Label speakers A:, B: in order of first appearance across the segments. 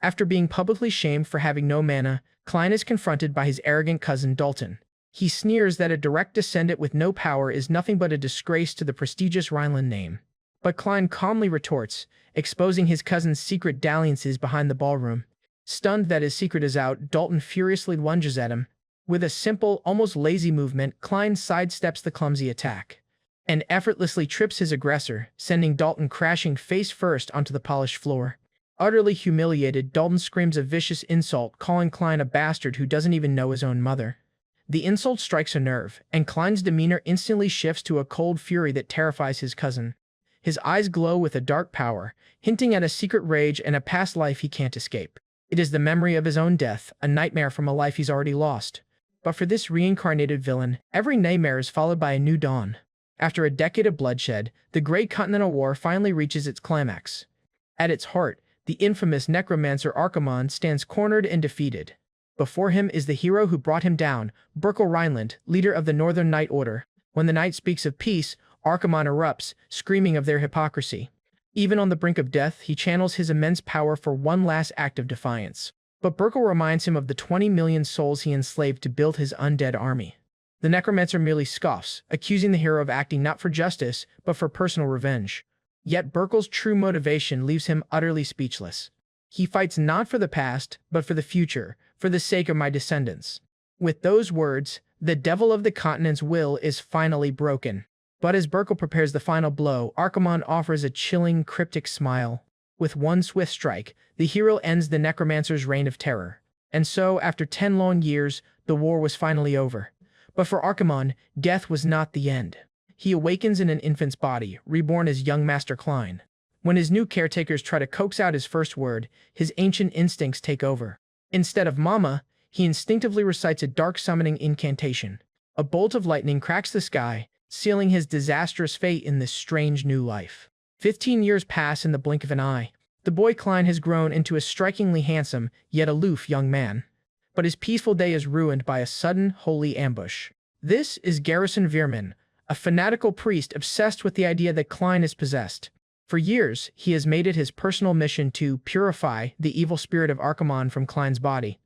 A: After being publicly shamed for having no mana, Klein is confronted by his arrogant cousin Dalton. He sneers that a direct descendant with no power is nothing but a disgrace to the prestigious Rhineland name. But Klein calmly retorts, exposing his cousin's secret dalliances behind the ballroom. Stunned that his secret is out, Dalton furiously lunges at him. With a simple, almost lazy movement, Klein sidesteps the clumsy attack and effortlessly trips his aggressor, sending Dalton crashing face first onto the polished floor. Utterly humiliated, Dalton screams a vicious insult, calling Klein a bastard who doesn't even know his own mother. The insult strikes a nerve, and Klein's demeanor instantly shifts to a cold fury that terrifies his cousin. His eyes glow with a dark power, hinting at a secret rage and a past life he can't escape. It is the memory of his own death, a nightmare from a life he's already lost. But for this reincarnated villain, every nightmare is followed by a new dawn. After a decade of bloodshed, the Great Continental War finally reaches its climax. At its heart, the infamous Necromancer Archimonde stands cornered and defeated. Before him is the hero who brought him down, Burkle Rhineland, leader of the Northern Night Order. When the knight speaks of peace, Archimonde erupts, screaming of their hypocrisy. Even on the brink of death, he channels his immense power for one last act of defiance. But Burkle reminds him of the 20 million souls he enslaved to build his undead army. The Necromancer merely scoffs, accusing the hero of acting not for justice, but for personal revenge. Yet Burkle's true motivation leaves him utterly speechless. He fights not for the past, but for the future, for the sake of my descendants. With those words, the devil of the continent's will is finally broken. But as Burkle prepares the final blow, Archimonde offers a chilling, cryptic smile. With one swift strike, the hero ends the Necromancer's reign of terror. And so, after 10 long years, the war was finally over. But for Archimonde, death was not the end. He awakens in an infant's body, reborn as young Master Klein. When his new caretakers try to coax out his first word, his ancient instincts take over. Instead of mama, he instinctively recites a dark summoning incantation. A bolt of lightning cracks the sky, sealing his disastrous fate in this strange new life. 15 years pass in the blink of an eye. The boy Klein has grown into a strikingly handsome, yet aloof young man. But his peaceful day is ruined by a sudden, holy ambush. This is Garrison Veerman, a fanatical priest obsessed with the idea that Klein is possessed. For years, he has made it his personal mission to purify the evil spirit of Archimonde from Klein's body.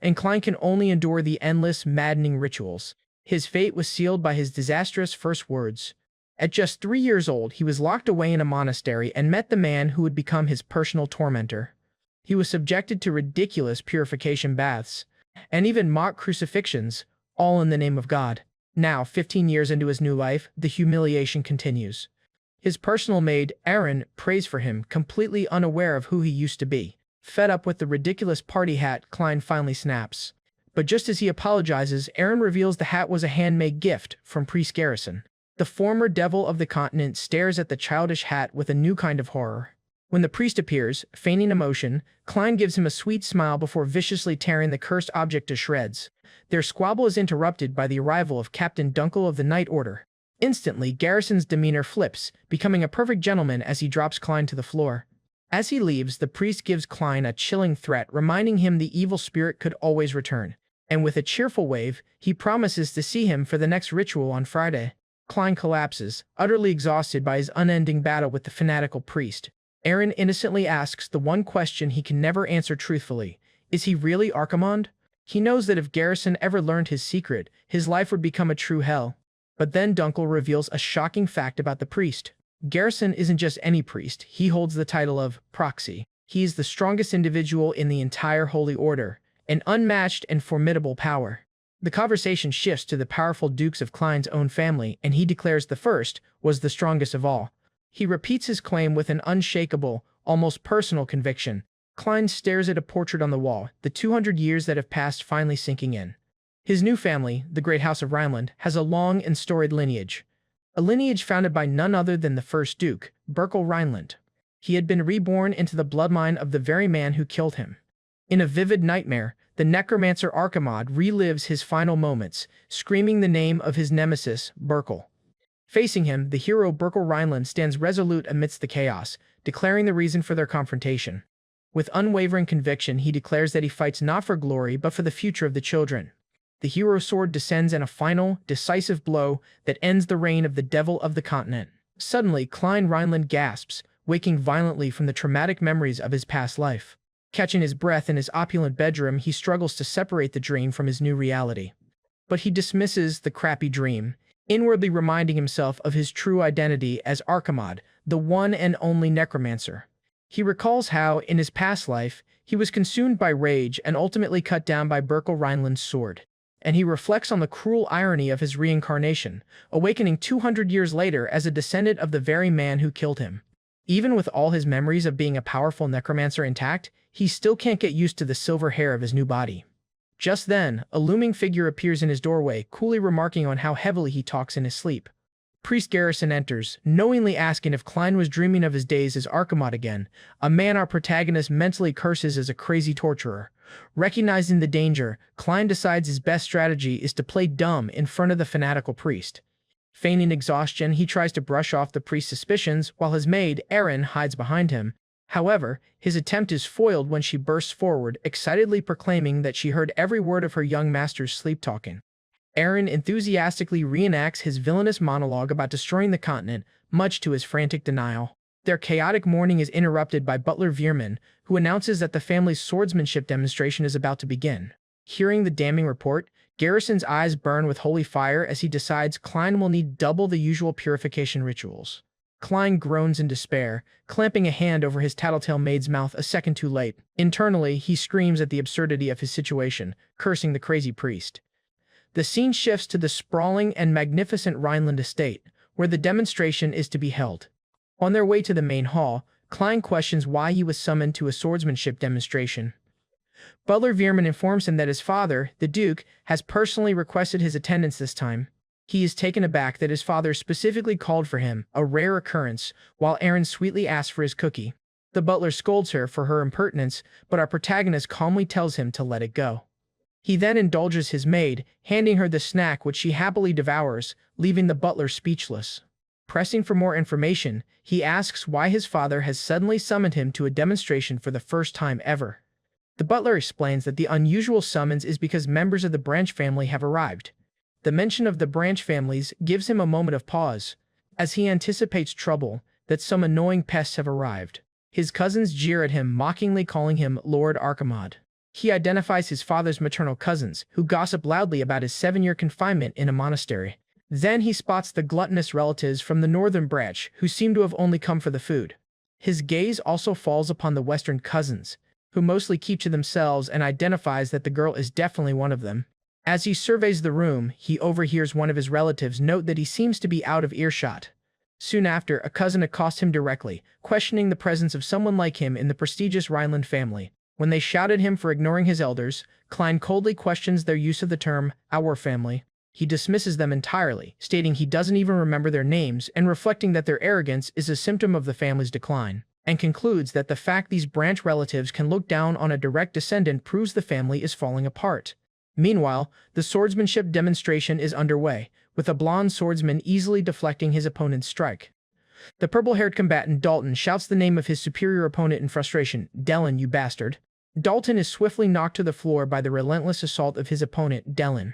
A: And Klein can only endure the endless, maddening rituals. His fate was sealed by his disastrous first words. At just 3 years old, he was locked away in a monastery and met the man who would become his personal tormentor. He was subjected to ridiculous purification baths, and even mock crucifixions, all in the name of God. Now, 15 years into his new life, the humiliation continues. His personal maid, Erin, prays for him, completely unaware of who he used to be. Fed up with the ridiculous party hat, Klein finally snaps. But just as he apologizes, Erin reveals the hat was a handmade gift from Priest Garrison. The former devil of the continent stares at the childish hat with a new kind of horror. When the priest appears, feigning emotion, Klein gives him a sweet smile before viciously tearing the cursed object to shreds. Their squabble is interrupted by the arrival of Captain Dunkel of the Night Order. Instantly, Garrison's demeanor flips, becoming a perfect gentleman as he drops Klein to the floor. As he leaves, the priest gives Klein a chilling threat, reminding him the evil spirit could always return. And with a cheerful wave, he promises to see him for the next ritual on Friday. Klein collapses, utterly exhausted by his unending battle with the fanatical priest. Erin innocently asks the one question he can never answer truthfully. Is he really Archimonde? He knows that if Garrison ever learned his secret, his life would become a true hell. But then Dunkel reveals a shocking fact about the priest. Garrison isn't just any priest, he holds the title of Proxy. He is the strongest individual in the entire Holy Order, an unmatched and formidable power. The conversation shifts to the powerful dukes of Klein's own family, and he declares the first was the strongest of all. He repeats his claim with an unshakable, almost personal conviction. Klein stares at a portrait on the wall, the 200 years that have passed finally sinking in. His new family, the Great House of Rhineland, has a long and storied lineage. A lineage founded by none other than the first Duke, Burkle Rhineland. He had been reborn into the bloodline of the very man who killed him. In a vivid nightmare, the Necromancer Archimonde relives his final moments, screaming the name of his nemesis, Burkle. Facing him, the hero Burkle Rhineland stands resolute amidst the chaos, declaring the reason for their confrontation. With unwavering conviction, he declares that he fights not for glory but for the future of the children. The hero's sword descends in a final, decisive blow that ends the reign of the devil of the continent. Suddenly, Klein Rhineland gasps, waking violently from the traumatic memories of his past life. Catching his breath in his opulent bedroom, he struggles to separate the dream from his new reality. But he dismisses the crappy dream, inwardly reminding himself of his true identity as Archimod, the one and only Necromancer. He recalls how, in his past life, he was consumed by rage and ultimately cut down by Berkel Rhineland's sword. And he reflects on the cruel irony of his reincarnation, awakening 200 years later as a descendant of the very man who killed him. Even with all his memories of being a powerful necromancer intact, he still can't get used to the silver hair of his new body. Just then, a looming figure appears in his doorway, coolly remarking on how heavily he talks in his sleep. Priest Garrison enters, knowingly asking if Klein was dreaming of his days as Archimod again, a man our protagonist mentally curses as a crazy torturer. Recognizing the danger, Klein decides his best strategy is to play dumb in front of the fanatical priest. Feigning exhaustion, he tries to brush off the priest's suspicions while his maid, Erin, hides behind him. However, his attempt is foiled when she bursts forward, excitedly proclaiming that she heard every word of her young master's sleep-talking. Erin enthusiastically reenacts his villainous monologue about destroying the continent, much to his frantic denial. Their chaotic morning is interrupted by Butler Veerman, who announces that the family's swordsmanship demonstration is about to begin. Hearing the damning report, Garrison's eyes burn with holy fire as he decides Klein will need double the usual purification rituals. Klein groans in despair, clamping a hand over his tattletale maid's mouth a second too late. Internally, he screams at the absurdity of his situation, cursing the crazy priest. The scene shifts to the sprawling and magnificent Rhineland estate, where the demonstration is to be held. On their way to the main hall, Klein questions why he was summoned to a swordsmanship demonstration. Butler Veerman informs him that his father, the Duke, has personally requested his attendance this time. He is taken aback that his father specifically called for him, a rare occurrence, while Erin sweetly asks for his cookie. The butler scolds her for her impertinence, but our protagonist calmly tells him to let it go. He then indulges his maid, handing her the snack which she happily devours, leaving the butler speechless. Pressing for more information, he asks why his father has suddenly summoned him to a demonstration for the first time ever. The butler explains that the unusual summons is because members of the Branch family have arrived. The mention of the Branch families gives him a moment of pause, as he anticipates trouble, that some annoying pests have arrived. His cousins jeer at him, mockingly calling him Lord Archimod. He identifies his father's maternal cousins, who gossip loudly about his 7-year confinement in a monastery. Then he spots the gluttonous relatives from the northern branch, who seem to have only come for the food. His gaze also falls upon the western cousins, who mostly keep to themselves, and identifies that the girl is definitely one of them. As he surveys the room, he overhears one of his relatives note that he seems to be out of earshot. Soon after, a cousin accosts him directly, questioning the presence of someone like him in the prestigious Rhineland family. When they shout at him for ignoring his elders, Klein coldly questions their use of the term, our family. He dismisses them entirely, stating he doesn't even remember their names and reflecting that their arrogance is a symptom of the family's decline, and concludes that the fact these branch relatives can look down on a direct descendant proves the family is falling apart. Meanwhile, the swordsmanship demonstration is underway, with a blonde swordsman easily deflecting his opponent's strike. The purple-haired combatant Dalton shouts the name of his superior opponent in frustration, "Dellin, you bastard." Dalton is swiftly knocked to the floor by the relentless assault of his opponent, Dellin.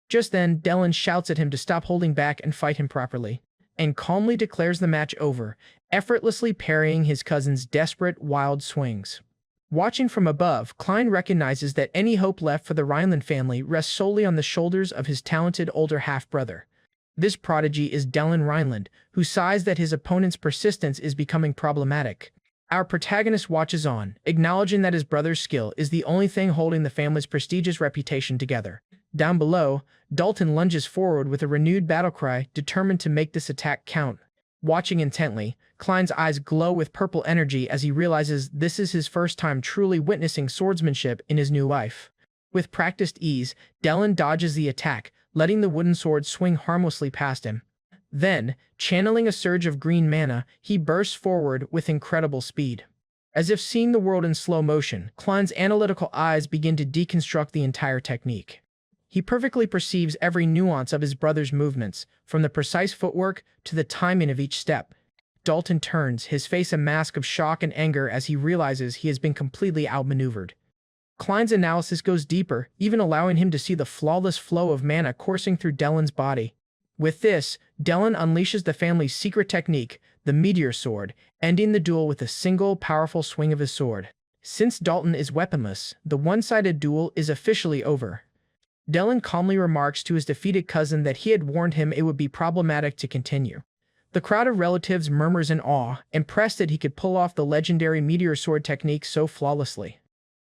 A: Just then, Dellin shouts at him to stop holding back and fight him properly, and calmly declares the match over, effortlessly parrying his cousin's desperate, wild swings. Watching from above, Klein recognizes that any hope left for the Rhineland family rests solely on the shoulders of his talented older half-brother. This prodigy is Dellin Rhineland, who sighs that his opponent's persistence is becoming problematic. Our protagonist watches on, acknowledging that his brother's skill is the only thing holding the family's prestigious reputation together. Down below, Dalton lunges forward with a renewed battle cry, determined to make this attack count. Watching intently, Klein's eyes glow with purple energy as he realizes this is his first time truly witnessing swordsmanship in his new life. With practiced ease, Dellin dodges the attack, letting the wooden sword swing harmlessly past him. Then, channeling a surge of green mana, he bursts forward with incredible speed. As if seeing the world in slow motion, Klein's analytical eyes begin to deconstruct the entire technique. He perfectly perceives every nuance of his brother's movements, from the precise footwork to the timing of each step. Dalton turns, his face a mask of shock and anger as he realizes he has been completely outmaneuvered. Klein's analysis goes deeper, even allowing him to see the flawless flow of mana coursing through Dellin's body. With this, Dellin unleashes the family's secret technique, the Meteor Sword, ending the duel with a single, powerful swing of his sword. Since Dalton is weaponless, the one-sided duel is officially over. Dylan calmly remarks to his defeated cousin that he had warned him it would be problematic to continue. The crowd of relatives murmurs in awe, impressed that he could pull off the legendary meteor sword technique so flawlessly.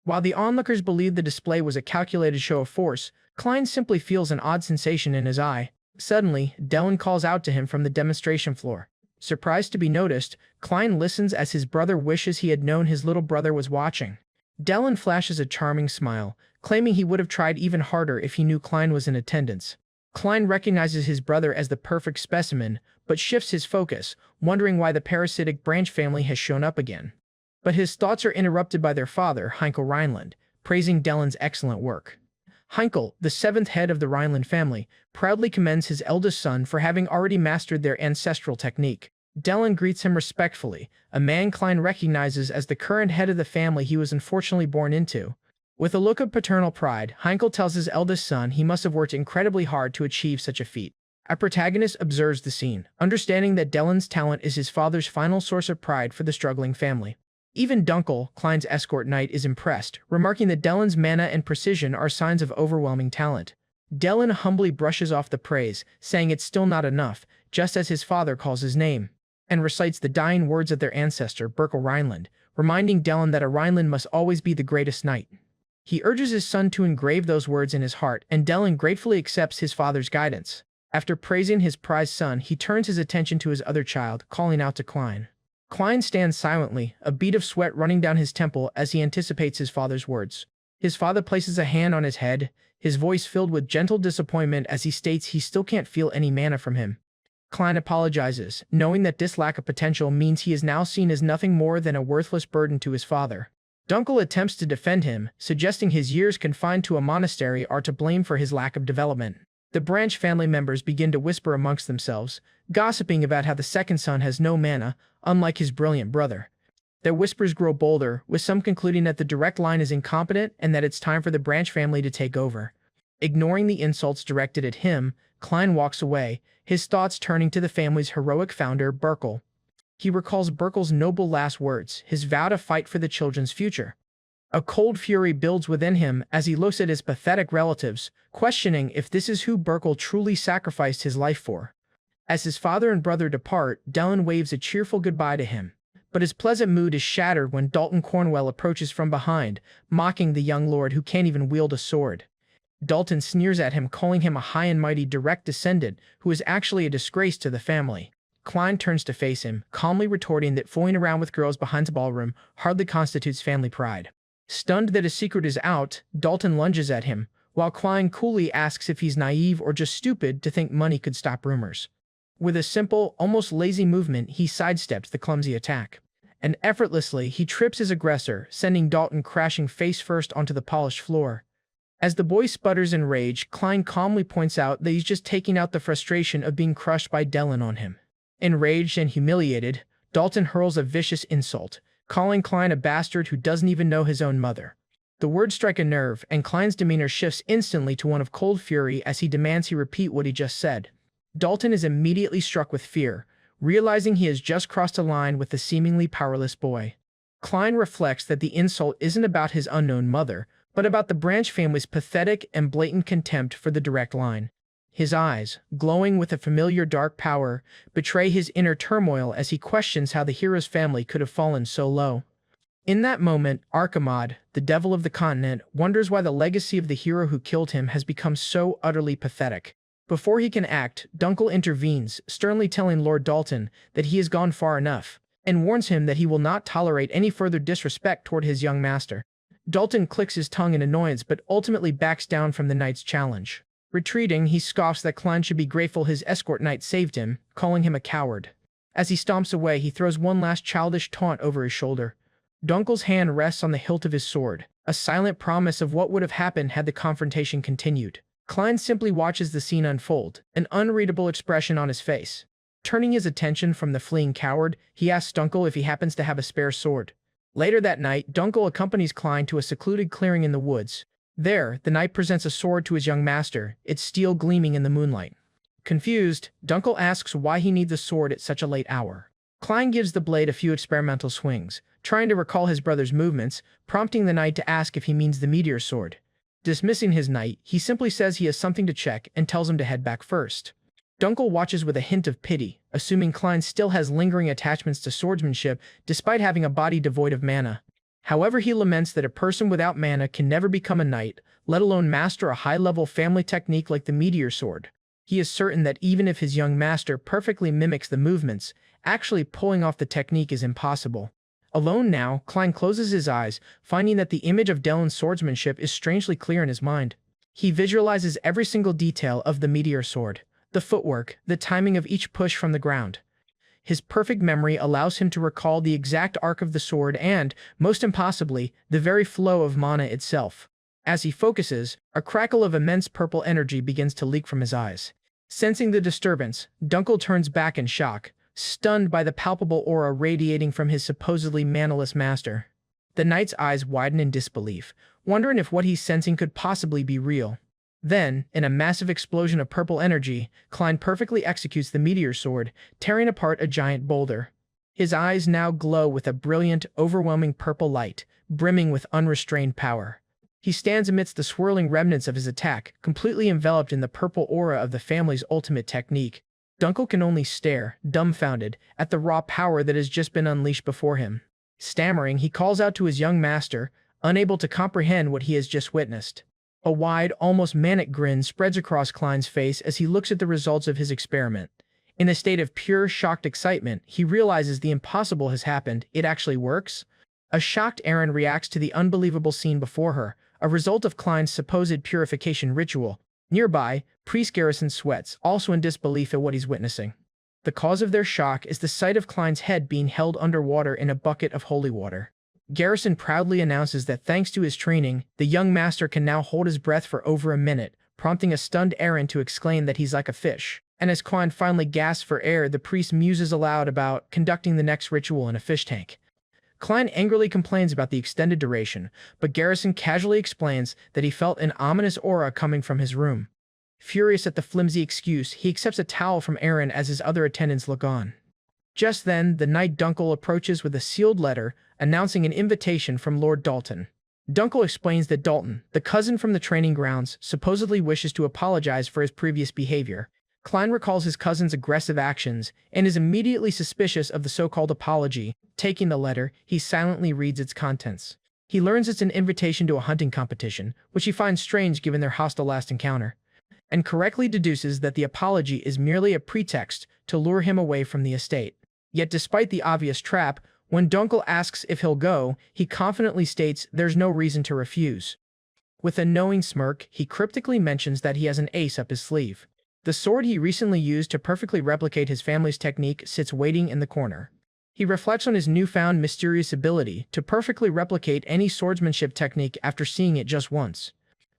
A: While the onlookers believe the display was a calculated show of force, Klein simply feels an odd sensation in his eye. Suddenly, Dylan calls out to him from the demonstration floor. Surprised to be noticed, Klein listens as his brother wishes he had known his little brother was watching. Dylan flashes a charming smile, claiming he would have tried even harder if he knew Klein was in attendance. Klein recognizes his brother as the perfect specimen, but shifts his focus, wondering why the parasitic branch family has shown up again. But his thoughts are interrupted by their father, Heinkel Rhineland, praising Dylan's excellent work. Heinkel, the seventh head of the Rhineland family, proudly commends his eldest son for having already mastered their ancestral technique. Dylan greets him respectfully, a man Klein recognizes as the current head of the family he was unfortunately born into. With a look of paternal pride, Heinkel tells his eldest son he must have worked incredibly hard to achieve such a feat. A protagonist observes the scene, understanding that Dylan's talent is his father's final source of pride for the struggling family. Even Dunkel, Klein's escort knight, is impressed, remarking that Dylan's mana and precision are signs of overwhelming talent. Dylan humbly brushes off the praise, saying it's still not enough, just as his father calls his name, and recites the dying words of their ancestor, Berkel Rhineland, reminding Dylan that a Rhineland must always be the greatest knight. He urges his son to engrave those words in his heart, and Dylan gratefully accepts his father's guidance. After praising his prized son, he turns his attention to his other child, calling out to Klein. Klein stands silently, a bead of sweat running down his temple as he anticipates his father's words. His father places a hand on his head, his voice filled with gentle disappointment as he states he still can't feel any mana from him. Klein apologizes, knowing that this lack of potential means he is now seen as nothing more than a worthless burden to his father. Dunkel attempts to defend him, suggesting his years confined to a monastery are to blame for his lack of development. The branch family members begin to whisper amongst themselves, gossiping about how the second son has no mana, unlike his brilliant brother. Their whispers grow bolder, with some concluding that the direct line is incompetent and that it's time for the branch family to take over. Ignoring the insults directed at him, Klein walks away, his thoughts turning to the family's heroic founder, Berkel. He recalls Berkel's noble last words, his vow to fight for the children's future. A cold fury builds within him as he looks at his pathetic relatives, questioning if this is who Berkel truly sacrificed his life for. As his father and brother depart, Dylan waves a cheerful goodbye to him. But his pleasant mood is shattered when Dalton Cornwell approaches from behind, mocking the young lord who can't even wield a sword. Dalton sneers at him, calling him a high and mighty direct descendant who is actually a disgrace to the family. Klein turns to face him, calmly retorting that fooling around with girls behind the ballroom hardly constitutes family pride. Stunned that his secret is out, Dalton lunges at him, while Klein coolly asks if he's naive or just stupid to think money could stop rumors. With a simple, almost lazy movement, he sidesteps the clumsy attack. And effortlessly, he trips his aggressor, sending Dalton crashing face first onto the polished floor. As the boy sputters in rage, Klein calmly points out that he's just taking out the frustration of being crushed by Dylan on him. Enraged and humiliated, Dalton hurls a vicious insult, calling Klein a bastard who doesn't even know his own mother. The words strike a nerve, and Klein's demeanor shifts instantly to one of cold fury as he demands he repeat what he just said. Dalton is immediately struck with fear, realizing he has just crossed a line with the seemingly powerless boy. Klein reflects that the insult isn't about his unknown mother, but about the branch family's pathetic and blatant contempt for the direct line. His eyes, glowing with a familiar dark power, betray his inner turmoil as he questions how the hero's family could have fallen so low. In that moment, Archimod, the devil of the continent, wonders why the legacy of the hero who killed him has become so utterly pathetic. Before he can act, Dunkel intervenes, sternly telling Lord Dalton that he has gone far enough, and warns him that he will not tolerate any further disrespect toward his young master. Dalton clicks his tongue in annoyance but ultimately backs down from the knight's challenge. Retreating, he scoffs that Klein should be grateful his escort knight saved him, calling him a coward. As he stomps away, he throws one last childish taunt over his shoulder. Dunkel's hand rests on the hilt of his sword, a silent promise of what would have happened had the confrontation continued. Klein simply watches the scene unfold, an unreadable expression on his face. Turning his attention from the fleeing coward, he asks Dunkel if he happens to have a spare sword. Later that night, Dunkel accompanies Klein to a secluded clearing in the woods. There, the knight presents a sword to his young master, its steel gleaming in the moonlight. Confused, Dunkel asks why he needs a sword at such a late hour. Klein gives the blade a few experimental swings, trying to recall his brother's movements, prompting the knight to ask if he means the meteor sword. Dismissing his knight, he simply says he has something to check and tells him to head back first. Dunkel watches with a hint of pity, assuming Klein still has lingering attachments to swordsmanship despite having a body devoid of mana. However, he laments that a person without mana can never become a knight, let alone master a high-level family technique like the meteor sword. He is certain that even if his young master perfectly mimics the movements, actually pulling off the technique is impossible. Alone now, Klein closes his eyes, finding that the image of Dellen's swordsmanship is strangely clear in his mind. He visualizes every single detail of the meteor sword, the footwork, the timing of each push from the ground. His perfect memory allows him to recall the exact arc of the sword and, most impossibly, the very flow of mana itself. As he focuses, a crackle of immense purple energy begins to leak from his eyes. Sensing the disturbance, Dunkel turns back in shock, stunned by the palpable aura radiating from his supposedly manaless master. The knight's eyes widen in disbelief, wondering if what he's sensing could possibly be real. Then, in a massive explosion of purple energy, Klein perfectly executes the meteor sword, tearing apart a giant boulder. His eyes now glow with a brilliant, overwhelming purple light, brimming with unrestrained power. He stands amidst the swirling remnants of his attack, completely enveloped in the purple aura of the family's ultimate technique. Dunkel can only stare, dumbfounded, at the raw power that has just been unleashed before him. Stammering, he calls out to his young master, unable to comprehend what he has just witnessed. A wide, almost manic grin spreads across Klein's face as he looks at the results of his experiment. In a state of pure, shocked excitement, he realizes the impossible has happened. It actually works. A shocked Erin reacts to the unbelievable scene before her, a result of Klein's supposed purification ritual. Nearby, Priest Garrison sweats, also in disbelief at what he's witnessing. The cause of their shock is the sight of Klein's head being held underwater in a bucket of holy water. Garrison proudly announces that thanks to his training, the young master can now hold his breath for over a minute, prompting a stunned Erin to exclaim that he's like a fish. And as Klein finally gasps for air, the priest muses aloud about conducting the next ritual in a fish tank. Klein angrily complains about the extended duration, but Garrison casually explains that he felt an ominous aura coming from his room. Furious at the flimsy excuse, he accepts a towel from Erin as his other attendants look on. Just then, the knight Dunkel approaches with a sealed letter, announcing an invitation from Lord Dalton. Dunkel explains that Dalton, the cousin from the training grounds, supposedly wishes to apologize for his previous behavior. Klein recalls his cousin's aggressive actions and is immediately suspicious of the so-called apology. Taking the letter, he silently reads its contents. He learns it's an invitation to a hunting competition, which he finds strange given their hostile last encounter, and correctly deduces that the apology is merely a pretext to lure him away from the estate. Yet despite the obvious trap, when Dunkel asks if he'll go, he confidently states there's no reason to refuse. With a knowing smirk, he cryptically mentions that he has an ace up his sleeve. The sword he recently used to perfectly replicate his family's technique sits waiting in the corner. He reflects on his newfound mysterious ability to perfectly replicate any swordsmanship technique after seeing it just once.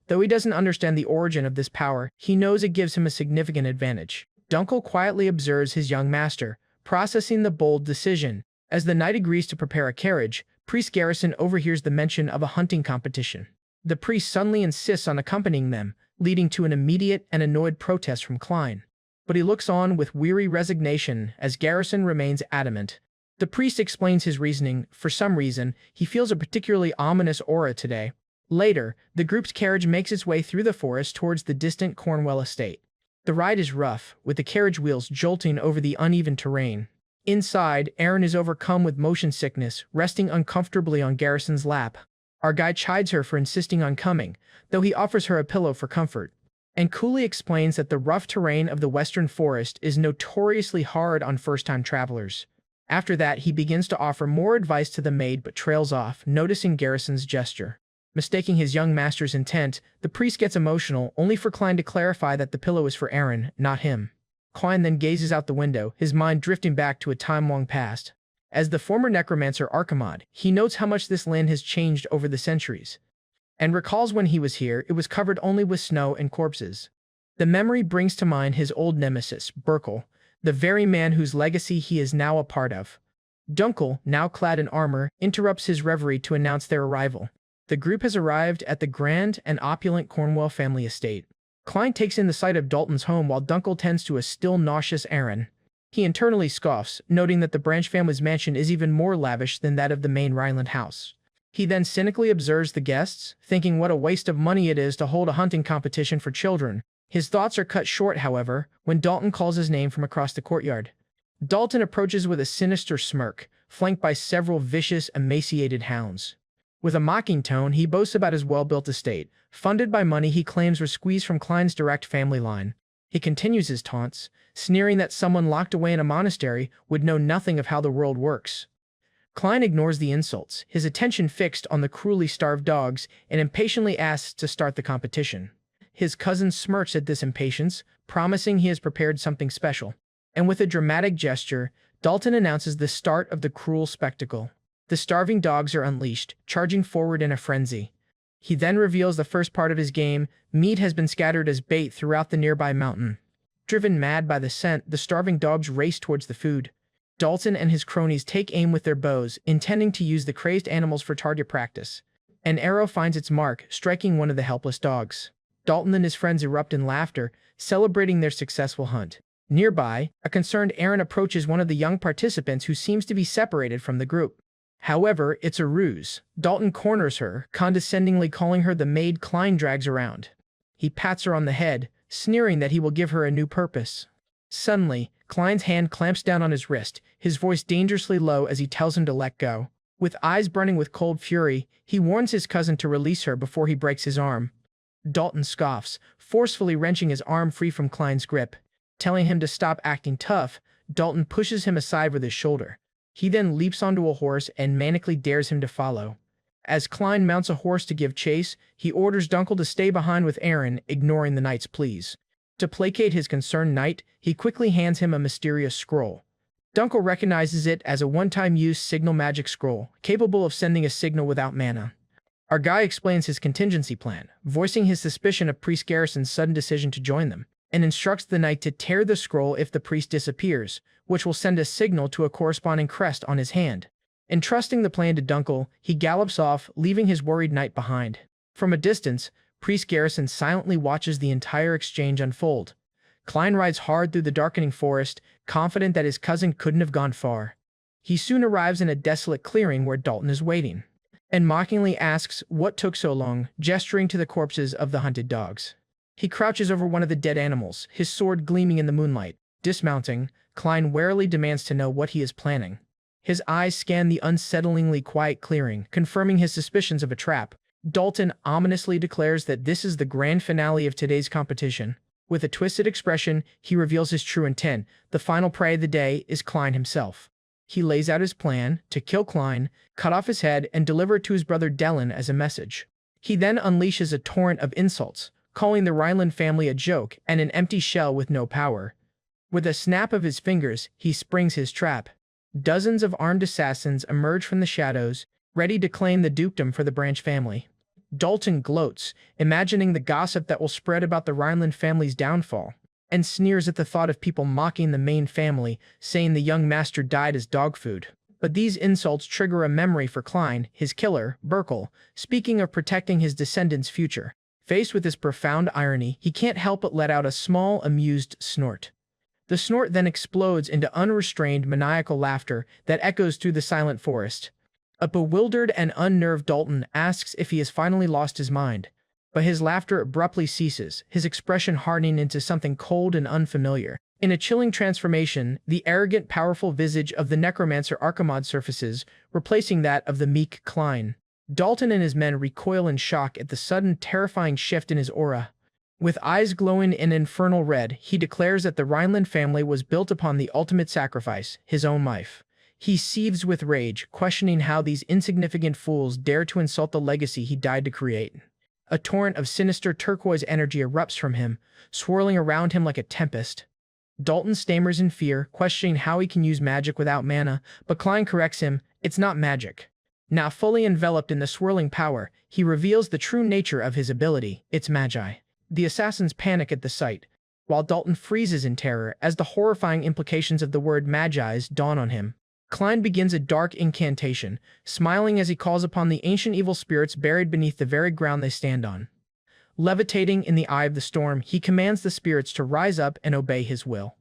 A: Though he doesn't understand the origin of this power, he knows it gives him a significant advantage. Dunkel quietly observes his young master, processing the bold decision. As the knight agrees to prepare a carriage, Priest Garrison overhears the mention of a hunting competition. The priest suddenly insists on accompanying them, leading to an immediate and annoyed protest from Klein. But he looks on with weary resignation as Garrison remains adamant. The priest explains his reasoning. For some reason, he feels a particularly ominous aura today. Later, the group's carriage makes its way through the forest towards the distant Cornwell estate. The ride is rough, with the carriage wheels jolting over the uneven terrain. Inside, Erin is overcome with motion sickness, resting uncomfortably on Garrison's lap. Our guide chides her for insisting on coming, though he offers her a pillow for comfort, and coolly explains that the rough terrain of the western forest is notoriously hard on first-time travelers. After that, he begins to offer more advice to the maid but trails off, noticing Garrison's gesture. Mistaking his young master's intent, the priest gets emotional, only for Klein to clarify that the pillow is for Erin, not him. Klein then gazes out the window, his mind drifting back to a time long past. As the former necromancer Archimod, he notes how much this land has changed over the centuries, and recalls when he was here, it was covered only with snow and corpses. The memory brings to mind his old nemesis, Burkle, the very man whose legacy he is now a part of. Dunkel, now clad in armor, interrupts his reverie to announce their arrival. The group has arrived at the grand and opulent Cornwell family estate. Klein takes in the sight of Dalton's home while Dunkel tends to a still nauseous Erin. He internally scoffs, noting that the Branch family's mansion is even more lavish than that of the main Rhineland house. He then cynically observes the guests, thinking what a waste of money it is to hold a hunting competition for children. His thoughts are cut short, however, when Dalton calls his name from across the courtyard. Dalton approaches with a sinister smirk, flanked by several vicious, emaciated hounds. With a mocking tone, he boasts about his well-built estate, funded by money he claims was squeezed from Klein's direct family line. He continues his taunts, sneering that someone locked away in a monastery would know nothing of how the world works. Klein ignores the insults, his attention fixed on the cruelly starved dogs, and impatiently asks to start the competition. His cousin smirks at this impatience, promising he has prepared something special. And with a dramatic gesture, Dalton announces the start of the cruel spectacle. The starving dogs are unleashed, charging forward in a frenzy. He then reveals the first part of his game. Meat has been scattered as bait throughout the nearby mountain. Driven mad by the scent, the starving dogs race towards the food. Dalton and his cronies take aim with their bows, intending to use the crazed animals for target practice. An arrow finds its mark, striking one of the helpless dogs. Dalton and his friends erupt in laughter, celebrating their successful hunt. Nearby, a concerned Aaron approaches one of the young participants who seems to be separated from the group. However, it's a ruse. Dalton corners her, condescendingly calling her the maid Klein drags around. He pats her on the head, sneering that he will give her a new purpose. Suddenly, Klein's hand clamps down on his wrist, his voice dangerously low as he tells him to let go. With eyes burning with cold fury, he warns his cousin to release her before he breaks his arm. Dalton scoffs, forcefully wrenching his arm free from Klein's grip. Telling him to stop acting tough, Dalton pushes him aside with his shoulder. He then leaps onto a horse and manically dares him to follow. As Klein mounts a horse to give chase, he orders Dunkel to stay behind with Aaron, ignoring the knight's pleas. To placate his concerned knight, he quickly hands him a mysterious scroll. Dunkel recognizes it as a one-time use signal magic scroll, capable of sending a signal without mana. Our guy explains his contingency plan, voicing his suspicion of Priest Garrison's sudden decision to join them, and instructs the knight to tear the scroll if the priest disappears, which will send a signal to a corresponding crest on his hand. Entrusting the plan to Dunkel, he gallops off, leaving his worried knight behind. From a distance, Priest Garrison silently watches the entire exchange unfold. Klein rides hard through the darkening forest, confident that his cousin couldn't have gone far. He soon arrives in a desolate clearing where Dalton is waiting, and mockingly asks what took so long, gesturing to the corpses of the hunted dogs. He crouches over one of the dead animals, his sword gleaming in the moonlight. Dismounting, Klein warily demands to know what he is planning. His eyes scan the unsettlingly quiet clearing, confirming his suspicions of a trap. Dalton ominously declares that this is the grand finale of today's competition. With a twisted expression, he reveals his true intent. The final prey of the day is Klein himself. He lays out his plan to kill Klein, cut off his head, and deliver it to his brother Dellen as a message. He then unleashes a torrent of insults, calling the Rhineland family a joke and an empty shell with no power. With a snap of his fingers, he springs his trap. Dozens of armed assassins emerge from the shadows, ready to claim the dukedom for the Branch family. Dalton gloats, imagining the gossip that will spread about the Rhineland family's downfall, and sneers at the thought of people mocking the main family, saying the young master died as dog food. But these insults trigger a memory for Klein, his killer, Burkle, speaking of protecting his descendants' future. Faced with this profound irony, he can't help but let out a small, amused snort. The snort then explodes into unrestrained, maniacal laughter that echoes through the silent forest. A bewildered and unnerved Dalton asks if he has finally lost his mind, but his laughter abruptly ceases, his expression hardening into something cold and unfamiliar. In a chilling transformation, the arrogant, powerful visage of the Necromancer Archimod surfaces, replacing that of the meek Klein. Dalton and his men recoil in shock at the sudden, terrifying shift in his aura. With eyes glowing in infernal red, he declares that the Rhineland family was built upon the ultimate sacrifice, his own life. He seethes with rage, questioning how these insignificant fools dare to insult the legacy he died to create. A torrent of sinister turquoise energy erupts from him, swirling around him like a tempest. Dalton stammers in fear, questioning how he can use magic without mana, but Klein corrects him, it's not magic. Now fully enveloped in the swirling power, he reveals the true nature of his ability, it's magi. The assassins panic at the sight, while Dalton freezes in terror as the horrifying implications of the word magi's dawn on him. Klein begins a dark incantation, smiling as he calls upon the ancient evil spirits buried beneath the very ground they stand on. Levitating in the eye of the storm, he commands the spirits to rise up and obey his will.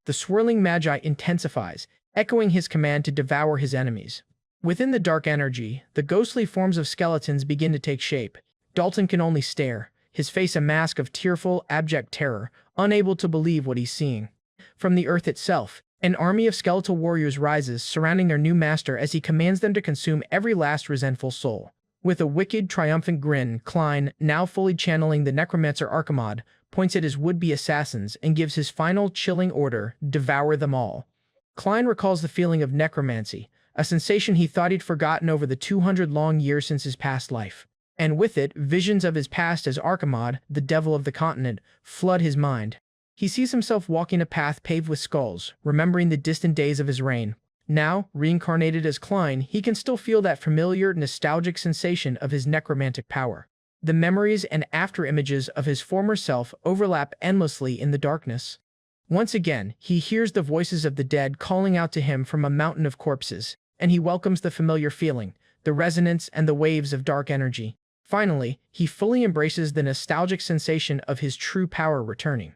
A: The swirling magi intensifies, echoing his command to devour his enemies. Within the dark energy, the ghostly forms of skeletons begin to take shape. Dalton can only stare, his face a mask of tearful, abject terror, unable to believe what he's seeing. From the earth itself, an army of skeletal warriors rises, surrounding their new master as he commands them to consume every last resentful soul. With a wicked, triumphant grin, Klein, now fully channeling the Necromancer Archimod, points at his would-be assassins and gives his final chilling order, devour them all. Klein recalls the feeling of necromancy, a sensation he thought he'd forgotten over the 200 long years since his past life. And with it, visions of his past as Archimod, the devil of the continent, flood his mind. He sees himself walking a path paved with skulls, remembering the distant days of his reign. Now, reincarnated as Klein, he can still feel that familiar, nostalgic sensation of his necromantic power. The memories and after-images of his former self overlap endlessly in the darkness. Once again, he hears the voices of the dead calling out to him from a mountain of corpses, and he welcomes the familiar feeling, the resonance and the waves of dark energy. Finally, he fully embraces the nostalgic sensation of his true power returning.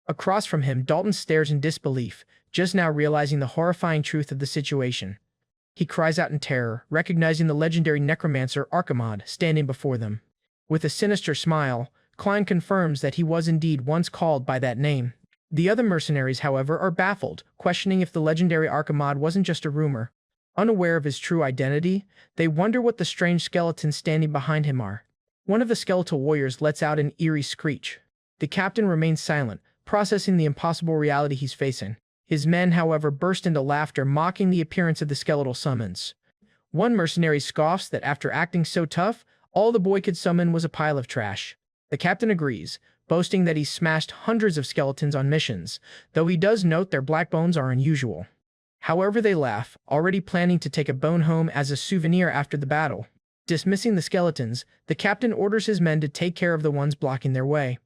A: Across from him, Dalton stares in disbelief, just now realizing the horrifying truth of the situation. He cries out in terror, recognizing the legendary Necromancer Archimod standing before them. With a sinister smile, Klein confirms that he was indeed once called by that name. The other mercenaries, however, are baffled, questioning if the legendary Archimod wasn't just a rumor. Unaware of his true identity, they wonder what the strange skeletons standing behind him are. One of the skeletal warriors lets out an eerie screech. The captain remains silent, processing the impossible reality he's facing. His men, however, burst into laughter, mocking the appearance of the skeletal summons. One mercenary scoffs that after acting so tough, all the boy could summon was a pile of trash. The captain agrees, boasting that he's smashed hundreds of skeletons on missions, though he does note their black bones are unusual. However, they laugh, already planning to take a bone home as a souvenir after the battle. Dismissing the skeletons, the captain orders his men to take care of the ones blocking their way.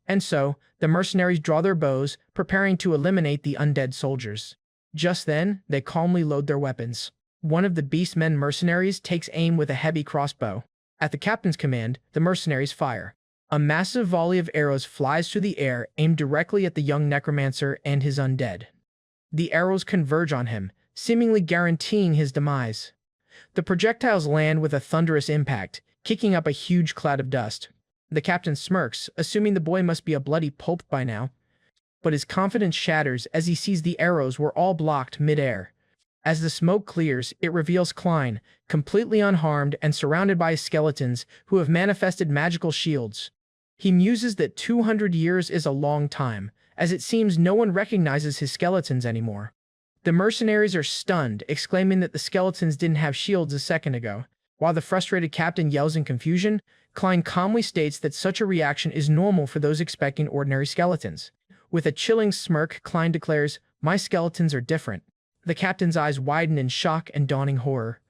A: And so, the mercenaries draw their bows, preparing to eliminate the undead soldiers. Just then, they calmly load their weapons. One of the beastmen mercenaries takes aim with a heavy crossbow. At the captain's command, the mercenaries fire. A massive volley of arrows flies through the air, aimed directly at the young necromancer and his undead. The arrows converge on him, seemingly guaranteeing his demise. The projectiles land with a thunderous impact, kicking up a huge cloud of dust. The captain smirks, assuming the boy must be a bloody pulp by now. But his confidence shatters as he sees the arrows were all blocked mid-air. As the smoke clears, it reveals Klein, completely unharmed and surrounded by skeletons who have manifested magical shields. He muses that 200 years is a long time, as it seems no one recognizes his skeletons anymore. The mercenaries are stunned, exclaiming that the skeletons didn't have shields a second ago. While the frustrated captain yells in confusion, Klein calmly states that such a reaction is normal for those expecting ordinary skeletons. With a chilling smirk, Klein declares, "My skeletons are different." The captain's eyes widen in shock and dawning horror.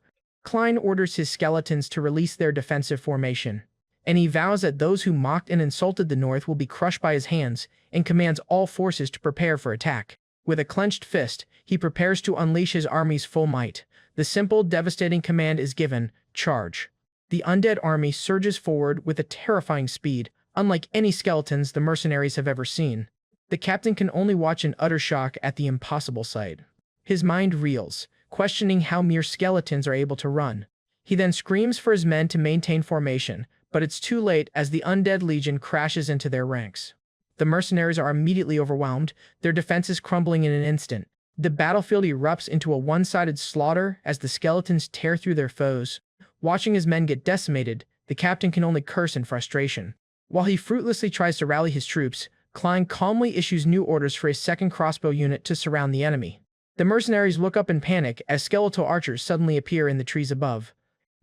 A: Klein orders his skeletons to release their defensive formation, and he vows that those who mocked and insulted the North will be crushed by his hands, and commands all forces to prepare for attack. With a clenched fist, he prepares to unleash his army's full might. The simple, devastating command is given, "Charge." The undead army surges forward with a terrifying speed, unlike any skeletons the mercenaries have ever seen. The captain can only watch in utter shock at the impossible sight. His mind reels, questioning how mere skeletons are able to run. He then screams for his men to maintain formation, but it's too late as the undead legion crashes into their ranks. The mercenaries are immediately overwhelmed, their defenses crumbling in an instant. The battlefield erupts into a one-sided slaughter as the skeletons tear through their foes. Watching his men get decimated, the captain can only curse in frustration. While he fruitlessly tries to rally his troops, Klein calmly issues new orders for his second crossbow unit to surround the enemy. The mercenaries look up in panic as skeletal archers suddenly appear in the trees above.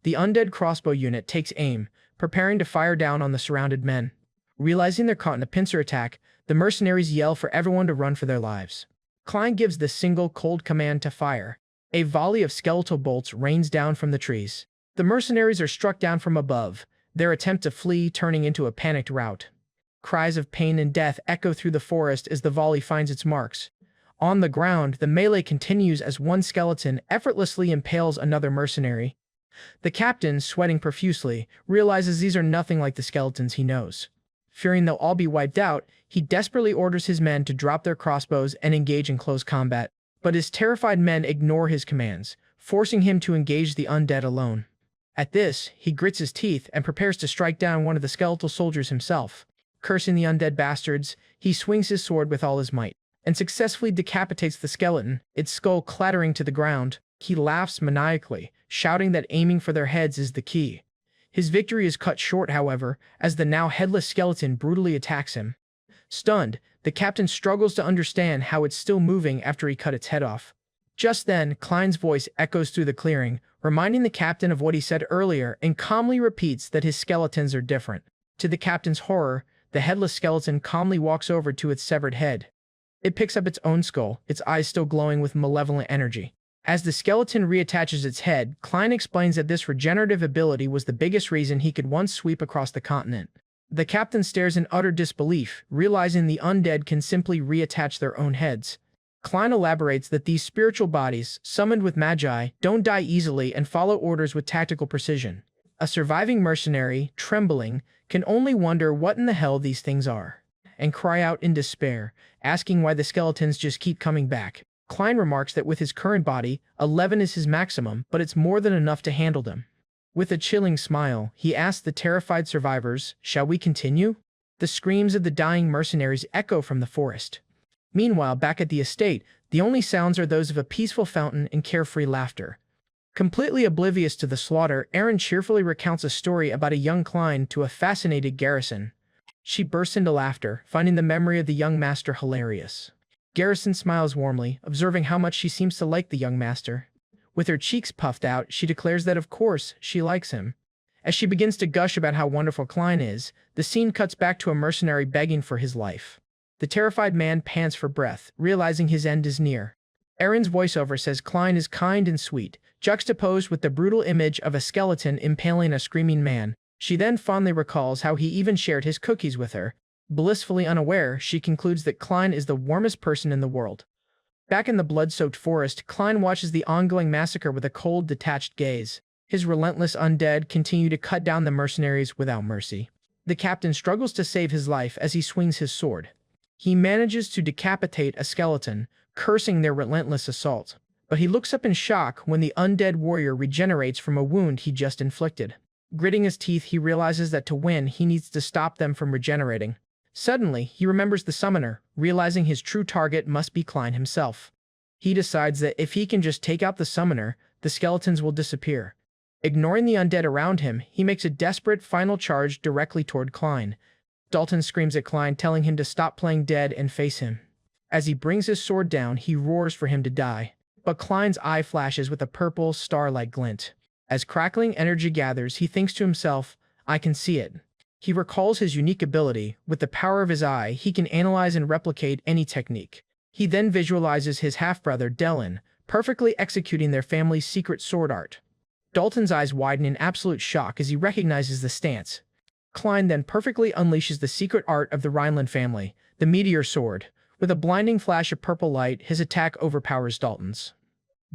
A: The undead crossbow unit takes aim, preparing to fire down on the surrounded men. Realizing they're caught in a pincer attack, the mercenaries yell for everyone to run for their lives. Klein gives the single cold command to fire. A volley of skeletal bolts rains down from the trees. The mercenaries are struck down from above, their attempt to flee turning into a panicked rout. Cries of pain and death echo through the forest as the volley finds its marks. On the ground, the melee continues as one skeleton effortlessly impales another mercenary. The captain, sweating profusely, realizes these are nothing like the skeletons he knows. Fearing they'll all be wiped out, he desperately orders his men to drop their crossbows and engage in close combat. But his terrified men ignore his commands, forcing him to engage the undead alone. At this, he grits his teeth and prepares to strike down one of the skeletal soldiers himself. Cursing the undead bastards, he swings his sword with all his might and successfully decapitates the skeleton, its skull clattering to the ground. He laughs maniacally, shouting that aiming for their heads is the key. His victory is cut short, however, as the now headless skeleton brutally attacks him. Stunned, the captain struggles to understand how it's still moving after he cut its head off. Just then, Klein's voice echoes through the clearing, reminding the captain of what he said earlier, and calmly repeats that his skeletons are different. To the captain's horror, the headless skeleton calmly walks over to its severed head. It picks up its own skull, its eyes still glowing with malevolent energy. As the skeleton reattaches its head, Klein explains that this regenerative ability was the biggest reason he could once sweep across the continent. The captain stares in utter disbelief, realizing the undead can simply reattach their own heads. Klein elaborates that these spiritual bodies, summoned with magi, don't die easily and follow orders with tactical precision. A surviving mercenary, trembling, can only wonder what in the hell these things are, and cry out in despair, asking why the skeletons just keep coming back. Klein remarks that with his current body, 11 is his maximum, but it's more than enough to handle them. With a chilling smile, he asks the terrified survivors, "Shall we continue?" The screams of the dying mercenaries echo from the forest. Meanwhile, back at the estate, the only sounds are those of a peaceful fountain and carefree laughter. Completely oblivious to the slaughter, Erin cheerfully recounts a story about a young Klein to a fascinated Garrison. She bursts into laughter, finding the memory of the young master hilarious. Garrison smiles warmly, observing how much she seems to like the young master. With her cheeks puffed out, she declares that of course, she likes him. As she begins to gush about how wonderful Klein is, the scene cuts back to a mercenary begging for his life. The terrified man pants for breath, realizing his end is near. Erin's voiceover says Klein is kind and sweet, juxtaposed with the brutal image of a skeleton impaling a screaming man. She then fondly recalls how he even shared his cookies with her. Blissfully unaware, she concludes that Klein is the warmest person in the world. Back in the blood-soaked forest, Klein watches the ongoing massacre with a cold, detached gaze. His relentless undead continue to cut down the mercenaries without mercy. The captain struggles to save his life as he swings his sword. He manages to decapitate a skeleton, cursing their relentless assault. But he looks up in shock when the undead warrior regenerates from a wound he just inflicted. Gritting his teeth, he realizes that to win, he needs to stop them from regenerating. Suddenly, he remembers the summoner, realizing his true target must be Klein himself. He decides that if he can just take out the summoner, the skeletons will disappear. Ignoring the undead around him, he makes a desperate final charge directly toward Klein. Dalton screams at Klein, telling him to stop playing dead and face him. As he brings his sword down, he roars for him to die. But Klein's eye flashes with a purple, star-like glint. As crackling energy gathers, he thinks to himself, "I can see it." He recalls his unique ability. With the power of his eye, he can analyze and replicate any technique. He then visualizes his half-brother, Delin, perfectly executing their family's secret sword art. Dalton's eyes widen in absolute shock as he recognizes the stance. Klein then perfectly unleashes the secret art of the Rhineland family, the meteor sword. With a blinding flash of purple light, his attack overpowers Dalton's.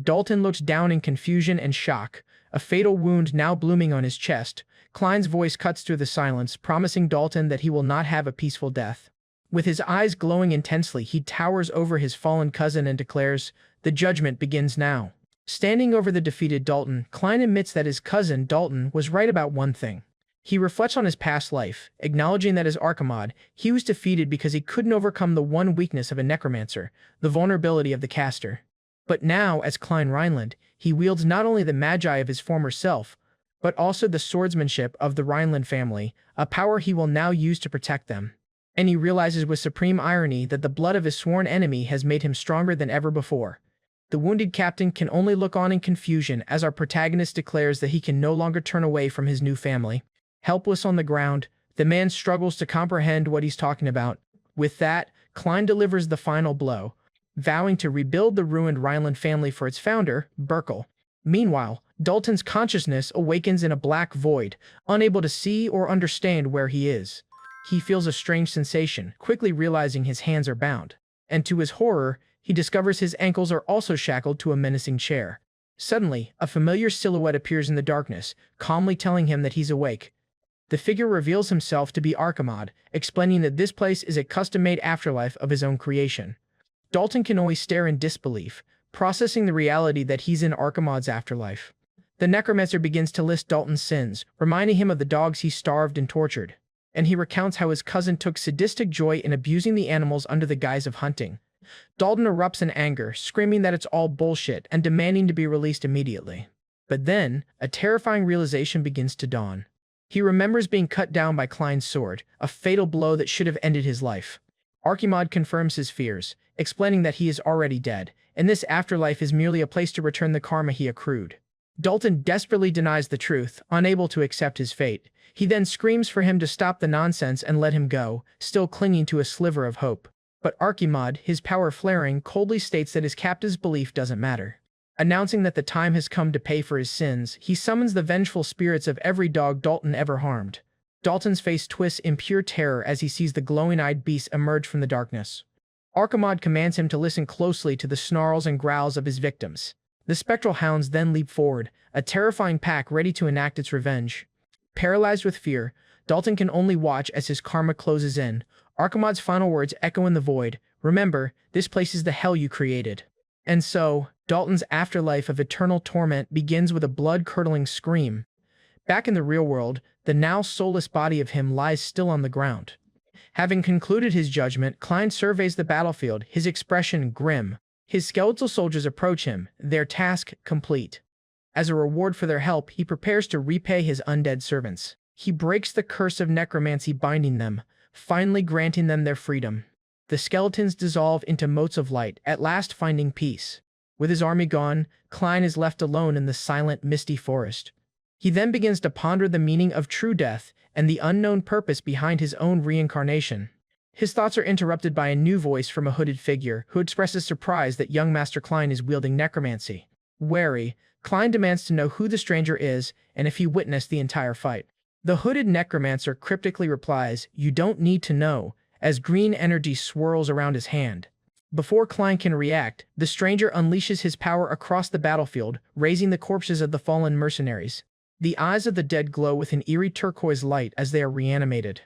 A: Dalton looks down in confusion and shock, a fatal wound now blooming on his chest. Klein's voice cuts through the silence, promising Dalton that he will not have a peaceful death. With his eyes glowing intensely, he towers over his fallen cousin and declares, "The judgment begins now." Standing over the defeated Dalton, Klein admits that his cousin, Dalton, was right about one thing. He reflects on his past life, acknowledging that as Archimod, he was defeated because he couldn't overcome the one weakness of a necromancer, the vulnerability of the caster. But now, as Klein Rhineland, he wields not only the magi of his former self, but also the swordsmanship of the Rhineland family, a power he will now use to protect them. And he realizes with supreme irony that the blood of his sworn enemy has made him stronger than ever before. The wounded captain can only look on in confusion as our protagonist declares that he can no longer turn away from his new family. Helpless on the ground, the man struggles to comprehend what he's talking about. With that, Klein delivers the final blow, vowing to rebuild the ruined Rhineland family for its founder, Burkle. Meanwhile, Dalton's consciousness awakens in a black void, unable to see or understand where he is. He feels a strange sensation, quickly realizing his hands are bound. And to his horror, he discovers his ankles are also shackled to a menacing chair. Suddenly, a familiar silhouette appears in the darkness, calmly telling him that he's awake. The figure reveals himself to be Archimod, explaining that this place is a custom-made afterlife of his own creation. Dalton can only stare in disbelief, processing the reality that he's in Archimod's afterlife. The Necromancer begins to list Dalton's sins, reminding him of the dogs he starved and tortured. And he recounts how his cousin took sadistic joy in abusing the animals under the guise of hunting. Dalton erupts in anger, screaming that it's all bullshit and demanding to be released immediately. But then, a terrifying realization begins to dawn. He remembers being cut down by Klein's sword, a fatal blow that should have ended his life. Archimod confirms his fears, explaining that he is already dead, and this afterlife is merely a place to return the karma he accrued. Dalton desperately denies the truth, unable to accept his fate. He then screams for him to stop the nonsense and let him go, still clinging to a sliver of hope. But Archimod, his power flaring, coldly states that his captive's belief doesn't matter. Announcing that the time has come to pay for his sins, he summons the vengeful spirits of every dog Dalton ever harmed. Dalton's face twists in pure terror as he sees the glowing-eyed beasts emerge from the darkness. Archimod commands him to listen closely to the snarls and growls of his victims. The spectral hounds then leap forward, a terrifying pack ready to enact its revenge. Paralyzed with fear, Dalton can only watch as his karma closes in. Archimod's final words echo in the void, "Remember, this place is the hell you created." And so, Dalton's afterlife of eternal torment begins with a blood-curdling scream. Back in the real world, the now soulless body of him lies still on the ground. Having concluded his judgment, Klein surveys the battlefield, his expression grim. His skeletal soldiers approach him, their task complete. As a reward for their help, he prepares to repay his undead servants. He breaks the curse of necromancy binding them, finally granting them their freedom. The skeletons dissolve into motes of light, at last finding peace. With his army gone, Klein is left alone in the silent, misty forest. He then begins to ponder the meaning of true death and the unknown purpose behind his own reincarnation. His thoughts are interrupted by a new voice from a hooded figure who expresses surprise that young Master Klein is wielding necromancy. Wary, Klein demands to know who the stranger is and if he witnessed the entire fight. The hooded necromancer cryptically replies, "You don't need to know," as green energy swirls around his hand. Before Klein can react, the stranger unleashes his power across the battlefield, raising the corpses of the fallen mercenaries. The eyes of the dead glow with an eerie turquoise light as they are reanimated.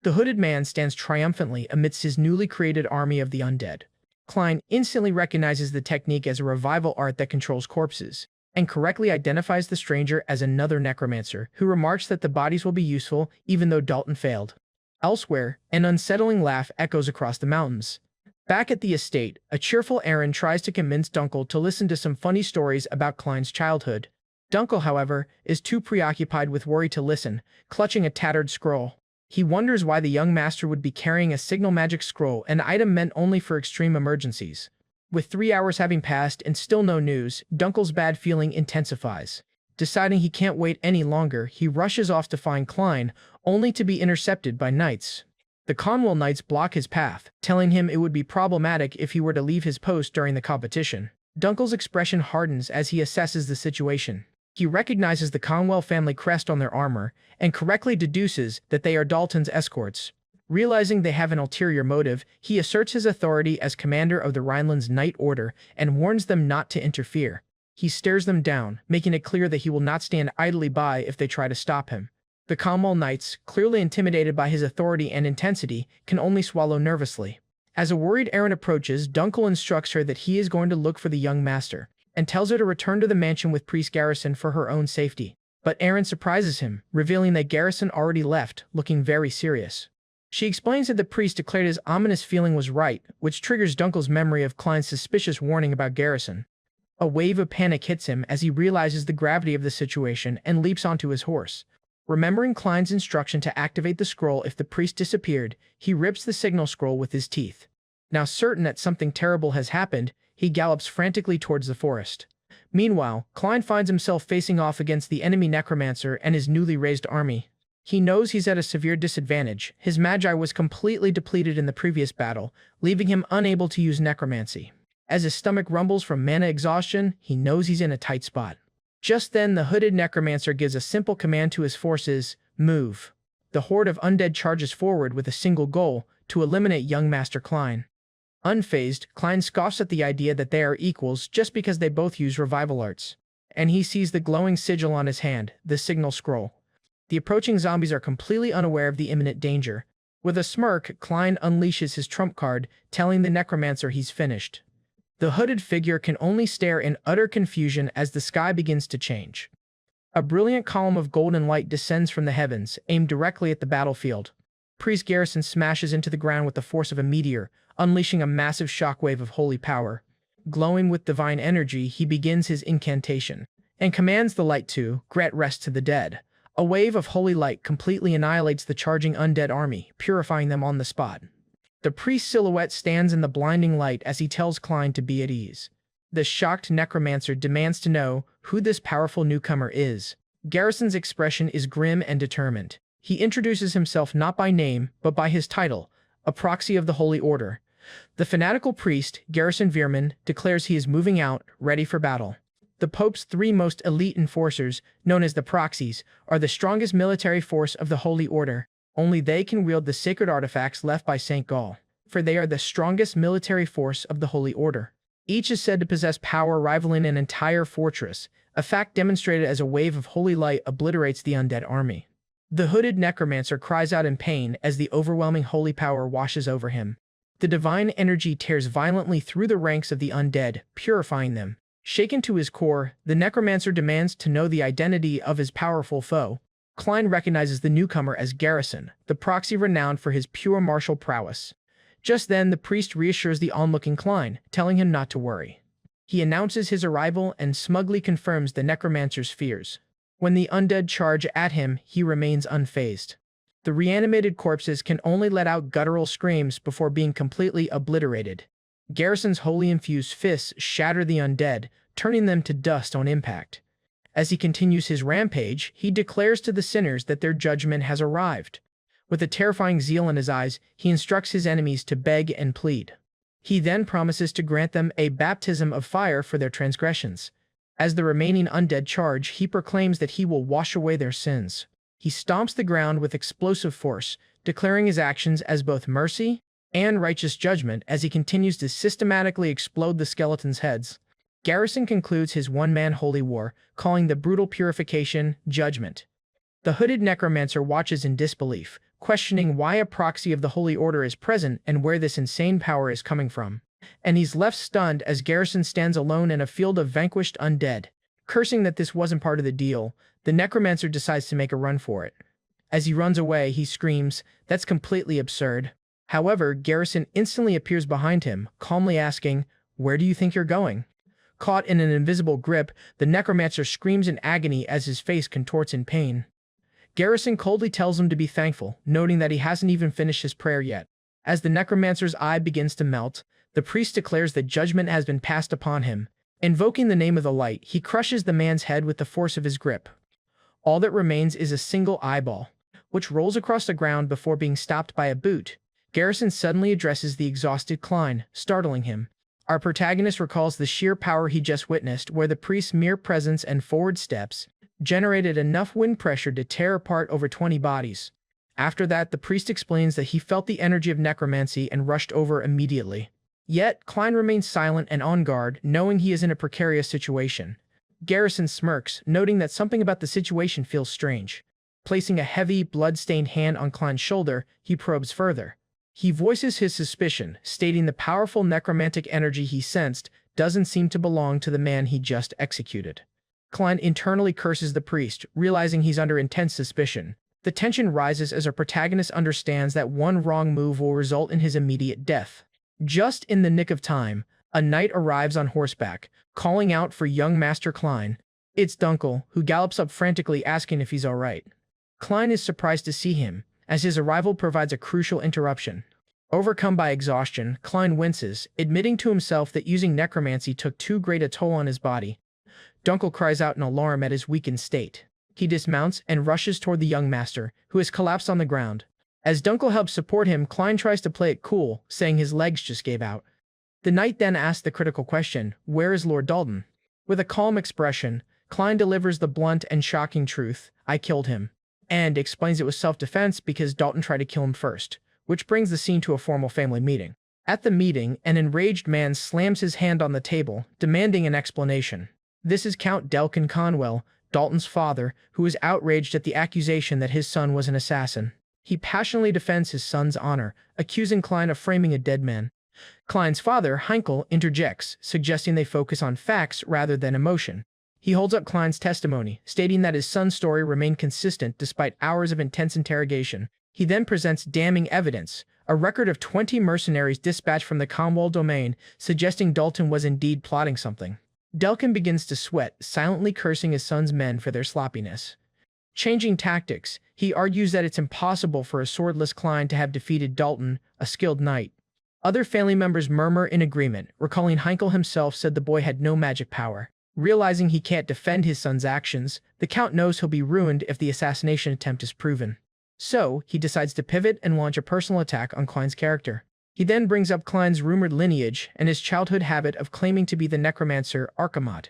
A: The hooded man stands triumphantly amidst his newly created army of the undead. Klein instantly recognizes the technique as a revival art that controls corpses, and correctly identifies the stranger as another necromancer, who remarks that the bodies will be useful even though Dalton failed. Elsewhere, an unsettling laugh echoes across the mountains. Back at the estate, a cheerful Aaron tries to convince Dunkel to listen to some funny stories about Klein's childhood. Dunkel, however, is too preoccupied with worry to listen, clutching a tattered scroll. He wonders why the young master would be carrying a signal magic scroll, an item meant only for extreme emergencies. With 3 hours having passed and still no news, Dunkel's bad feeling intensifies. Deciding he can't wait any longer, he rushes off to find Klein, only to be intercepted by knights. The Conwell Knights block his path, telling him it would be problematic if he were to leave his post during the competition. Dunkel's expression hardens as he assesses the situation. He recognizes the Conwell family crest on their armor, and correctly deduces that they are Dalton's escorts. Realizing they have an ulterior motive, he asserts his authority as commander of the Rhineland's Knight Order and warns them not to interfere. He stares them down, making it clear that he will not stand idly by if they try to stop him. The Conwell Knights, clearly intimidated by his authority and intensity, can only swallow nervously. As a worried Aaron approaches, Dunkel instructs her that he is going to look for the young master, and tells her to return to the mansion with Priest Garrison for her own safety. But Aaron surprises him, revealing that Garrison already left, looking very serious. She explains that the priest declared his ominous feeling was right, which triggers Dunkel's memory of Klein's suspicious warning about Garrison. A wave of panic hits him as he realizes the gravity of the situation and leaps onto his horse. Remembering Klein's instruction to activate the scroll if the priest disappeared, he rips the signal scroll with his teeth. Now certain that something terrible has happened, he gallops frantically towards the forest. Meanwhile, Klein finds himself facing off against the enemy Necromancer and his newly raised army. He knows he's at a severe disadvantage. His magi was completely depleted in the previous battle, leaving him unable to use necromancy. As his stomach rumbles from mana exhaustion, he knows he's in a tight spot. Just then, the hooded Necromancer gives a simple command to his forces: move. The horde of undead charges forward with a single goal: to eliminate young Master Klein. Unfazed, Klein scoffs at the idea that they are equals just because they both use revival arts. And he sees the glowing sigil on his hand, the signal scroll. The approaching zombies are completely unaware of the imminent danger. With a smirk, Klein unleashes his trump card, telling the Necromancer he's finished. The hooded figure can only stare in utter confusion as the sky begins to change. A brilliant column of golden light descends from the heavens, aimed directly at the battlefield. Priest Garrison smashes into the ground with the force of a meteor, unleashing a massive shockwave of holy power. Glowing with divine energy, he begins his incantation, and commands the light to grant rest to the dead. A wave of holy light completely annihilates the charging undead army, purifying them on the spot. The priest's silhouette stands in the blinding light as he tells Klein to be at ease. The shocked Necromancer demands to know who this powerful newcomer is. Garrison's expression is grim and determined. He introduces himself not by name, but by his title, a proxy of the Holy Order. The fanatical priest, Garrison Veerman, declares he is moving out, ready for battle. The Pope's three most elite enforcers, known as the Proxies, are the strongest military force of the Holy Order. Only they can wield the sacred artifacts left by St. Gall, for they are the strongest military force of the Holy Order. Each is said to possess power rivaling an entire fortress, a fact demonstrated as a wave of holy light obliterates the undead army. The hooded Necromancer cries out in pain as the overwhelming holy power washes over him. The divine energy tears violently through the ranks of the undead, purifying them. Shaken to his core, the Necromancer demands to know the identity of his powerful foe. Klein recognizes the newcomer as Garrison, the proxy renowned for his pure martial prowess. Just then, the priest reassures the onlooking Klein, telling him not to worry. He announces his arrival and smugly confirms the Necromancer's fears. When the undead charge at him, he remains unfazed. The reanimated corpses can only let out guttural screams before being completely obliterated. Garrison's holy infused fists shatter the undead, turning them to dust on impact. As he continues his rampage, he declares to the sinners that their judgment has arrived. With a terrifying zeal in his eyes, he instructs his enemies to beg and plead. He then promises to grant them a baptism of fire for their transgressions. As the remaining undead charge, he proclaims that he will wash away their sins. He stomps the ground with explosive force, declaring his actions as both mercy and righteous judgment as he continues to systematically explode the skeletons' heads. Garrison concludes his one-man holy war, calling the brutal purification judgment. The hooded Necromancer watches in disbelief, questioning why a proxy of the Holy Order is present and where this insane power is coming from. And he's left stunned as Garrison stands alone in a field of vanquished undead. Cursing that this wasn't part of the deal, the Necromancer decides to make a run for it. As he runs away, he screams, "That's completely absurd." However, Garrison instantly appears behind him, calmly asking, "Where do you think you're going?" Caught in an invisible grip, the Necromancer screams in agony as his face contorts in pain. Garrison coldly tells him to be thankful, noting that he hasn't even finished his prayer yet. As the Necromancer's eye begins to melt, the priest declares that judgment has been passed upon him. Invoking the name of the light, he crushes the man's head with the force of his grip. All that remains is a single eyeball, which rolls across the ground before being stopped by a boot. Garrison suddenly addresses the exhausted Klein, startling him. Our protagonist recalls the sheer power he just witnessed, where the priest's mere presence and forward steps generated enough wind pressure to tear apart over 20 bodies. After that, the priest explains that he felt the energy of necromancy and rushed over immediately. Yet, Klein remains silent and on guard, knowing he is in a precarious situation. Garrison smirks, noting that something about the situation feels strange. Placing a heavy, blood-stained hand on Klein's shoulder, he probes further. He voices his suspicion, stating the powerful necromantic energy he sensed doesn't seem to belong to the man he just executed. Klein internally curses the priest, realizing he's under intense suspicion. The tension rises as our protagonist understands that one wrong move will result in his immediate death. Just in the nick of time, a knight arrives on horseback, calling out for young Master Klein. It's Dunkel, who gallops up frantically asking if he's alright. Klein is surprised to see him, as his arrival provides a crucial interruption. Overcome by exhaustion, Klein winces, admitting to himself that using necromancy took too great a toll on his body. Dunkel cries out in alarm at his weakened state. He dismounts and rushes toward the young master, who has collapsed on the ground. As Dunkel helps support him, Klein tries to play it cool, saying his legs just gave out. The knight then asks the critical question, "Where is Lord Dalton?" With a calm expression, Klein delivers the blunt and shocking truth, "I killed him," and explains it was self-defense because Dalton tried to kill him first, which brings the scene to a formal family meeting. At the meeting, an enraged man slams his hand on the table, demanding an explanation. This is Count Delkin Conwell, Dalton's father, who is outraged at the accusation that his son was an assassin. He passionately defends his son's honor, accusing Klein of framing a dead man. Klein's father, Heinkel, interjects, suggesting they focus on facts rather than emotion. He holds up Klein's testimony, stating that his son's story remained consistent despite hours of intense interrogation. He then presents damning evidence, a record of 20 mercenaries dispatched from the Commonwealth domain, suggesting Dalton was indeed plotting something. Delkin begins to sweat, silently cursing his son's men for their sloppiness. Changing tactics, he argues that it's impossible for a swordless Klein to have defeated Dalton, a skilled knight. Other family members murmur in agreement, recalling Heinkel himself said the boy had no magic power. Realizing he can't defend his son's actions, the Count knows he'll be ruined if the assassination attempt is proven. So, he decides to pivot and launch a personal attack on Klein's character. He then brings up Klein's rumored lineage and his childhood habit of claiming to be the Necromancer Archimad.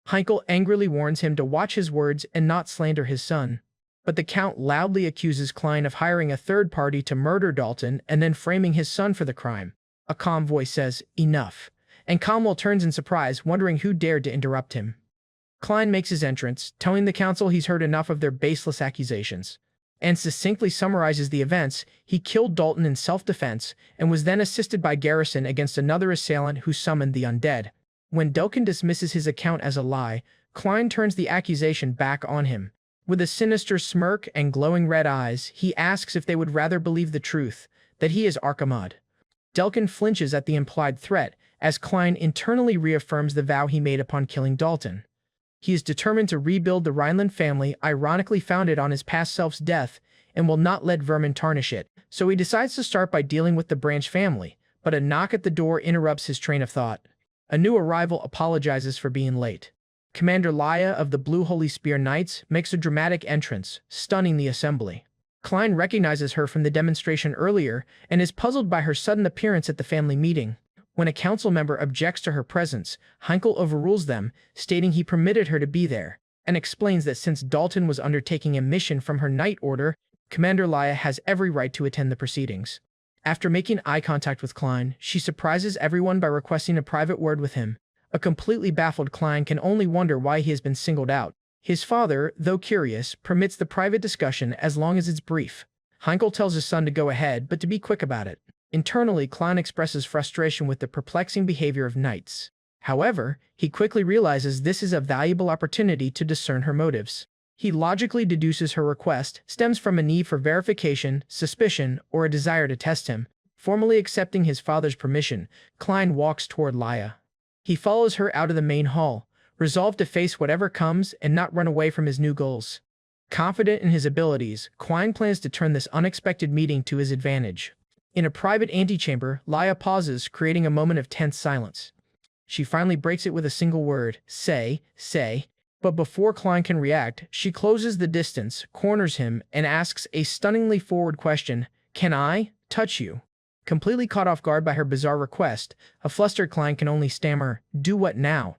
A: Heinkel angrily warns him to watch his words and not slander his son. But the Count loudly accuses Klein of hiring a third party to murder Dalton and then framing his son for the crime. A calm voice says, "Enough," and Cromwell turns in surprise, wondering who dared to interrupt him. Klein makes his entrance, telling the council he's heard enough of their baseless accusations, and succinctly summarizes the events. He killed Dalton in self-defense and was then assisted by Garrison against another assailant who summoned the undead. When Delkin dismisses his account as a lie, Klein turns the accusation back on him. With a sinister smirk and glowing red eyes, he asks if they would rather believe the truth, that he is Archimad. Delkin flinches at the implied threat, as Klein internally reaffirms the vow he made upon killing Dalton. He is determined to rebuild the Rhineland family, ironically founded on his past self's death, and will not let vermin tarnish it, so he decides to start by dealing with the Branch family, but a knock at the door interrupts his train of thought. A new arrival apologizes for being late. Commander Laya of the Blue Holy Spear Knights makes a dramatic entrance, stunning the assembly. Klein recognizes her from the demonstration earlier and is puzzled by her sudden appearance at the family meeting. When a council member objects to her presence, Heinkel overrules them, stating he permitted her to be there, and explains that since Dalton was undertaking a mission from her knight order, Commander Laya has every right to attend the proceedings. After making eye contact with Klein, she surprises everyone by requesting a private word with him. A completely baffled Klein can only wonder why he has been singled out. His father, though curious, permits the private discussion as long as it's brief. Heinkel tells his son to go ahead, but to be quick about it. Internally, Klein expresses frustration with the perplexing behavior of knights. However, he quickly realizes this is a valuable opportunity to discern her motives. He logically deduces her request stems from a need for verification, suspicion, or a desire to test him. Formally accepting his father's permission, Klein walks toward Laya. He follows her out of the main hall, resolved to face whatever comes and not run away from his new goals. Confident in his abilities, Klein plans to turn this unexpected meeting to his advantage. In a private antechamber, Laya pauses, creating a moment of tense silence. She finally breaks it with a single word, say. But before Klein can react, she closes the distance, corners him, and asks a stunningly forward question, "Can I touch you?" Completely caught off guard by her bizarre request, a flustered Klein can only stammer, "Do what now?"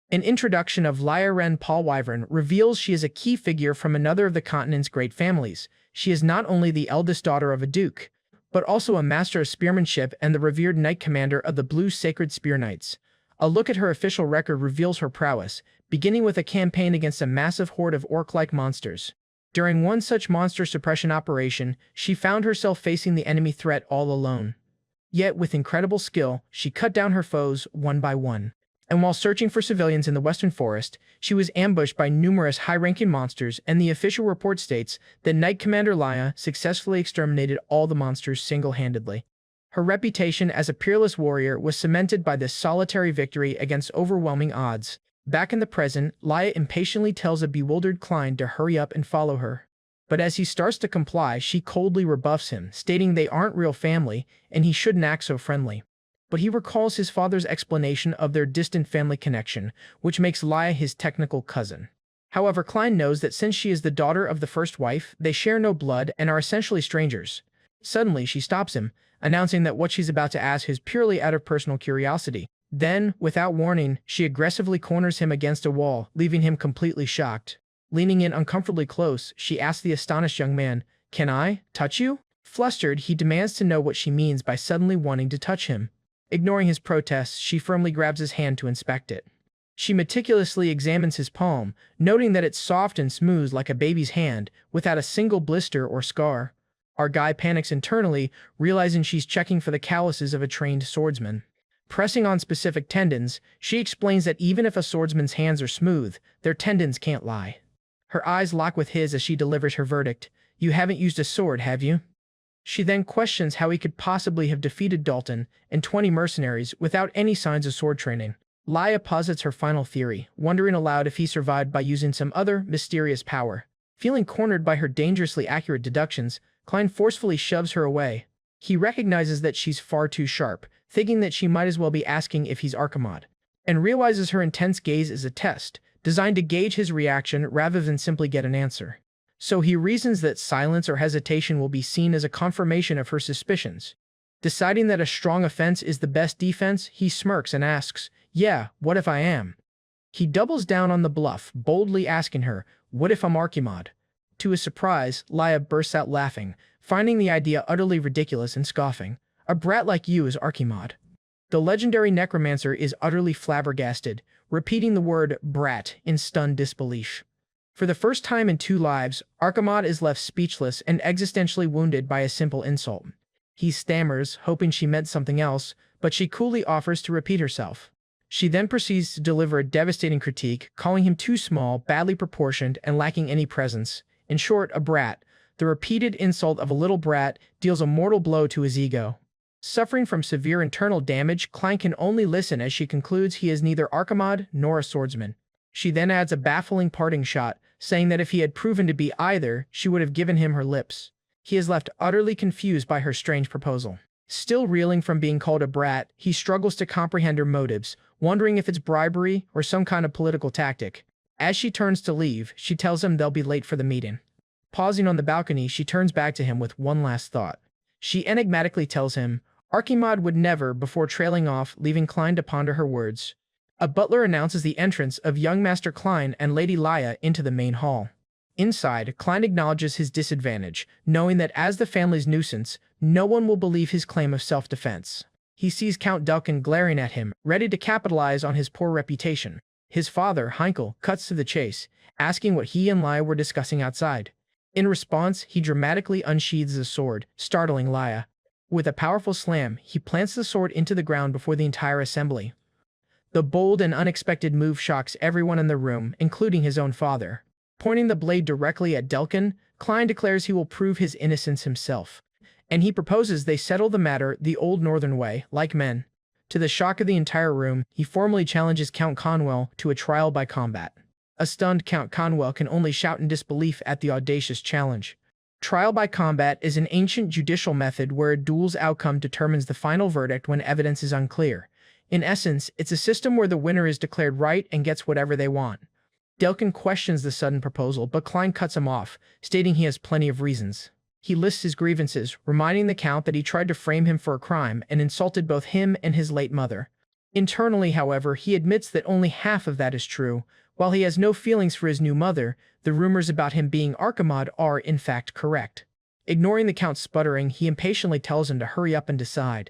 A: An introduction of Laya Ren Paul Wyvern reveals she is a key figure from another of the continent's great families. She is not only the eldest daughter of a duke, but also a master of spearmanship and the revered knight commander of the Blue Sacred Spear Knights. A look at her official record reveals her prowess, beginning with a campaign against a massive horde of orc-like monsters. During one such monster suppression operation, she found herself facing the enemy threat all alone. Yet, with incredible skill, she cut down her foes one by one. And while searching for civilians in the Western Forest, she was ambushed by numerous high-ranking monsters, and the official report states that Knight Commander Laya successfully exterminated all the monsters single-handedly. Her reputation as a peerless warrior was cemented by this solitary victory against overwhelming odds. Back in the present, Laya impatiently tells a bewildered Klein to hurry up and follow her. But as he starts to comply, she coldly rebuffs him, stating they aren't real family, and he shouldn't act so friendly. But he recalls his father's explanation of their distant family connection, which makes Laya his technical cousin. However, Klein knows that since she is the daughter of the first wife, they share no blood and are essentially strangers. Suddenly, she stops him, announcing that what she's about to ask is purely out of personal curiosity. Then, without warning, she aggressively corners him against a wall, leaving him completely shocked. Leaning in uncomfortably close, she asks the astonished young man, "Can I touch you?" Flustered, he demands to know what she means by suddenly wanting to touch him. Ignoring his protests, she firmly grabs his hand to inspect it. She meticulously examines his palm, noting that it's soft and smooth like a baby's hand, without a single blister or scar. Our guy panics internally, realizing she's checking for the calluses of a trained swordsman. Pressing on specific tendons, she explains that even if a swordsman's hands are smooth, their tendons can't lie. Her eyes lock with his as she delivers her verdict. "You haven't used a sword, have you?" She then questions how he could possibly have defeated Dalton and 20 mercenaries without any signs of sword training. Laya posits her final theory, wondering aloud if he survived by using some other mysterious power. Feeling cornered by her dangerously accurate deductions, Klein forcefully shoves her away. He recognizes that she's far too sharp, thinking that she might as well be asking if he's Archimod, and realizes her intense gaze is a test, designed to gauge his reaction rather than simply get an answer. So he reasons that silence or hesitation will be seen as a confirmation of her suspicions. Deciding that a strong offense is the best defense, he smirks and asks, "Yeah, what if I am?" He doubles down on the bluff, boldly asking her, "What if I'm Archimod?" To his surprise, Laya bursts out laughing, finding the idea utterly ridiculous and scoffing. "A brat like you is Archimod." The legendary Necromancer is utterly flabbergasted, repeating the word brat in stunned disbelief. For the first time in 2 lives, Archimod is left speechless and existentially wounded by a simple insult. He stammers, hoping she meant something else, but she coolly offers to repeat herself. She then proceeds to deliver a devastating critique, calling him too small, badly proportioned, and lacking any presence. In short, a brat. The repeated insult of a little brat deals a mortal blow to his ego. Suffering from severe internal damage, Klein can only listen as she concludes he is neither Archimod nor a swordsman. She then adds a baffling parting shot, saying that if he had proven to be either, she would have given him her lips. He is left utterly confused by her strange proposal. Still reeling from being called a brat, he struggles to comprehend her motives, wondering if it's bribery or some kind of political tactic. As she turns to leave, she tells him they'll be late for the meeting. Pausing on the balcony, she turns back to him with one last thought. She enigmatically tells him, Archimod would never, before trailing off, leaving Klein to ponder her words. A butler announces the entrance of young Master Klein and Lady Laya into the main hall. Inside, Klein acknowledges his disadvantage, knowing that as the family's nuisance, no one will believe his claim of self-defense. He sees Count Delkin glaring at him, ready to capitalize on his poor reputation. His father, Heinkel, cuts to the chase, asking what he and Laya were discussing outside. In response, he dramatically unsheathes a sword, startling Laya. With a powerful slam, he plants the sword into the ground before the entire assembly. The bold and unexpected move shocks everyone in the room, including his own father. Pointing the blade directly at Delkin, Klein declares he will prove his innocence himself, and he proposes they settle the matter the old northern way, like men. To the shock of the entire room, he formally challenges Count Conwell to a trial by combat. A stunned Count Conwell can only shout in disbelief at the audacious challenge. Trial by combat is an ancient judicial method where a duel's outcome determines the final verdict when evidence is unclear. In essence, it's a system where the winner is declared right and gets whatever they want. Delkin questions the sudden proposal, but Klein cuts him off, stating he has plenty of reasons. He lists his grievances, reminding the Count that he tried to frame him for a crime and insulted both him and his late mother. Internally, however, he admits that only half of that is true. While he has no feelings for his new mother, the rumors about him being Archimod are, in fact, correct. Ignoring the Count's sputtering, he impatiently tells him to hurry up and decide.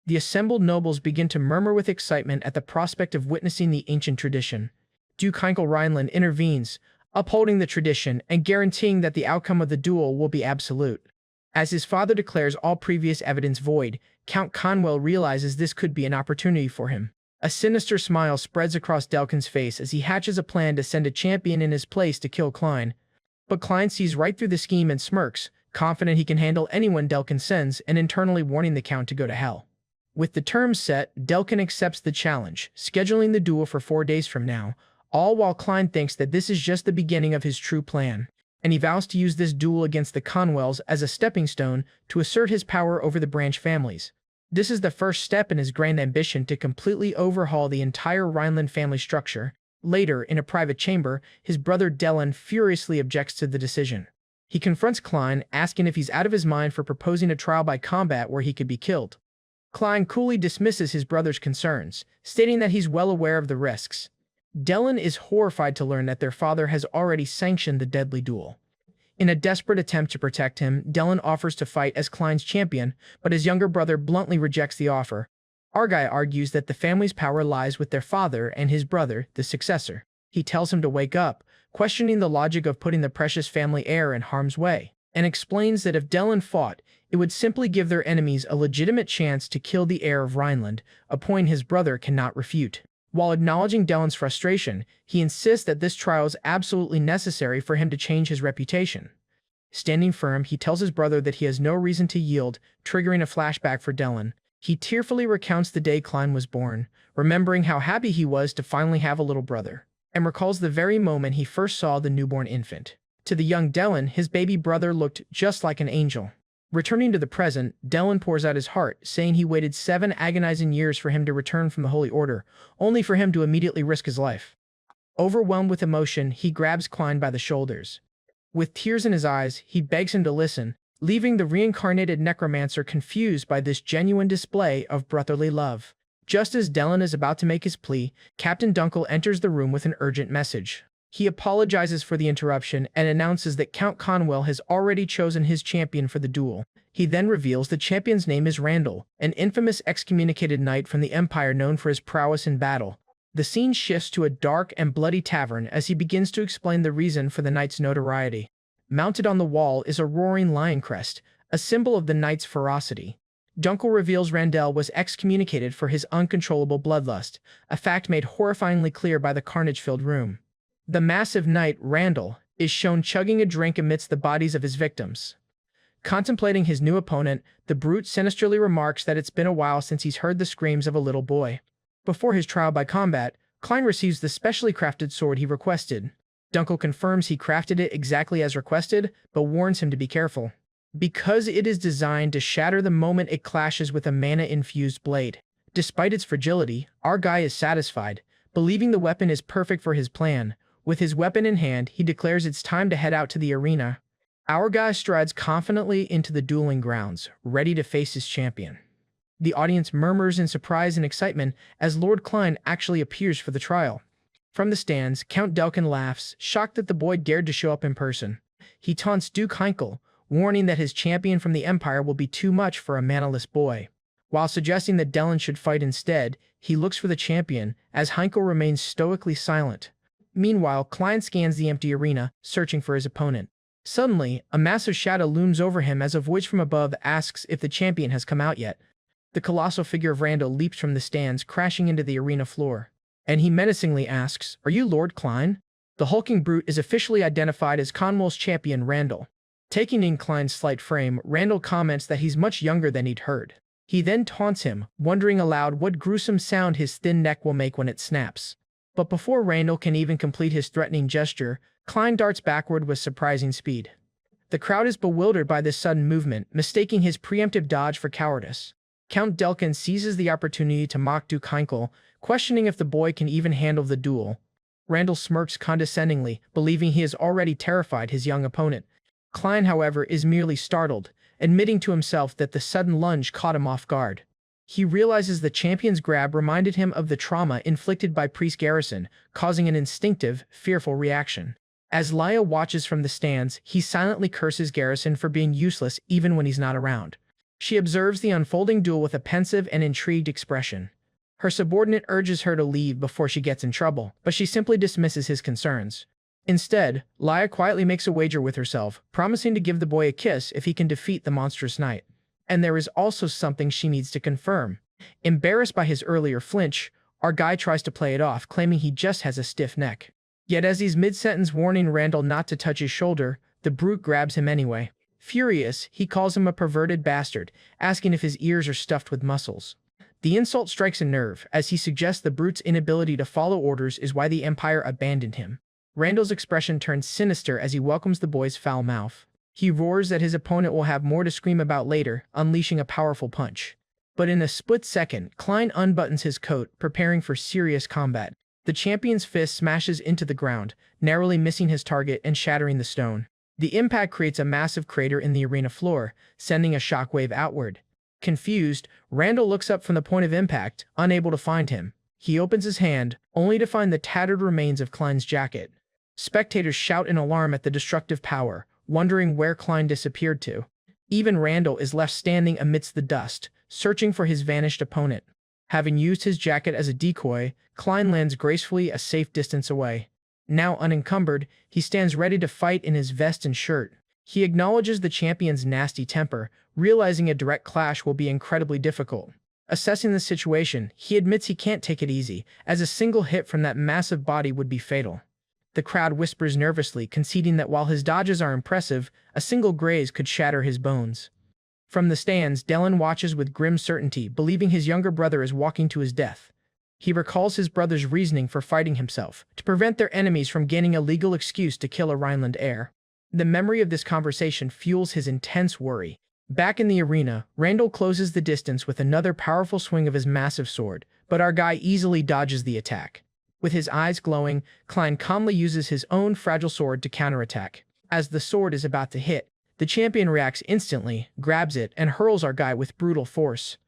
A: The assembled nobles begin to murmur with excitement at the prospect of witnessing the ancient tradition. Duke Heinkel Rhineland intervenes, upholding the tradition and guaranteeing that the outcome of the duel will be absolute. As his father declares all previous evidence void, Count Conwell realizes this could be an opportunity for him. A sinister smile spreads across Delkin's face as he hatches a plan to send a champion in his place to kill Klein. But Klein sees right through the scheme and smirks, confident he can handle anyone Delkin sends and internally warning the Count to go to hell. With the terms set, Delkin accepts the challenge, scheduling the duel for 4 days from now, all while Klein thinks that this is just the beginning of his true plan, and he vows to use this duel against the Conwells as a stepping stone to assert his power over the branch families. This is the first step in his grand ambition to completely overhaul the entire Rhineland family structure. Later, in a private chamber, his brother Dellen furiously objects to the decision. He confronts Klein, asking if he's out of his mind for proposing a trial by combat where he could be killed. Klein coolly dismisses his brother's concerns, stating that he's well aware of the risks. Dellen is horrified to learn that their father has already sanctioned the deadly duel. In a desperate attempt to protect him, Dellen offers to fight as Klein's champion, but his younger brother bluntly rejects the offer, Argai argues that the family's power lies with their father and his brother, the successor. He tells him to wake up, questioning the logic of putting the precious family heir in harm's way, and explains that if Dellen fought, it would simply give their enemies a legitimate chance to kill the heir of Rhineland, a point his brother cannot refute. While acknowledging Dellen's frustration, he insists that this trial is absolutely necessary for him to change his reputation. Standing firm, he tells his brother that he has no reason to yield, triggering a flashback for Dellen. He tearfully recounts the day Klein was born, remembering how happy he was to finally have a little brother, and recalls the very moment he first saw the newborn infant. To the young Dellen, his baby brother looked just like an angel. Returning to the present, Dellen pours out his heart, saying he waited 7 agonizing years for him to return from the Holy Order, only for him to immediately risk his life. Overwhelmed with emotion, he grabs Klein by the shoulders. With tears in his eyes, he begs him to listen, leaving the reincarnated Necromancer confused by this genuine display of brotherly love. Just as Dellen is about to make his plea, Captain Dunkel enters the room with an urgent message. He apologizes for the interruption and announces that Count Conwell has already chosen his champion for the duel. He then reveals the champion's name is Randall, an infamous excommunicated knight from the Empire known for his prowess in battle. The scene shifts to a dark and bloody tavern as he begins to explain the reason for the knight's notoriety. Mounted on the wall is a roaring lion crest, a symbol of the knight's ferocity. Dunkel reveals Randall was excommunicated for his uncontrollable bloodlust, a fact made horrifyingly clear by the carnage-filled room. The massive knight, Randall, is shown chugging a drink amidst the bodies of his victims. Contemplating his new opponent, the brute sinisterly remarks that it's been a while since he's heard the screams of a little boy. Before his trial by combat, Klein receives the specially crafted sword he requested. Dunkel confirms he crafted it exactly as requested, but warns him to be careful, because it is designed to shatter the moment it clashes with a mana-infused blade. Despite its fragility, Argai is satisfied, believing the weapon is perfect for his plan. With his weapon in hand, he declares it's time to head out to the arena. Argai strides confidently into the dueling grounds, ready to face his champion. The audience murmurs in surprise and excitement as Lord Klein actually appears for the trial. From the stands, Count Delkin laughs, shocked that the boy dared to show up in person. He taunts Duke Heinkel, warning that his champion from the Empire will be too much for a manaless boy. While suggesting that Dellen should fight instead, he looks for the champion, as Heinkel remains stoically silent. Meanwhile, Klein scans the empty arena, searching for his opponent. Suddenly, a massive shadow looms over him as a voice from above asks if the champion has come out yet. The colossal figure of Randall leaps from the stands, crashing into the arena floor. And he menacingly asks, "Are you Lord Klein?" The hulking brute is officially identified as Conwell's champion, Randall. Taking in Klein's slight frame, Randall comments that he's much younger than he'd heard. He then taunts him, wondering aloud what gruesome sound his thin neck will make when it snaps. But before Randall can even complete his threatening gesture, Klein darts backward with surprising speed. The crowd is bewildered by this sudden movement, mistaking his preemptive dodge for cowardice. Count Delkin seizes the opportunity to mock Duke Heinkel, questioning if the boy can even handle the duel. Randall smirks condescendingly, believing he has already terrified his young opponent. Klein, however, is merely startled, admitting to himself that the sudden lunge caught him off guard. He realizes the champion's grab reminded him of the trauma inflicted by Priest Garrison, causing an instinctive, fearful reaction. As Laya watches from the stands, he silently curses Garrison for being useless even when he's not around. She observes the unfolding duel with a pensive and intrigued expression. Her subordinate urges her to leave before she gets in trouble, but she simply dismisses his concerns. Instead, Laya quietly makes a wager with herself, promising to give the boy a kiss if he can defeat the monstrous knight. And there is also something she needs to confirm. Embarrassed by his earlier flinch, Argai tries to play it off, claiming he just has a stiff neck. Yet as he's mid-sentence warning Randall not to touch his shoulder, the brute grabs him anyway. Furious, he calls him a perverted bastard, asking if his ears are stuffed with muscles. The insult strikes a nerve, as he suggests the brute's inability to follow orders is why the Empire abandoned him. Randall's expression turns sinister as he welcomes the boy's foul mouth. He roars that his opponent will have more to scream about later, unleashing a powerful punch. But in a split second, Klein unbuttons his coat, preparing for serious combat. The champion's fist smashes into the ground, narrowly missing his target and shattering the stone. The impact creates a massive crater in the arena floor, sending a shockwave outward. Confused, Randall looks up from the point of impact, unable to find him. He opens his hand, only to find the tattered remains of Klein's jacket. Spectators shout in alarm at the destructive power, wondering where Klein disappeared to. Even Randall is left standing amidst the dust, searching for his vanished opponent. Having used his jacket as a decoy, Klein lands gracefully a safe distance away. Now unencumbered, he stands ready to fight in his vest and shirt. He acknowledges the champion's nasty temper, realizing a direct clash will be incredibly difficult. Assessing the situation, he admits he can't take it easy, as a single hit from that massive body would be fatal. The crowd whispers nervously, conceding that while his dodges are impressive, a single graze could shatter his bones. From the stands, Dylan watches with grim certainty, believing his younger brother is walking to his death. He recalls his brother's reasoning for fighting himself, to prevent their enemies from gaining a legal excuse to kill a Rhineland heir. The memory of this conversation fuels his intense worry. Back in the arena, Randall closes the distance with another powerful swing of his massive sword, but our guy easily dodges the attack. With his eyes glowing, Klein calmly uses his own fragile sword to counterattack. As the sword is about to hit, the champion reacts instantly, grabs it, and hurls our guy with brutal force.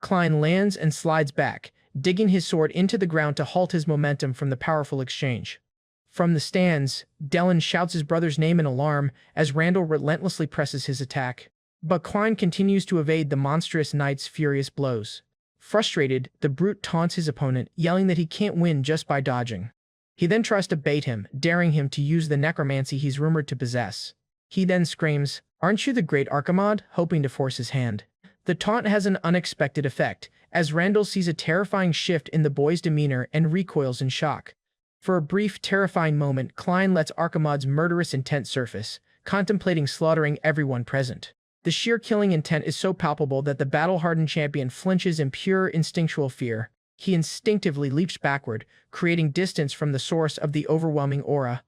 A: Klein lands and slides back, digging his sword into the ground to halt his momentum from the powerful exchange. From the stands, Dylan shouts his brother's name in alarm as Randall relentlessly presses his attack. But Klein continues to evade the monstrous knight's furious blows. Frustrated, the brute taunts his opponent, yelling that he can't win just by dodging. He then tries to bait him, daring him to use the necromancy he's rumored to possess. He then screams, "Aren't you the great Archimald?" hoping to force his hand. The taunt has an unexpected effect, as Randall sees a terrifying shift in the boy's demeanor and recoils in shock. For a brief, terrifying moment, Klein lets Archimald's murderous intent surface, contemplating slaughtering everyone present. The sheer killing intent is so palpable that the battle-hardened champion flinches in pure instinctual fear. He instinctively leaps backward, creating distance from the source of the overwhelming aura.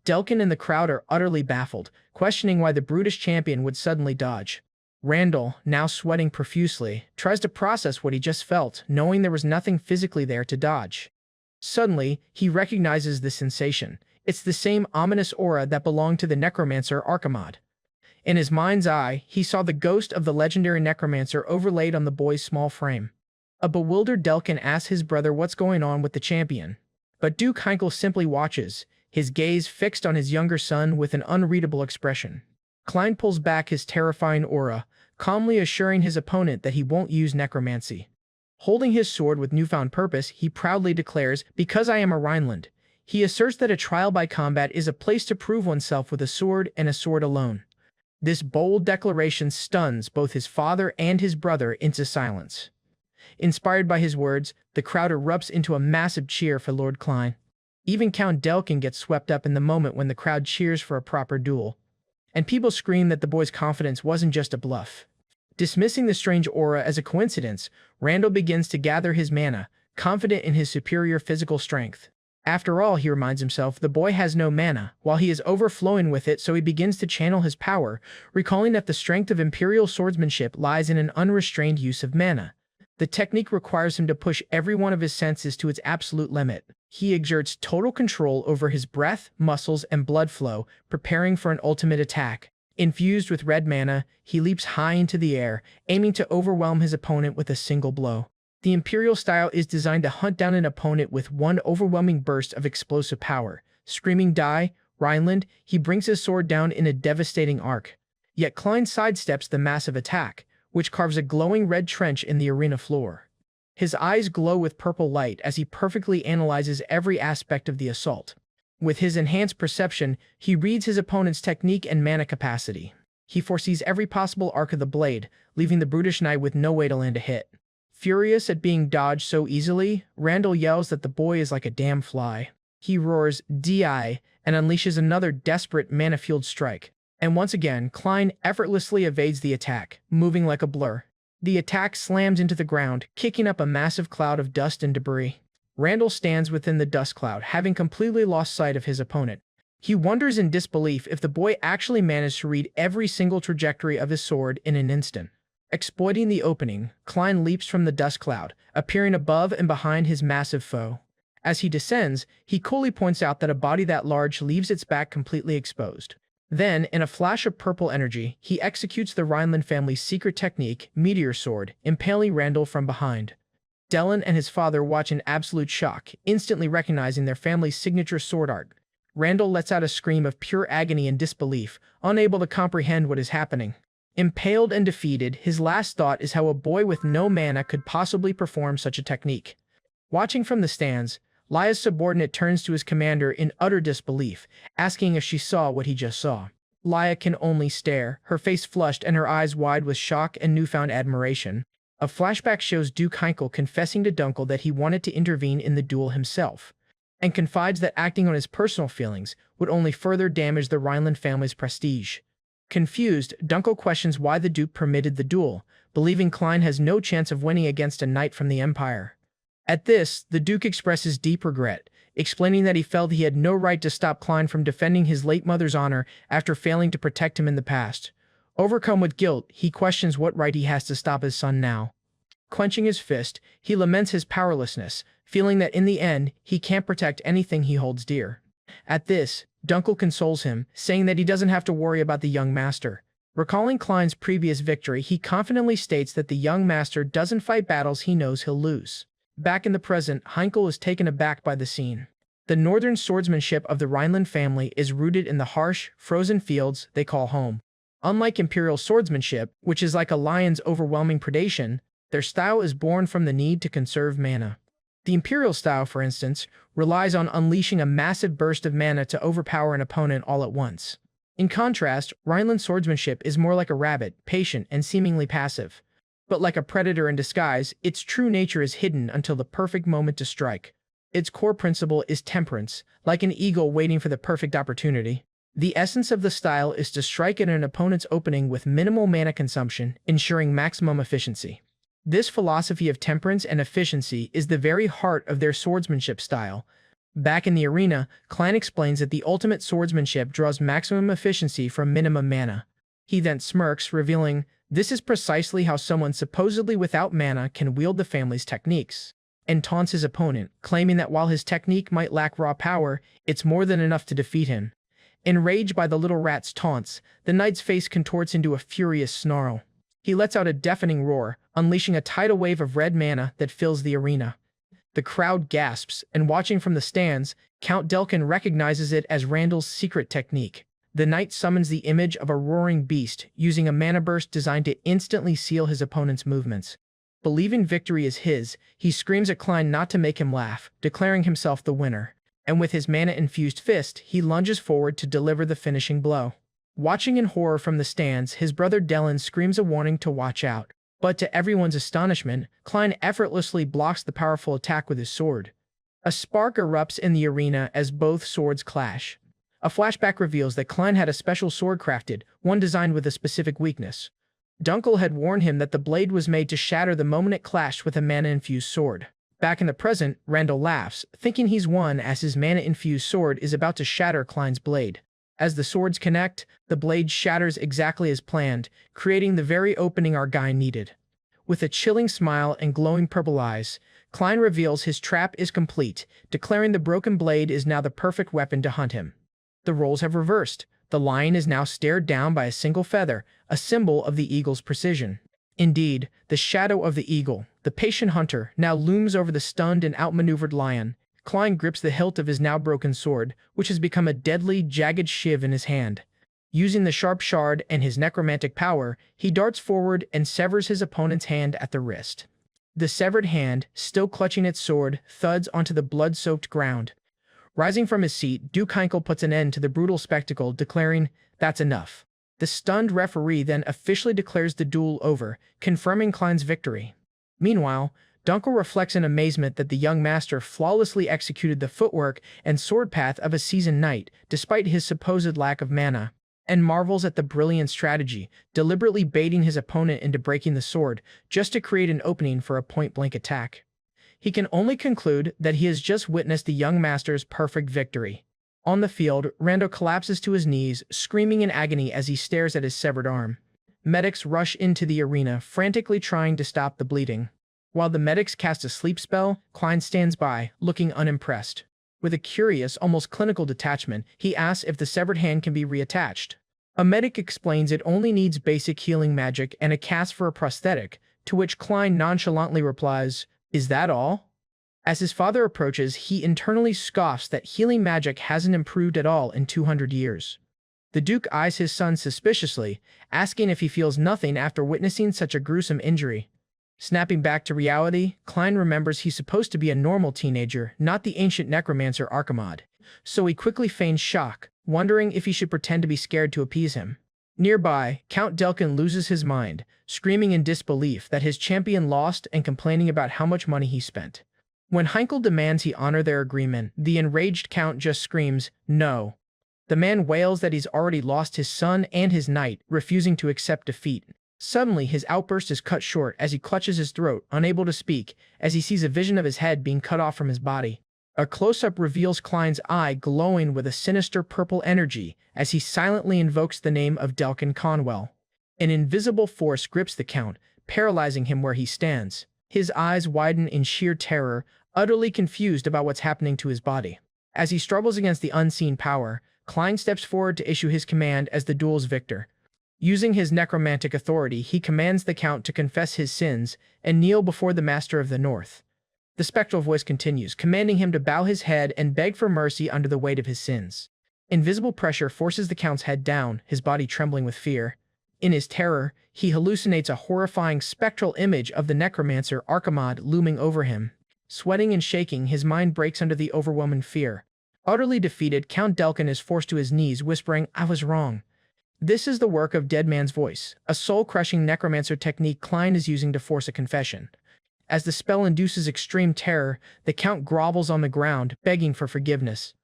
A: Delkin and the crowd are utterly baffled, questioning why the brutish champion would suddenly dodge. Randall, now sweating profusely, tries to process what he just felt, knowing there was nothing physically there to dodge. Suddenly, he recognizes the sensation. It's the same ominous aura that belonged to the Necromancer Archimald. In his mind's eye, he saw the ghost of the legendary Necromancer overlaid on the boy's small frame. A bewildered Delkin asks his brother what's going on with the champion. But Duke Heinkel simply watches, his gaze fixed on his younger son with an unreadable expression. Klein pulls back his terrifying aura, calmly assuring his opponent that he won't use necromancy. Holding his sword with newfound purpose, he proudly declares, "Because I am a Rhineland." He asserts that a trial by combat is a place to prove oneself with a sword and a sword alone. This bold declaration stuns both his father and his brother into silence. Inspired by his words, the crowd erupts into a massive cheer for Lord Klein. Even Count Delkin gets swept up in the moment when the crowd cheers for a proper duel. And people scream that the boy's confidence wasn't just a bluff. Dismissing the strange aura as a coincidence, Randall begins to gather his mana, confident in his superior physical strength. After all, he reminds himself, the boy has no mana, while he is overflowing with it, so he begins to channel his power, recalling that the strength of imperial swordsmanship lies in an unrestrained use of mana. The technique requires him to push every one of his senses to its absolute limit. He exerts total control over his breath, muscles, and blood flow, preparing for an ultimate attack. Infused with red mana, he leaps high into the air, aiming to overwhelm his opponent with a single blow. The Imperial style is designed to hunt down an opponent with one overwhelming burst of explosive power. Screaming "Die, Rhineland," he brings his sword down in a devastating arc. Yet Klein sidesteps the massive attack, which carves a glowing red trench in the arena floor. His eyes glow with purple light as he perfectly analyzes every aspect of the assault. With his enhanced perception, he reads his opponent's technique and mana capacity. He foresees every possible arc of the blade, leaving the brutish knight with no way to land a hit. Furious at being dodged so easily, Randall yells that the boy is like a damn fly. He roars, "DI," and unleashes another desperate mana-fueled strike. And once again, Klein effortlessly evades the attack, moving like a blur. The attack slams into the ground, kicking up a massive cloud of dust and debris. Randall stands within the dust cloud, having completely lost sight of his opponent. He wonders in disbelief if the boy actually managed to read every single trajectory of his sword in an instant. Exploiting the opening, Klein leaps from the dust cloud, appearing above and behind his massive foe. As he descends, he coolly points out that a body that large leaves its back completely exposed. Then, in a flash of purple energy, he executes the Rhineland family's secret technique, Meteor Sword, impaling Randall from behind. Dylan and his father watch in absolute shock, instantly recognizing their family's signature sword art. Randall lets out a scream of pure agony and disbelief, unable to comprehend what is happening. Impaled and defeated, his last thought is how a boy with no mana could possibly perform such a technique. Watching from the stands, Lia's subordinate turns to his commander in utter disbelief, asking if she saw what he just saw. Lia can only stare, her face flushed and her eyes wide with shock and newfound admiration. A flashback shows Duke Heinkel confessing to Dunkel that he wanted to intervene in the duel himself, and confides that acting on his personal feelings would only further damage the Rhineland family's prestige. Confused, Dunkel questions why the Duke permitted the duel, believing Klein has no chance of winning against a knight from the Empire. At this, the Duke expresses deep regret, explaining that he felt he had no right to stop Klein from defending his late mother's honor after failing to protect him in the past. Overcome with guilt, he questions what right he has to stop his son now. Clenching his fist, he laments his powerlessness, feeling that in the end, he can't protect anything he holds dear. At this, Dunkel consoles him, saying that he doesn't have to worry about the young master. Recalling Klein's previous victory, he confidently states that the young master doesn't fight battles he knows he'll lose. Back in the present, Heinkel is taken aback by the scene. The northern swordsmanship of the Rhineland family is rooted in the harsh, frozen fields they call home. Unlike imperial swordsmanship, which is like a lion's overwhelming predation, their style is born from the need to conserve mana. The imperial style, for instance, relies on unleashing a massive burst of mana to overpower an opponent all at once. In contrast, Rhineland swordsmanship is more like a rabbit, patient and seemingly passive. But like a predator in disguise, its true nature is hidden until the perfect moment to strike. Its core principle is temperance, like an eagle waiting for the perfect opportunity. The essence of the style is to strike at an opponent's opening with minimal mana consumption, ensuring maximum efficiency. This philosophy of temperance and efficiency is the very heart of their swordsmanship style. Back in the arena, Klein explains that the ultimate swordsmanship draws maximum efficiency from minimum mana. He then smirks, revealing, this is precisely how someone supposedly without mana can wield the family's techniques, and taunts his opponent, claiming that while his technique might lack raw power, it's more than enough to defeat him. Enraged by the little rat's taunts, the knight's face contorts into a furious snarl. He lets out a deafening roar, unleashing a tidal wave of red mana that fills the arena. The crowd gasps, and watching from the stands, Count Delkin recognizes it as Randall's secret technique. The knight summons the image of a roaring beast, using a mana burst designed to instantly seal his opponent's movements. Believing victory is his, he screams at Klein not to make him laugh, declaring himself the winner. And with his mana-infused fist, he lunges forward to deliver the finishing blow. Watching in horror from the stands, his brother Dellin screams a warning to watch out. But to everyone's astonishment, Klein effortlessly blocks the powerful attack with his sword. A spark erupts in the arena as both swords clash. A flashback reveals that Klein had a special sword crafted, one designed with a specific weakness. Dunkel had warned him that the blade was made to shatter the moment it clashed with a mana-infused sword. Back in the present, Randall laughs, thinking he's won as his mana-infused sword is about to shatter Klein's blade. As the swords connect, the blade shatters exactly as planned, creating the very opening our guy needed. With a chilling smile and glowing purple eyes, Klein reveals his trap is complete, declaring the broken blade is now the perfect weapon to hunt him. The roles have reversed. The lion is now stared down by a single feather, a symbol of the eagle's precision. Indeed, the shadow of the eagle, the patient hunter, now looms over the stunned and outmaneuvered lion. Klein grips the hilt of his now broken sword, which has become a deadly, jagged shiv in his hand. Using the sharp shard and his necromantic power, he darts forward and severs his opponent's hand at the wrist. The severed hand, still clutching its sword, thuds onto the blood-soaked ground. Rising from his seat, Duke Heinkel puts an end to the brutal spectacle, declaring, "That's enough." The stunned referee then officially declares the duel over, confirming Klein's victory. Meanwhile, Dunkel reflects in amazement that the young master flawlessly executed the footwork and sword path of a seasoned knight, despite his supposed lack of mana, and marvels at the brilliant strategy, deliberately baiting his opponent into breaking the sword, just to create an opening for a point-blank attack. He can only conclude that he has just witnessed the young master's perfect victory. On the field, Rando collapses to his knees, screaming in agony as he stares at his severed arm. Medics rush into the arena, frantically trying to stop the bleeding. While the medics cast a sleep spell, Klein stands by, looking unimpressed. With a curious, almost clinical detachment, he asks if the severed hand can be reattached. A medic explains it only needs basic healing magic and a cast for a prosthetic, to which Klein nonchalantly replies, "Is that all?" As his father approaches, he internally scoffs that healing magic hasn't improved at all in 200 years. The Duke eyes his son suspiciously, asking if he feels nothing after witnessing such a gruesome injury. Snapping back to reality, Klein remembers he's supposed to be a normal teenager, not the ancient necromancer Archimod. So he quickly feigns shock, wondering if he should pretend to be scared to appease him. Nearby, Count Delkin loses his mind, screaming in disbelief that his champion lost and complaining about how much money he spent. When Heinkel demands he honor their agreement, the enraged Count just screams, "No." The man wails that he's already lost his son and his knight, refusing to accept defeat. Suddenly, his outburst is cut short as he clutches his throat, unable to speak, as he sees a vision of his head being cut off from his body. A close-up reveals Klein's eye glowing with a sinister purple energy as he silently invokes the name of Delkin Conwell. An invisible force grips the Count, paralyzing him where he stands. His eyes widen in sheer terror, utterly confused about what's happening to his body. As he struggles against the unseen power, Klein steps forward to issue his command as the duel's victor. Using his necromantic authority, he commands the Count to confess his sins and kneel before the Master of the North. The spectral voice continues, commanding him to bow his head and beg for mercy under the weight of his sins. Invisible pressure forces the Count's head down, his body trembling with fear. In his terror, he hallucinates a horrifying spectral image of the necromancer Archimod looming over him. Sweating and shaking, his mind breaks under the overwhelming fear. Utterly defeated, Count Delkin is forced to his knees, whispering, "I was wrong." This is the work of Dead Man's Voice, a soul-crushing necromancer technique Klein is using to force a confession. As the spell induces extreme terror, the Count grovels on the ground, begging for forgiveness.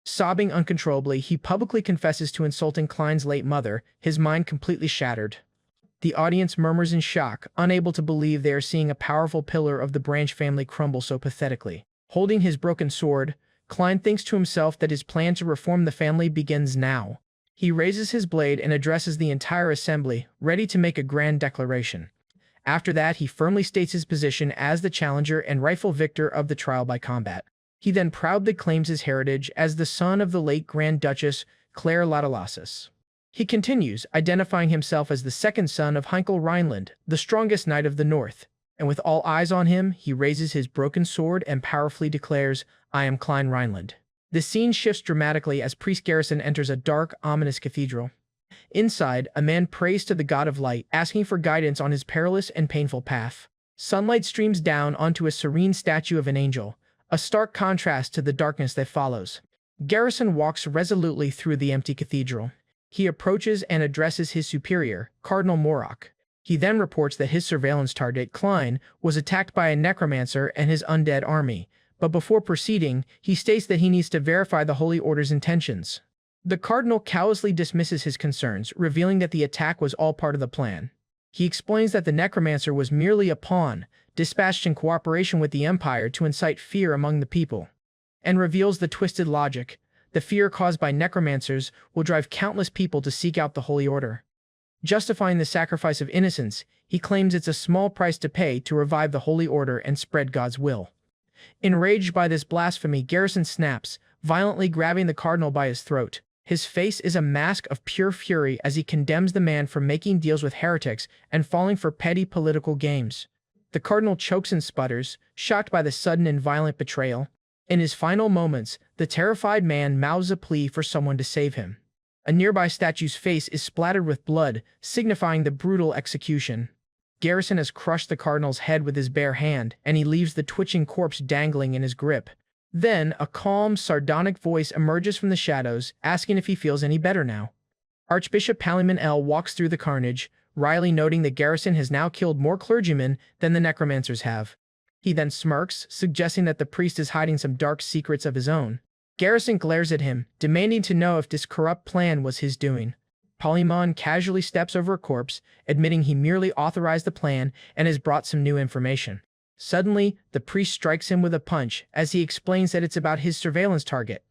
A: Sobbing uncontrollably, he publicly confesses to insulting Klein's late mother, his mind completely shattered. The audience murmurs in shock, unable to believe they are seeing a powerful pillar of the Branch family crumble so pathetically. Holding his broken sword, Klein thinks to himself that his plan to reform the family begins now. He raises his blade and addresses the entire assembly, ready to make a grand declaration. After that, he firmly states his position as the challenger and rightful victor of the trial by combat. He then proudly claims his heritage as the son of the late Grand Duchess Claire Latalasis. He continues, identifying himself as the second son of Heinkel Rhineland, the strongest knight of the North, and with all eyes on him, he raises his broken sword and powerfully declares, "I am Klein Rhineland." The scene shifts dramatically as Priest Garrison enters a dark, ominous cathedral. Inside, a man prays to the god of light, asking for guidance on his perilous and painful path. Sunlight streams down onto a serene statue of an angel, a stark contrast to the darkness that follows. Garrison walks resolutely through the empty cathedral. He approaches and addresses his superior, Cardinal Morok. He then reports that his surveillance target, Klein, was attacked by a necromancer and his undead army, but before proceeding, he states that he needs to verify the Holy Order's intentions. The Cardinal callously dismisses his concerns, revealing that the attack was all part of the plan. He explains that the necromancer was merely a pawn, dispatched in cooperation with the Empire to incite fear among the people, and reveals the twisted logic. The fear caused by necromancers will drive countless people to seek out the Holy Order. Justifying the sacrifice of innocence, he claims it's a small price to pay to revive the Holy Order and spread God's will. Enraged by this blasphemy, Garrison snaps, violently grabbing the Cardinal by his throat. His face is a mask of pure fury as he condemns the man for making deals with heretics and falling for petty political games. The Cardinal chokes and sputters, shocked by the sudden and violent betrayal. In his final moments, the terrified man mouths a plea for someone to save him. A nearby statue's face is splattered with blood, signifying the brutal execution. Garrison has crushed the Cardinal's head with his bare hand, and he leaves the twitching corpse dangling in his grip. Then, a calm, sardonic voice emerges from the shadows, asking if he feels any better now. Archbishop Palimon L. walks through the carnage, wryly noting that Garrison has now killed more clergymen than the necromancers have. He then smirks, suggesting that the priest is hiding some dark secrets of his own. Garrison glares at him, demanding to know if this corrupt plan was his doing. Palimon casually steps over a corpse, admitting he merely authorized the plan and has brought some new information. Suddenly, the priest strikes him with a punch as he explains that it's about his surveillance target.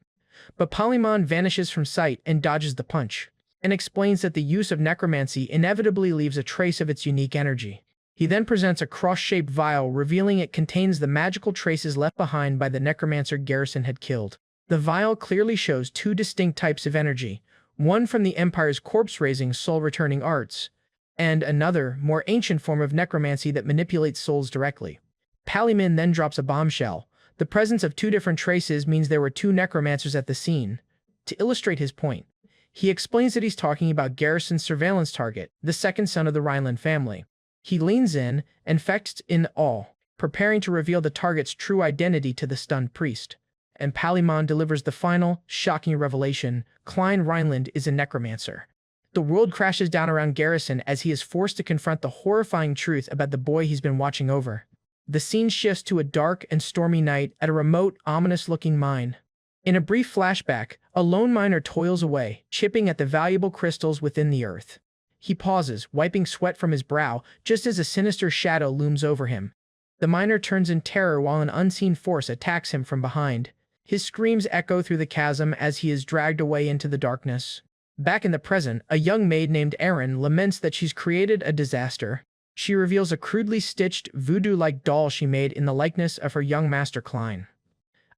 A: But Palimon vanishes from sight and dodges the punch, and explains that the use of necromancy inevitably leaves a trace of its unique energy. He then presents a cross-shaped vial, revealing it contains the magical traces left behind by the necromancer Garrison had killed. The vial clearly shows two distinct types of energy, one from the Empire's corpse-raising soul-returning arts, and another, more ancient form of necromancy that manipulates souls directly. Palimon then drops a bombshell. The presence of two different traces means there were two necromancers at the scene. To illustrate his point, He explains that he's talking about Garrison's surveillance target, the second son of the Rhineland family. He leans in, infected in awe, preparing to reveal the target's true identity to the stunned priest. And Palimon delivers the final, shocking revelation: Klein Rhineland is a necromancer. The world crashes down around Garrison as he is forced to confront the horrifying truth about the boy he's been watching over. The scene shifts to a dark and stormy night at a remote, ominous-looking mine. In a brief flashback, a lone miner toils away, chipping at the valuable crystals within the earth. He pauses, wiping sweat from his brow, just as a sinister shadow looms over him. The miner turns in terror while an unseen force attacks him from behind. His screams echo through the chasm as he is dragged away into the darkness. Back in the present, a young maid named Erin laments that she's created a disaster. She reveals a crudely stitched, voodoo-like doll she made in the likeness of her young master Klein.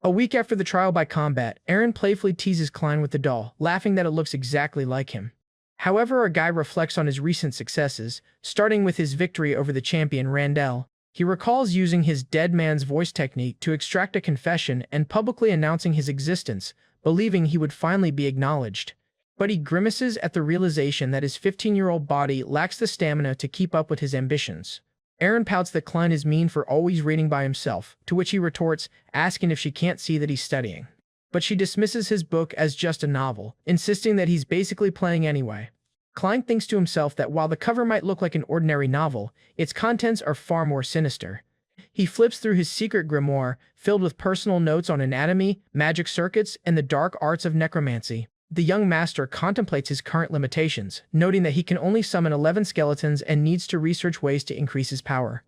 A: A week after the trial by combat, Erin playfully teases Klein with the doll, laughing that it looks exactly like him. However, our guy reflects on his recent successes, starting with his victory over the champion Randell. He recalls using his dead man's voice technique to extract a confession and publicly announcing his existence, believing he would finally be acknowledged. But he grimaces at the realization that his 15-year-old body lacks the stamina to keep up with his ambitions. Erin pouts that Klein is mean for always reading by himself, to which he retorts, asking if she can't see that he's studying. But she dismisses his book as just a novel, insisting that he's basically playing anyway. Klein thinks to himself that while the cover might look like an ordinary novel, its contents are far more sinister. He flips through his secret grimoire, filled with personal notes on anatomy, magic circuits, and the dark arts of necromancy. The young master contemplates his current limitations, noting that he can only summon 11 skeletons and needs to research ways to increase his power.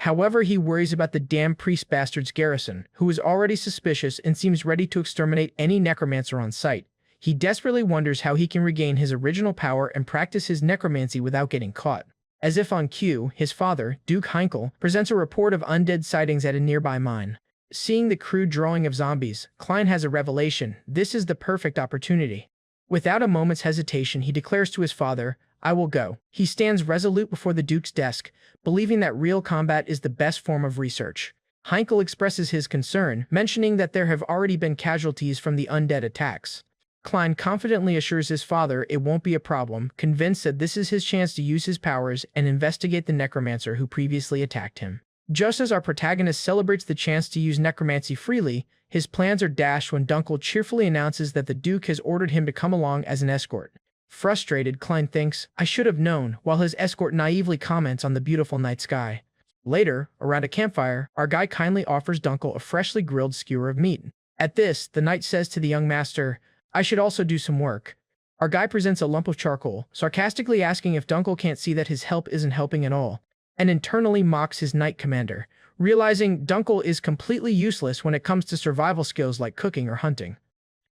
A: However, he worries about the damn priest bastard's Garrison, who is already suspicious and seems ready to exterminate any necromancer on sight. He desperately wonders how he can regain his original power and practice his necromancy without getting caught. As if on cue, his father, Duke Heinkel, presents a report of undead sightings at a nearby mine. Seeing the crude drawing of zombies, Klein has a revelation. This is the perfect opportunity. Without a moment's hesitation, he declares to his father, "I will go." He stands resolute before the Duke's desk, believing that real combat is the best form of research. Heinkel expresses his concern, mentioning that there have already been casualties from the undead attacks. Klein confidently assures his father it won't be a problem, convinced that this is his chance to use his powers and investigate the necromancer who previously attacked him. Just as our protagonist celebrates the chance to use necromancy freely, his plans are dashed when Dunkel cheerfully announces that the Duke has ordered him to come along as an escort. Frustrated, Klein thinks, "I should have known," while his escort naively comments on the beautiful night sky. Later, around a campfire, our guy kindly offers Dunkel a freshly grilled skewer of meat. At this, the knight says to the young master, "I should also do some work." Our guy presents a lump of charcoal, sarcastically asking if Dunkel can't see that his help isn't helping at all, and internally mocks his knight commander, realizing Dunkel is completely useless when it comes to survival skills like cooking or hunting.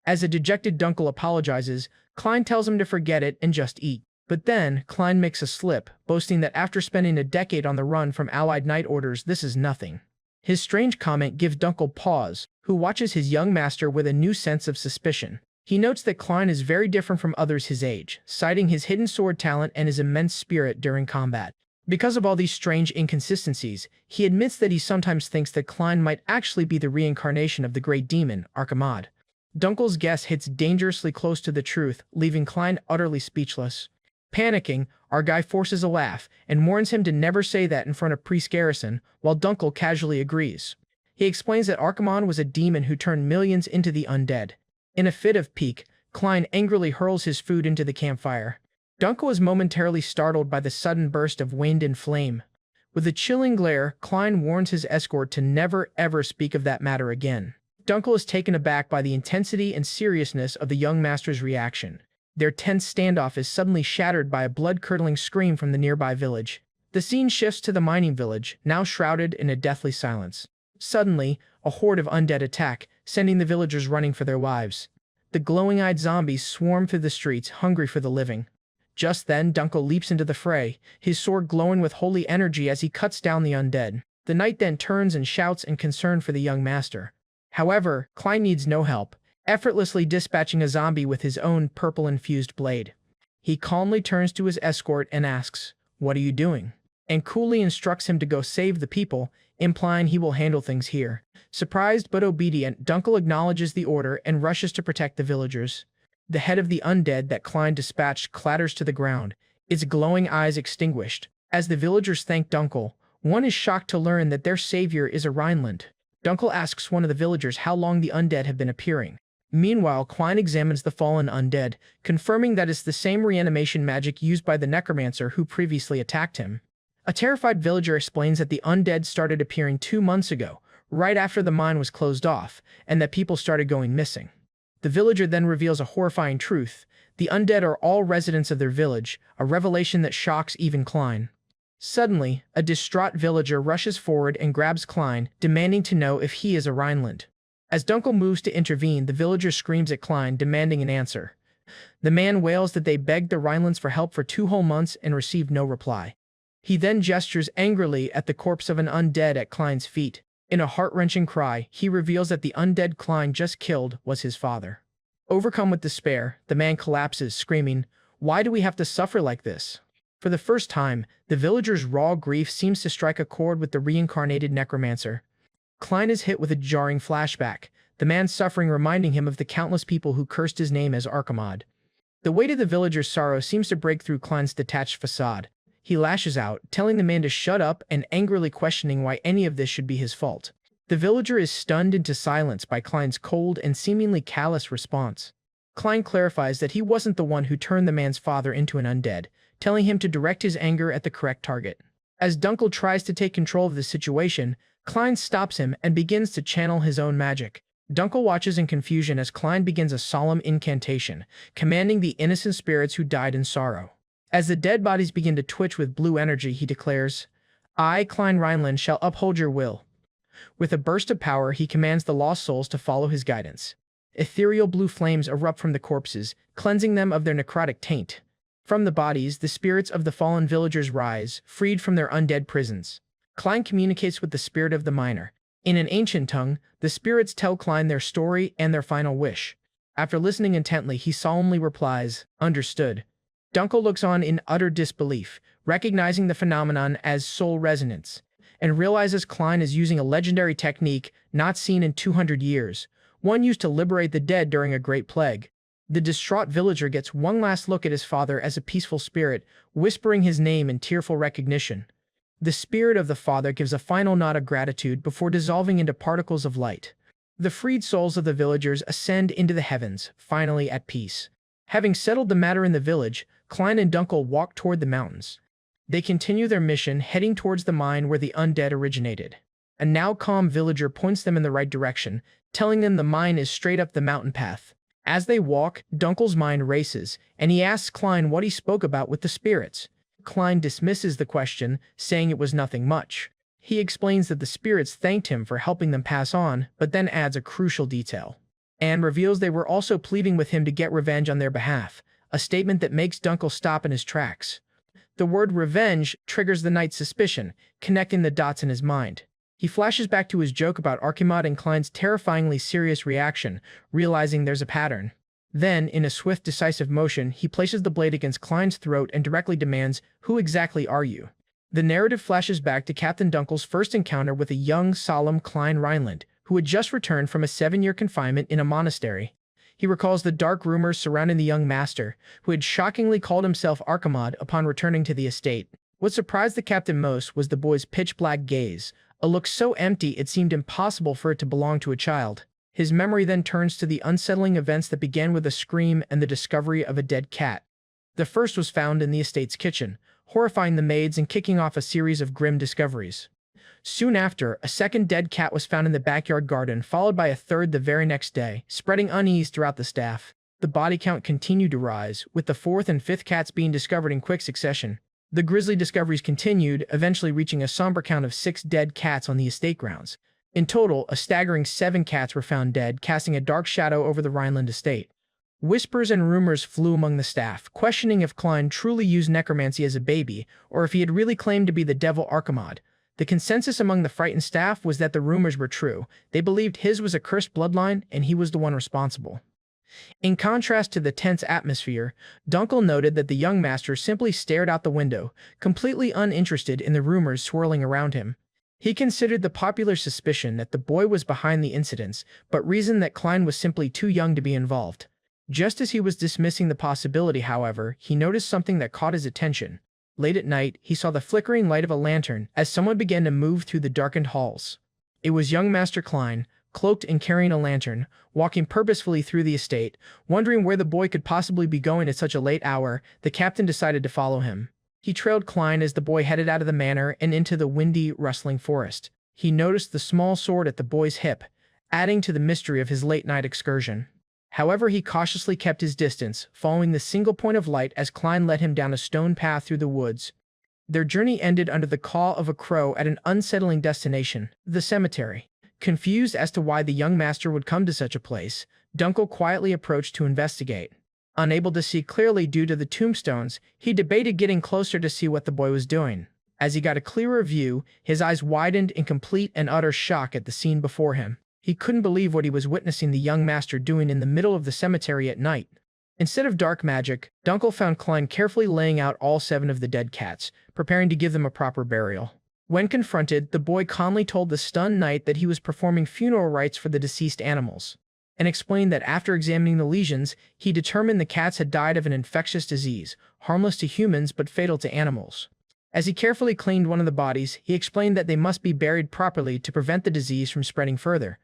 A: As a dejected Dunkel apologizes, Klein tells him to forget it and just eat. But then, Klein makes a slip, boasting that after spending a decade on the run from Allied knight orders, this is nothing. His strange comment gives Dunkel pause, who watches his young master with a new sense of suspicion. He notes that Klein is very different from others his age, citing his hidden sword talent and his immense spirit during combat. Because of all these strange inconsistencies, he admits that he sometimes thinks that Klein might actually be the reincarnation of the great demon, Archimad. Dunkel's guess hits dangerously close to the truth, leaving Klein utterly speechless. Panicking, our guy forces a laugh and warns him to never say that in front of Priest Garrison, while Dunkel casually agrees. He explains that Archimad was a demon who turned millions into the undead. In a fit of pique, Klein angrily hurls his food into the campfire. Dunkel is momentarily startled by the sudden burst of wind and flame. With a chilling glare, Klein warns his escort to never ever speak of that matter again. Dunkel is taken aback by the intensity and seriousness of the young master's reaction. Their tense standoff is suddenly shattered by a blood-curdling scream from the nearby village. The scene shifts to the mining village, now shrouded in a deathly silence. Suddenly, a horde of undead attack, sending the villagers running for their lives. The glowing-eyed zombies swarm through the streets, hungry for the living. Just then, Dunkel leaps into the fray, his sword glowing with holy energy as he cuts down the undead. The knight then turns and shouts in concern for the young master. However, Klein needs no help, effortlessly dispatching a zombie with his own purple-infused blade. He calmly turns to his escort and asks, "What are you doing?" and coolly instructs him to go save the people, implying he will handle things here. Surprised but obedient, Dunkel acknowledges the order and rushes to protect the villagers. The head of the undead that Klein dispatched clatters to the ground, its glowing eyes extinguished. As the villagers thank Dunkel, one is shocked to learn that their savior is a Rhineland. Dunkel asks one of the villagers how long the undead have been appearing. Meanwhile, Klein examines the fallen undead, confirming that it's the same reanimation magic used by the Necromancer who previously attacked him. A terrified villager explains that the undead started appearing 2 months ago, right after the mine was closed off, and that people started going missing. The villager then reveals a horrifying truth. The undead are all residents of their village, a revelation that shocks even Klein. Suddenly, a distraught villager rushes forward and grabs Klein, demanding to know if he is a Rhineland. As Dunkel moves to intervene, the villager screams at Klein, demanding an answer. The man wails that they begged the Rhinelands for help for 2 whole months and received no reply. He then gestures angrily at the corpse of an undead at Klein's feet. In a heart-wrenching cry, he reveals that the undead Klein just killed was his father. Overcome with despair, the man collapses, screaming, "Why do we have to suffer like this?" For the first time, the villager's raw grief seems to strike a chord with the reincarnated necromancer. Klein is hit with a jarring flashback, the man's suffering reminding him of the countless people who cursed his name as Archimod. The weight of the villager's sorrow seems to break through Klein's detached facade. He lashes out, telling the man to shut up and angrily questioning why any of this should be his fault. The villager is stunned into silence by Klein's cold and seemingly callous response. Klein clarifies that he wasn't the one who turned the man's father into an undead, telling him to direct his anger at the correct target. As Dunkel tries to take control of the situation, Klein stops him and begins to channel his own magic. Dunkel watches in confusion as Klein begins a solemn incantation, commanding the innocent spirits who died in sorrow. As the dead bodies begin to twitch with blue energy, he declares, "I, Klein Rhineland, shall uphold your will." With a burst of power, he commands the lost souls to follow his guidance. Ethereal blue flames erupt from the corpses, cleansing them of their necrotic taint. From the bodies, the spirits of the fallen villagers rise, freed from their undead prisons. Klein communicates with the spirit of the miner. In an ancient tongue, the spirits tell Klein their story and their final wish. After listening intently, he solemnly replies, "Understood." Dunkel looks on in utter disbelief, recognizing the phenomenon as soul resonance, and realizes Klein is using a legendary technique not seen in 200 years, one used to liberate the dead during a great plague. The distraught villager gets one last look at his father as a peaceful spirit, whispering his name in tearful recognition. The spirit of the father gives a final nod of gratitude before dissolving into particles of light. The freed souls of the villagers ascend into the heavens, finally at peace. Having settled the matter in the village, Klein and Dunkel walk toward the mountains. They continue their mission, heading towards the mine where the undead originated. A now calm villager points them in the right direction, telling them the mine is straight up the mountain path. As they walk, Dunkel's mind races, and he asks Klein what he spoke about with the spirits. Klein dismisses the question, saying it was nothing much. He explains that the spirits thanked him for helping them pass on, but then adds a crucial detail, and reveals they were also pleading with him to get revenge on their behalf, a statement that makes Dunkel stop in his tracks. The word revenge triggers the knight's suspicion, connecting the dots in his mind. He flashes back to his joke about Archimod and Klein's terrifyingly serious reaction, realizing there's a pattern. Then, in a swift, decisive motion, he places the blade against Klein's throat and directly demands, "Who exactly are you?" The narrative flashes back to Captain Dunkel's first encounter with a young, solemn Klein Rhineland, who had just returned from a 7-year confinement in a monastery. He recalls the dark rumors surrounding the young master, who had shockingly called himself Archimod upon returning to the estate. What surprised the captain most was the boy's pitch-black gaze, a look so empty it seemed impossible for it to belong to a child. His memory then turns to the unsettling events that began with a scream and the discovery of a dead cat. The first was found in the estate's kitchen, horrifying the maids and kicking off a series of grim discoveries. Soon after, a second dead cat was found in the backyard garden, followed by a third the very next day, spreading unease throughout the staff. The body count continued to rise, with the fourth and fifth cats being discovered in quick succession. The grisly discoveries continued, eventually reaching a somber count of 6 dead cats on the estate grounds. In total, a staggering 7 cats were found dead, casting a dark shadow over the Rhineland estate. Whispers and rumors flew among the staff, questioning if Klein truly used necromancy as a baby, or if he had really claimed to be the devil Archimod. The consensus among the frightened staff was that the rumors were true. They believed his was a cursed bloodline, and he was the one responsible. In contrast to the tense atmosphere, Dunkel noted that the young master simply stared out the window, completely uninterested in the rumors swirling around him. He considered the popular suspicion that the boy was behind the incidents, but reasoned that Klein was simply too young to be involved. Just as he was dismissing the possibility, however, he noticed something that caught his attention. Late at night, he saw the flickering light of a lantern as someone began to move through the darkened halls. It was young Master Klein, cloaked and carrying a lantern, walking purposefully through the estate. Wondering where the boy could possibly be going at such a late hour, the captain decided to follow him. He trailed Klein as the boy headed out of the manor and into the windy, rustling forest. He noticed the small sword at the boy's hip, adding to the mystery of his late-night excursion. However, he cautiously kept his distance, following the single point of light as Klein led him down a stone path through the woods. Their journey ended under the call of a crow at an unsettling destination, the cemetery. Confused as to why the young master would come to such a place, Dunkel quietly approached to investigate. Unable to see clearly due to the tombstones, he debated getting closer to see what the boy was doing. As he got a clearer view, his eyes widened in complete and utter shock at the scene before him. He couldn't believe what he was witnessing the young master doing in the middle of the cemetery at night. Instead of dark magic, Dunkel found Klein carefully laying out all 7 of the dead cats, preparing to give them a proper burial. When confronted, the boy calmly told the stunned knight that he was performing funeral rites for the deceased animals, and explained that after examining the lesions, he determined the cats had died of an infectious disease, harmless to humans but fatal to animals. As he carefully cleaned one of the bodies, he explained that they must be buried properly to prevent the disease from spreading further.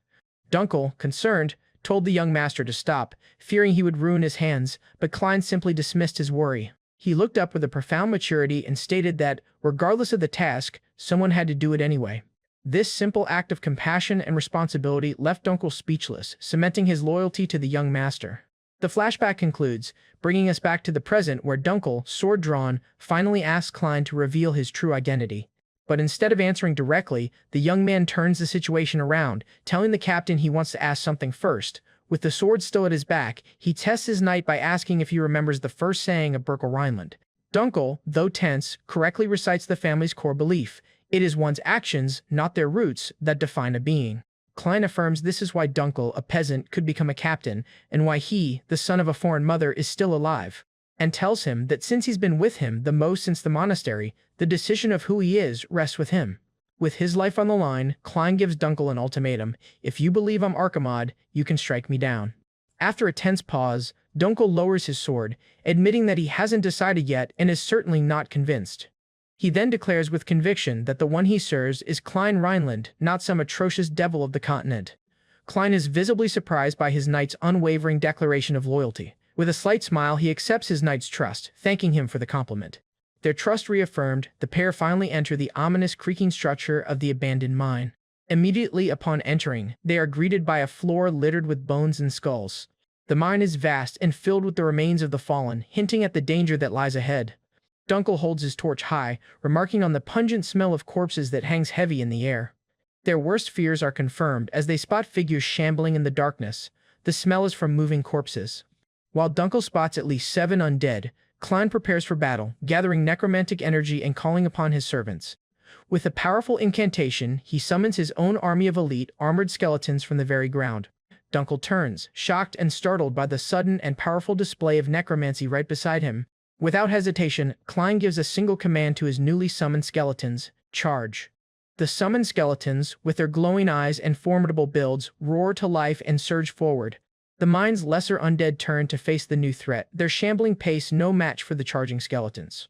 A: Dunkel, concerned, told the young master to stop, fearing he would ruin his hands, but Klein simply dismissed his worry. He looked up with a profound maturity and stated that, regardless of the task, someone had to do it anyway. This simple act of compassion and responsibility left Dunkel speechless, cementing his loyalty to the young master. The flashback concludes, bringing us back to the present where Dunkel, sword drawn, finally asks Klein to reveal his true identity. But instead of answering directly, the young man turns the situation around, telling the captain he wants to ask something first. With the sword still at his back, he tests his knight by asking if he remembers the first saying of Berkel Rhineland. Dunkel, though tense, correctly recites the family's core belief. It is one's actions, not their roots, that define a being. Klein affirms this is why Dunkel, a peasant, could become a captain, and why he, the son of a foreign mother, is still alive, and tells him that since he's been with him the most since the monastery, the decision of who he is rests with him. With his life on the line, Klein gives Dunkel an ultimatum: if you believe I'm Archimod, you can strike me down. After a tense pause, Dunkel lowers his sword, admitting that he hasn't decided yet and is certainly not convinced. He then declares with conviction that the one he serves is Klein Rhineland, not some atrocious devil of the continent. Klein is visibly surprised by his knight's unwavering declaration of loyalty. With a slight smile, he accepts his knight's trust, thanking him for the compliment. Their trust reaffirmed, the pair finally enter the ominous creaking structure of the abandoned mine. Immediately upon entering, they are greeted by a floor littered with bones and skulls. The mine is vast and filled with the remains of the fallen, hinting at the danger that lies ahead. Dunkel holds his torch high, remarking on the pungent smell of corpses that hangs heavy in the air. Their worst fears are confirmed as they spot figures shambling in the darkness. The smell is from moving corpses. While Dunkel spots at least 7 undead, Klein prepares for battle, gathering necromantic energy and calling upon his servants. With a powerful incantation, he summons his own army of elite, armored skeletons from the very ground. Dunkel turns, shocked and startled by the sudden and powerful display of necromancy right beside him. Without hesitation, Klein gives a single command to his newly summoned skeletons: charge. The summoned skeletons, with their glowing eyes and formidable builds, roar to life and surge forward. The mine's lesser undead turn to face the new threat, their shambling pace no match for the charging skeletons.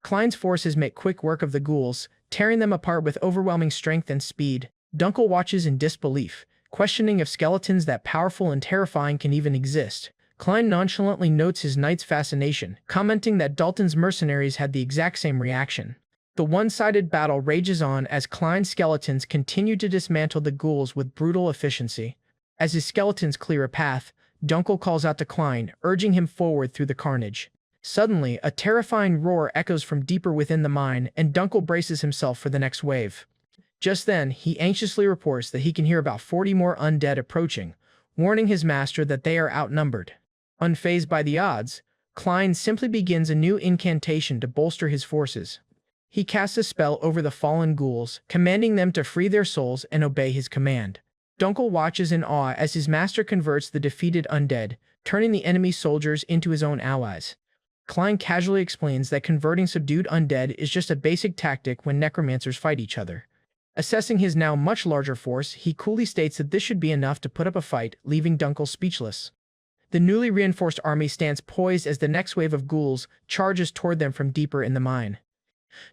A: Klein's forces make quick work of the ghouls, tearing them apart with overwhelming strength and speed. Dunkel watches in disbelief, questioning if skeletons that powerful and terrifying can even exist. Klein nonchalantly notes his knight's fascination, commenting that Dalton's mercenaries had the exact same reaction. The one-sided battle rages on as Klein's skeletons continue to dismantle the ghouls with brutal efficiency. As his skeletons clear a path, Dunkel calls out to Klein, urging him forward through the carnage. Suddenly, a terrifying roar echoes from deeper within the mine, and Dunkel braces himself for the next wave. Just then, he anxiously reports that he can hear about 40 more undead approaching, warning his master that they are outnumbered. Unfazed by the odds, Klein simply begins a new incantation to bolster his forces. He casts a spell over the fallen ghouls, commanding them to free their souls and obey his command. Dunkel watches in awe as his master converts the defeated undead, turning the enemy soldiers into his own allies. Klein casually explains that converting subdued undead is just a basic tactic when necromancers fight each other. Assessing his now much larger force, he coolly states that this should be enough to put up a fight, leaving Dunkel speechless. The newly reinforced army stands poised as the next wave of ghouls charges toward them from deeper in the mine.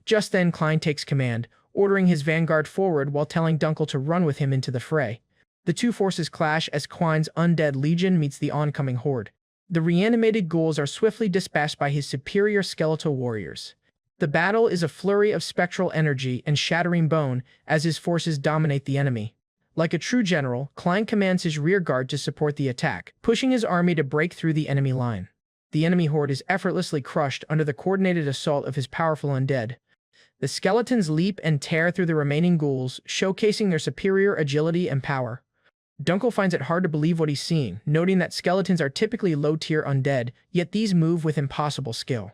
A: Just then Klein takes command, ordering his vanguard forward while telling Dunkel to run with him into the fray. The two forces clash as Klein's undead legion meets the oncoming horde. The reanimated ghouls are swiftly dispatched by his superior skeletal warriors. The battle is a flurry of spectral energy and shattering bone as his forces dominate the enemy. Like a true general, Klein commands his rearguard to support the attack, pushing his army to break through the enemy line. The enemy horde is effortlessly crushed under the coordinated assault of his powerful undead. The skeletons leap and tear through the remaining ghouls, showcasing their superior agility and power. Dunkel finds it hard to believe what he's seeing, noting that skeletons are typically low-tier undead, yet these move with impossible skill.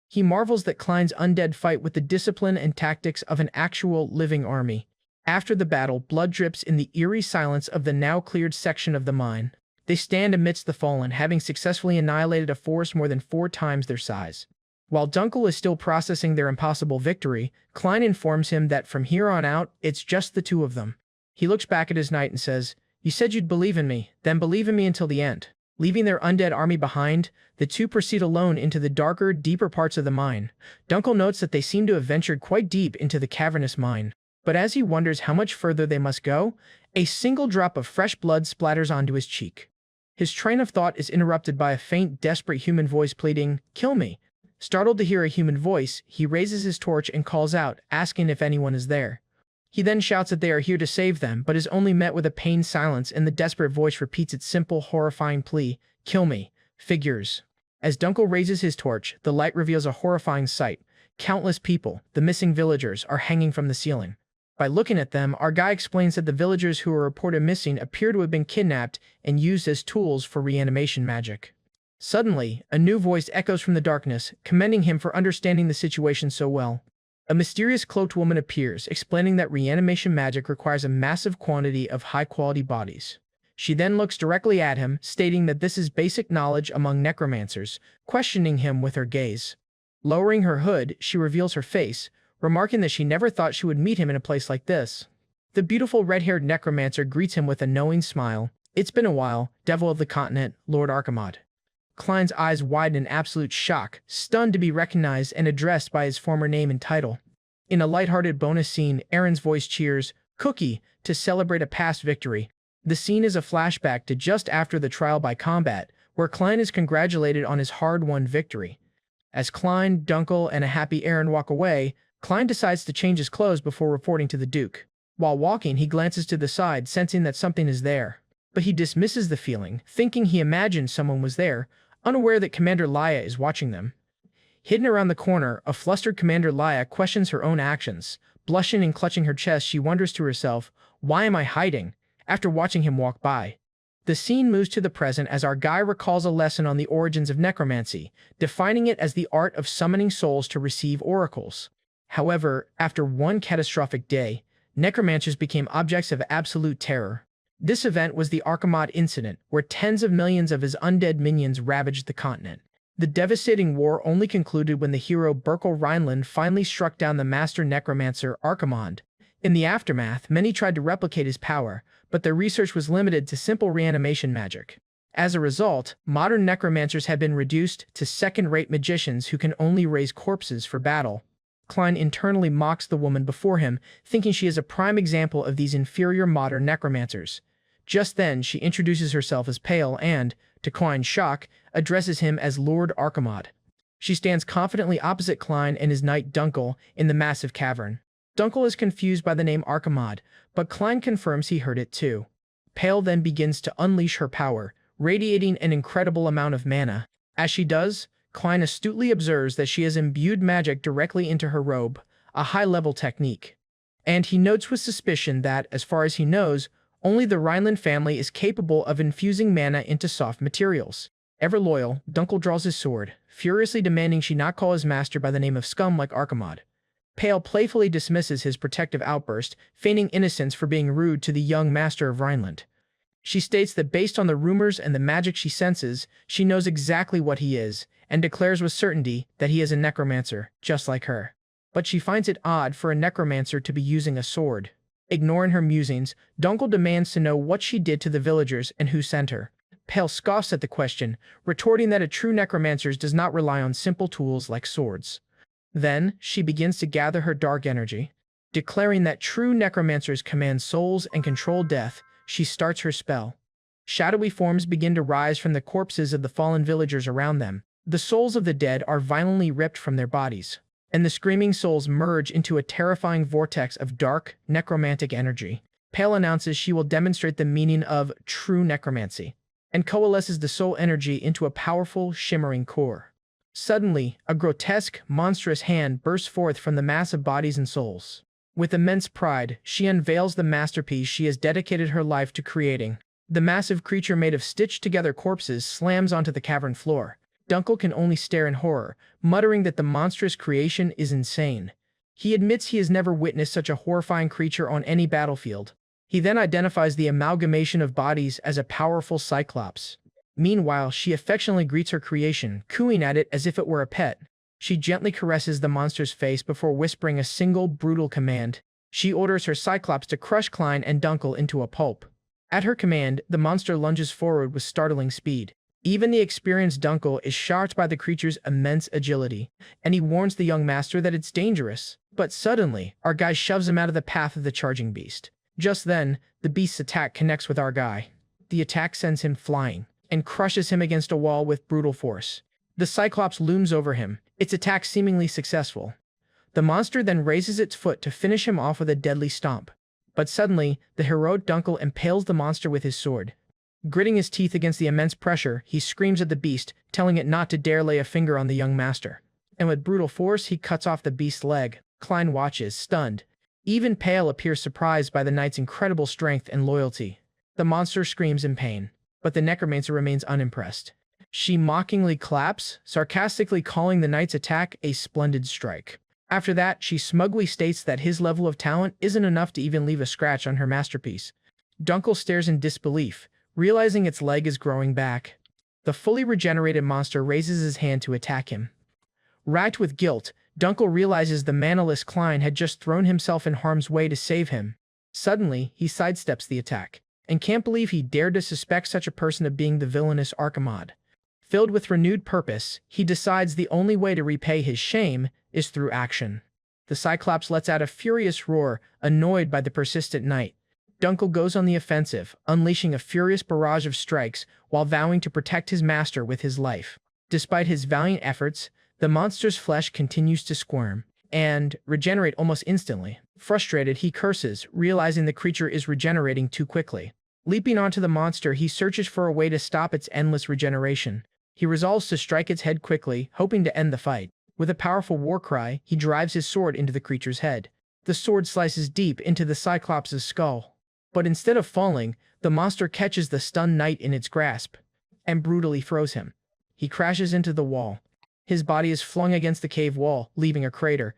A: He marvels that Klein's undead fight with the discipline and tactics of an actual, living army. After the battle, blood drips in the eerie silence of the now-cleared section of the mine. They stand amidst the fallen, having successfully annihilated a force more than 4 times their size. While Dunkel is still processing their impossible victory, Klein informs him that from here on out, it's just the two of them. He looks back at his knight and says, "You said you'd believe in me, then believe in me until the end." Leaving their undead army behind, the two proceed alone into the darker, deeper parts of the mine. Dunkel notes that they seem to have ventured quite deep into the cavernous mine. But as he wonders how much further they must go, a single drop of fresh blood splatters onto his cheek. His train of thought is interrupted by a faint, desperate human voice pleading, "Kill me." Startled to hear a human voice, he raises his torch and calls out, asking if anyone is there. He then shouts that they are here to save them, but is only met with a pained silence, and the desperate voice repeats its simple, horrifying plea, "Kill me." Figures. As Dunkel raises his torch, the light reveals a horrifying sight. Countless people, the missing villagers, are hanging from the ceiling. By looking at them, our guy explains that the villagers who are reported missing appear to have been kidnapped and used as tools for reanimation magic. Suddenly, a new voice echoes from the darkness, commending him for understanding the situation so well. A mysterious cloaked woman appears, explaining that reanimation magic requires a massive quantity of high-quality bodies. She then looks directly at him, stating that this is basic knowledge among necromancers, questioning him with her gaze. Lowering her hood, she reveals her face, remarking that she never thought she would meet him in a place like this. The beautiful red-haired necromancer greets him with a knowing smile. "It's been a while, Devil of the Continent, Lord Archimod." Klein's eyes widen in absolute shock, stunned to be recognized and addressed by his former name and title. In a lighthearted bonus scene, Aaron's voice cheers, "Cookie," to celebrate a past victory. The scene is a flashback to just after the trial by combat, where Klein is congratulated on his hard-won victory. As Klein, Dunkel, and a happy Aaron walk away, Klein decides to change his clothes before reporting to the Duke. While walking, he glances to the side, sensing that something is there. But he dismisses the feeling, thinking he imagined someone was there, unaware that Commander Laya is watching them. Hidden around the corner, a flustered Commander Laya questions her own actions. Blushing and clutching her chest, she wonders to herself, "Why am I hiding?" after watching him walk by. The scene moves to the present as our guy recalls a lesson on the origins of necromancy, defining it as the art of summoning souls to receive oracles. However, after one catastrophic day, necromancers became objects of absolute terror. This event was the Archimod incident, where tens of millions of his undead minions ravaged the continent. The devastating war only concluded when the hero Burkel Rhineland finally struck down the master necromancer Archimod. In the aftermath, many tried to replicate his power, but their research was limited to simple reanimation magic. As a result, modern necromancers have been reduced to second-rate magicians who can only raise corpses for battle. Klein internally mocks the woman before him, thinking she is a prime example of these inferior modern necromancers. Just then, she introduces herself as Pale and, to Klein's shock, addresses him as Lord Archimod. She stands confidently opposite Klein and his knight Dunkel in the massive cavern. Dunkel is confused by the name Archimod, but Klein confirms he heard it too. Pale then begins to unleash her power, radiating an incredible amount of mana. As she does, Klein astutely observes that she has imbued magic directly into her robe, a high-level technique. And he notes with suspicion that, as far as he knows, only the Rhineland family is capable of infusing mana into soft materials. Ever loyal, Dunkel draws his sword, furiously demanding she not call his master by the name of scum like Archimod. Pale playfully dismisses his protective outburst, feigning innocence for being rude to the young master of Rhineland. She states that based on the rumors and the magic she senses, she knows exactly what he is, and declares with certainty that he is a necromancer, just like her. But she finds it odd for a necromancer to be using a sword. Ignoring her musings, Dunkel demands to know what she did to the villagers and who sent her. Pale scoffs at the question, retorting that a true necromancer does not rely on simple tools like swords. Then, she begins to gather her dark energy. Declaring that true necromancers command souls and control death, she starts her spell. Shadowy forms begin to rise from the corpses of the fallen villagers around them. The souls of the dead are violently ripped from their bodies, and the screaming souls merge into a terrifying vortex of dark, necromantic energy. Pale announces she will demonstrate the meaning of true necromancy, and coalesces the soul energy into a powerful, shimmering core. Suddenly, a grotesque, monstrous hand bursts forth from the mass of bodies and souls. With immense pride, she unveils the masterpiece she has dedicated her life to creating. The massive creature made of stitched-together corpses slams onto the cavern floor. Dunkel can only stare in horror, muttering that the monstrous creation is insane. He admits he has never witnessed such a horrifying creature on any battlefield. He then identifies the amalgamation of bodies as a powerful cyclops. Meanwhile, she affectionately greets her creation, cooing at it as if it were a pet. She gently caresses the monster's face before whispering a single, brutal command. She orders her cyclops to crush Klein and Dunkel into a pulp. At her command, the monster lunges forward with startling speed. Even the experienced Dunkel is shocked by the creature's immense agility, and he warns the young master that it's dangerous. But suddenly, our guy shoves him out of the path of the charging beast. Just then, the beast's attack connects with our guy. The attack sends him flying, and crushes him against a wall with brutal force. The Cyclops looms over him, its attack seemingly successful. The monster then raises its foot to finish him off with a deadly stomp. But suddenly, the heroic Dunkel impales the monster with his sword. Gritting his teeth against the immense pressure, he screams at the beast, telling it not to dare lay a finger on the young master. And with brutal force, he cuts off the beast's leg. Klein watches, stunned. Even Pale appears surprised by the knight's incredible strength and loyalty. The monster screams in pain, but the necromancer remains unimpressed. She mockingly claps, sarcastically calling the knight's attack a splendid strike. After that, she smugly states that his level of talent isn't enough to even leave a scratch on her masterpiece. Dunkel stares in disbelief, realizing its leg is growing back. The fully regenerated monster raises his hand to attack him. Racked with guilt, Dunkel realizes the manaless Klein had just thrown himself in harm's way to save him. Suddenly, he sidesteps the attack, and can't believe he dared to suspect such a person of being the villainous Archimod. Filled with renewed purpose, he decides the only way to repay his shame is through action. The Cyclops lets out a furious roar, annoyed by the persistent knight. Dunkel goes on the offensive, unleashing a furious barrage of strikes while vowing to protect his master with his life. Despite his valiant efforts, the monster's flesh continues to squirm and regenerate almost instantly. Frustrated, he curses, realizing the creature is regenerating too quickly. Leaping onto the monster, he searches for a way to stop its endless regeneration. He resolves to strike its head quickly, hoping to end the fight. With a powerful war cry, he drives his sword into the creature's head. The sword slices deep into the Cyclops' skull. But instead of falling, the monster catches the stunned knight in its grasp and brutally throws him. He crashes into the wall. His body is flung against the cave wall, leaving a crater.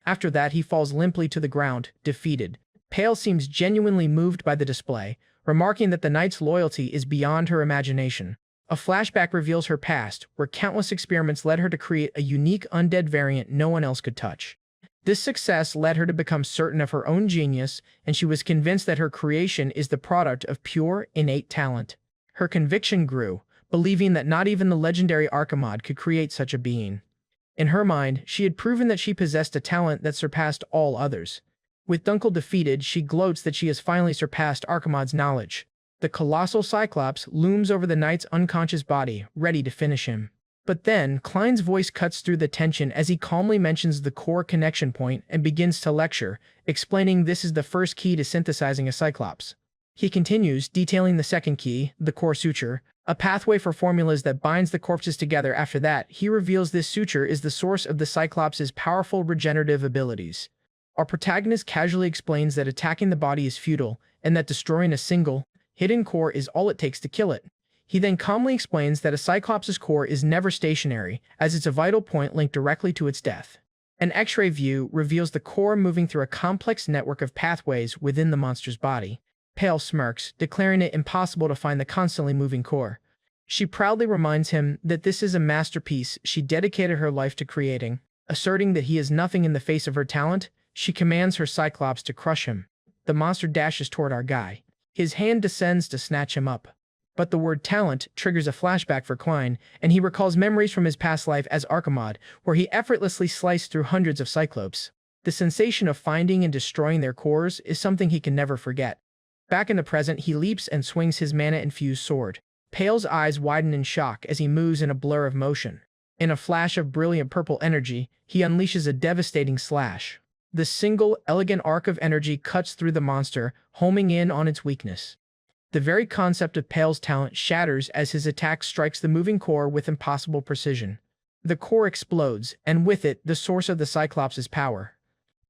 A: After that, he falls limply to the ground, defeated. Pale seems genuinely moved by the display, remarking that the knight's loyalty is beyond her imagination. A flashback reveals her past, where countless experiments led her to create a unique undead variant no one else could touch. This success led her to become certain of her own genius, and she was convinced that her creation is the product of pure, innate talent. Her conviction grew, believing that not even the legendary Archimod could create such a being. In her mind, she had proven that she possessed a talent that surpassed all others. With Dunkel defeated, she gloats that she has finally surpassed Archimod's knowledge. The colossal Cyclops looms over the knight's unconscious body, ready to finish him. But then, Klein's voice cuts through the tension as he calmly mentions the core connection point and begins to lecture, explaining this is the first key to synthesizing a Cyclops. He continues, detailing the second key, the core suture, a pathway for formulas that binds the corpses together. After that, he reveals this suture is the source of the Cyclops' powerful regenerative abilities. Our protagonist casually explains that attacking the body is futile, and that destroying a single, hidden core is all it takes to kill it. He then calmly explains that a Cyclops' core is never stationary, as it's a vital point linked directly to its death. An X-ray view reveals the core moving through a complex network of pathways within the monster's body. Pale smirks, declaring it impossible to find the constantly moving core. She proudly reminds him that this is a masterpiece she dedicated her life to creating. Asserting that he is nothing in the face of her talent, she commands her Cyclops to crush him. The monster dashes toward our guy. His hand descends to snatch him up. But the word talent triggers a flashback for Klein, and he recalls memories from his past life as Archimod, where he effortlessly sliced through hundreds of Cyclopes. The sensation of finding and destroying their cores is something he can never forget. Back in the present, he leaps and swings his mana-infused sword. Pale's eyes widen in shock as he moves in a blur of motion. In a flash of brilliant purple energy, he unleashes a devastating slash. The single, elegant arc of energy cuts through the monster, homing in on its weakness. The very concept of Pale's talent shatters as his attack strikes the moving core with impossible precision. The core explodes, and with it, the source of the Cyclops' power.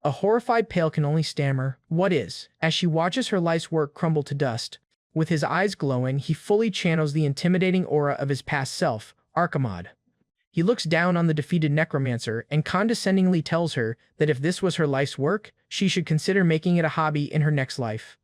A: A horrified Pale can only stammer, "What is?" as she watches her life's work crumble to dust. With his eyes glowing, he fully channels the intimidating aura of his past self, Archimod. He looks down on the defeated Necromancer and condescendingly tells her that if this was her life's work, she should consider making it a hobby in her next life.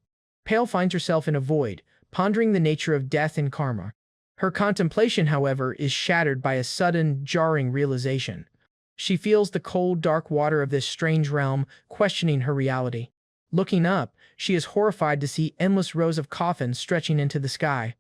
A: Pale finds herself in a void, pondering the nature of death and karma. Her contemplation, however, is shattered by a sudden, jarring realization. She feels the cold, dark water of this strange realm, questioning her reality. Looking up, she is horrified to see endless rows of coffins stretching into the sky.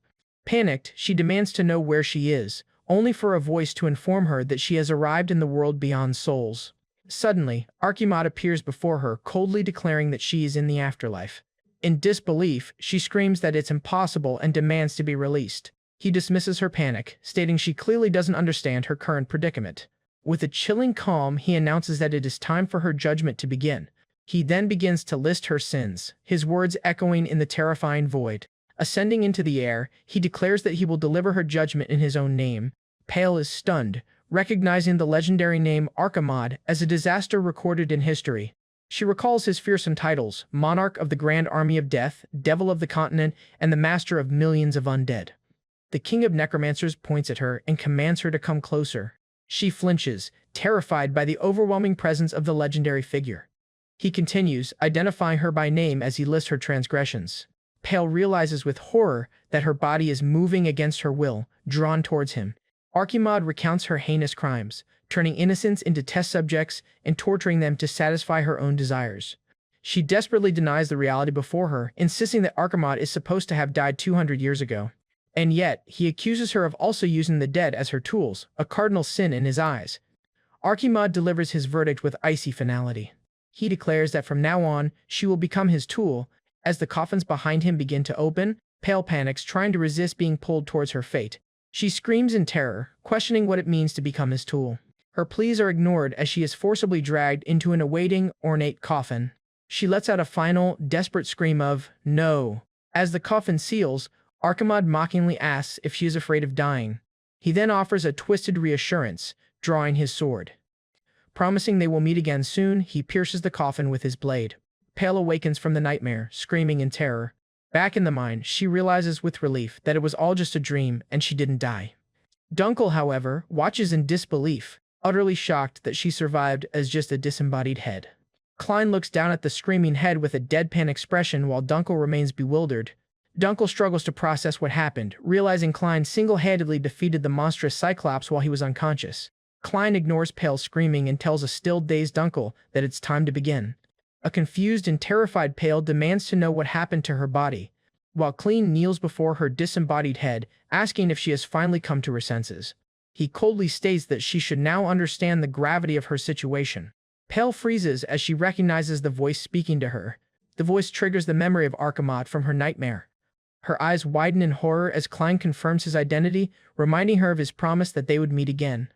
A: Panicked, she demands to know where she is, only for a voice to inform her that she has arrived in the world beyond souls. Suddenly, Archimod appears before her, coldly declaring that she is in the afterlife. In disbelief, she screams that it's impossible and demands to be released. He dismisses her panic, stating she clearly doesn't understand her current predicament. With a chilling calm, he announces that it is time for her judgment to begin. He then begins to list her sins, his words echoing in the terrifying void. Ascending into the air, he declares that he will deliver her judgment in his own name. Pale is stunned, recognizing the legendary name Archimod as a disaster recorded in history. She recalls his fearsome titles, Monarch of the Grand Army of Death, Devil of the Continent, and the Master of Millions of Undead. The King of Necromancers points at her and commands her to come closer. She flinches, terrified by the overwhelming presence of the legendary figure. He continues, identifying her by name as he lists her transgressions. Pale realizes with horror that her body is moving against her will, drawn towards him. Archimod recounts her heinous crimes, turning innocents into test subjects and torturing them to satisfy her own desires. She desperately denies the reality before her, insisting that Archimod is supposed to have died 200 years ago. And yet, he accuses her of also using the dead as her tools, a cardinal sin in his eyes. Archimod delivers his verdict with icy finality. He declares that from now on, she will become his tool. As the coffins behind him begin to open, Pale panics, trying to resist being pulled towards her fate. She screams in terror, questioning what it means to become his tool. Her pleas are ignored as she is forcibly dragged into an awaiting, ornate coffin. She lets out a final, desperate scream of, "No." As the coffin seals, Archimod mockingly asks if she is afraid of dying. He then offers a twisted reassurance, drawing his sword. Promising they will meet again soon, he pierces the coffin with his blade. Pale awakens from the nightmare, screaming in terror. Back in the mine, she realizes with relief that it was all just a dream and she didn't die. Dunkel, however, watches in disbelief, utterly shocked that she survived as just a disembodied head. Klein looks down at the screaming head with a deadpan expression while Dunkel remains bewildered. Dunkel struggles to process what happened, realizing Klein single-handedly defeated the monstrous Cyclops while he was unconscious. Klein ignores Pale's screaming and tells a still dazed Dunkel that it's time to begin. A confused and terrified Pale demands to know what happened to her body, while Klein kneels before her disembodied head, asking if she has finally come to her senses. He coldly states that she should now understand the gravity of her situation. Pale freezes as she recognizes the voice speaking to her. The voice triggers the memory of Archimod from her nightmare. Her eyes widen in horror as Klein confirms his identity, reminding her of his promise that they would meet again.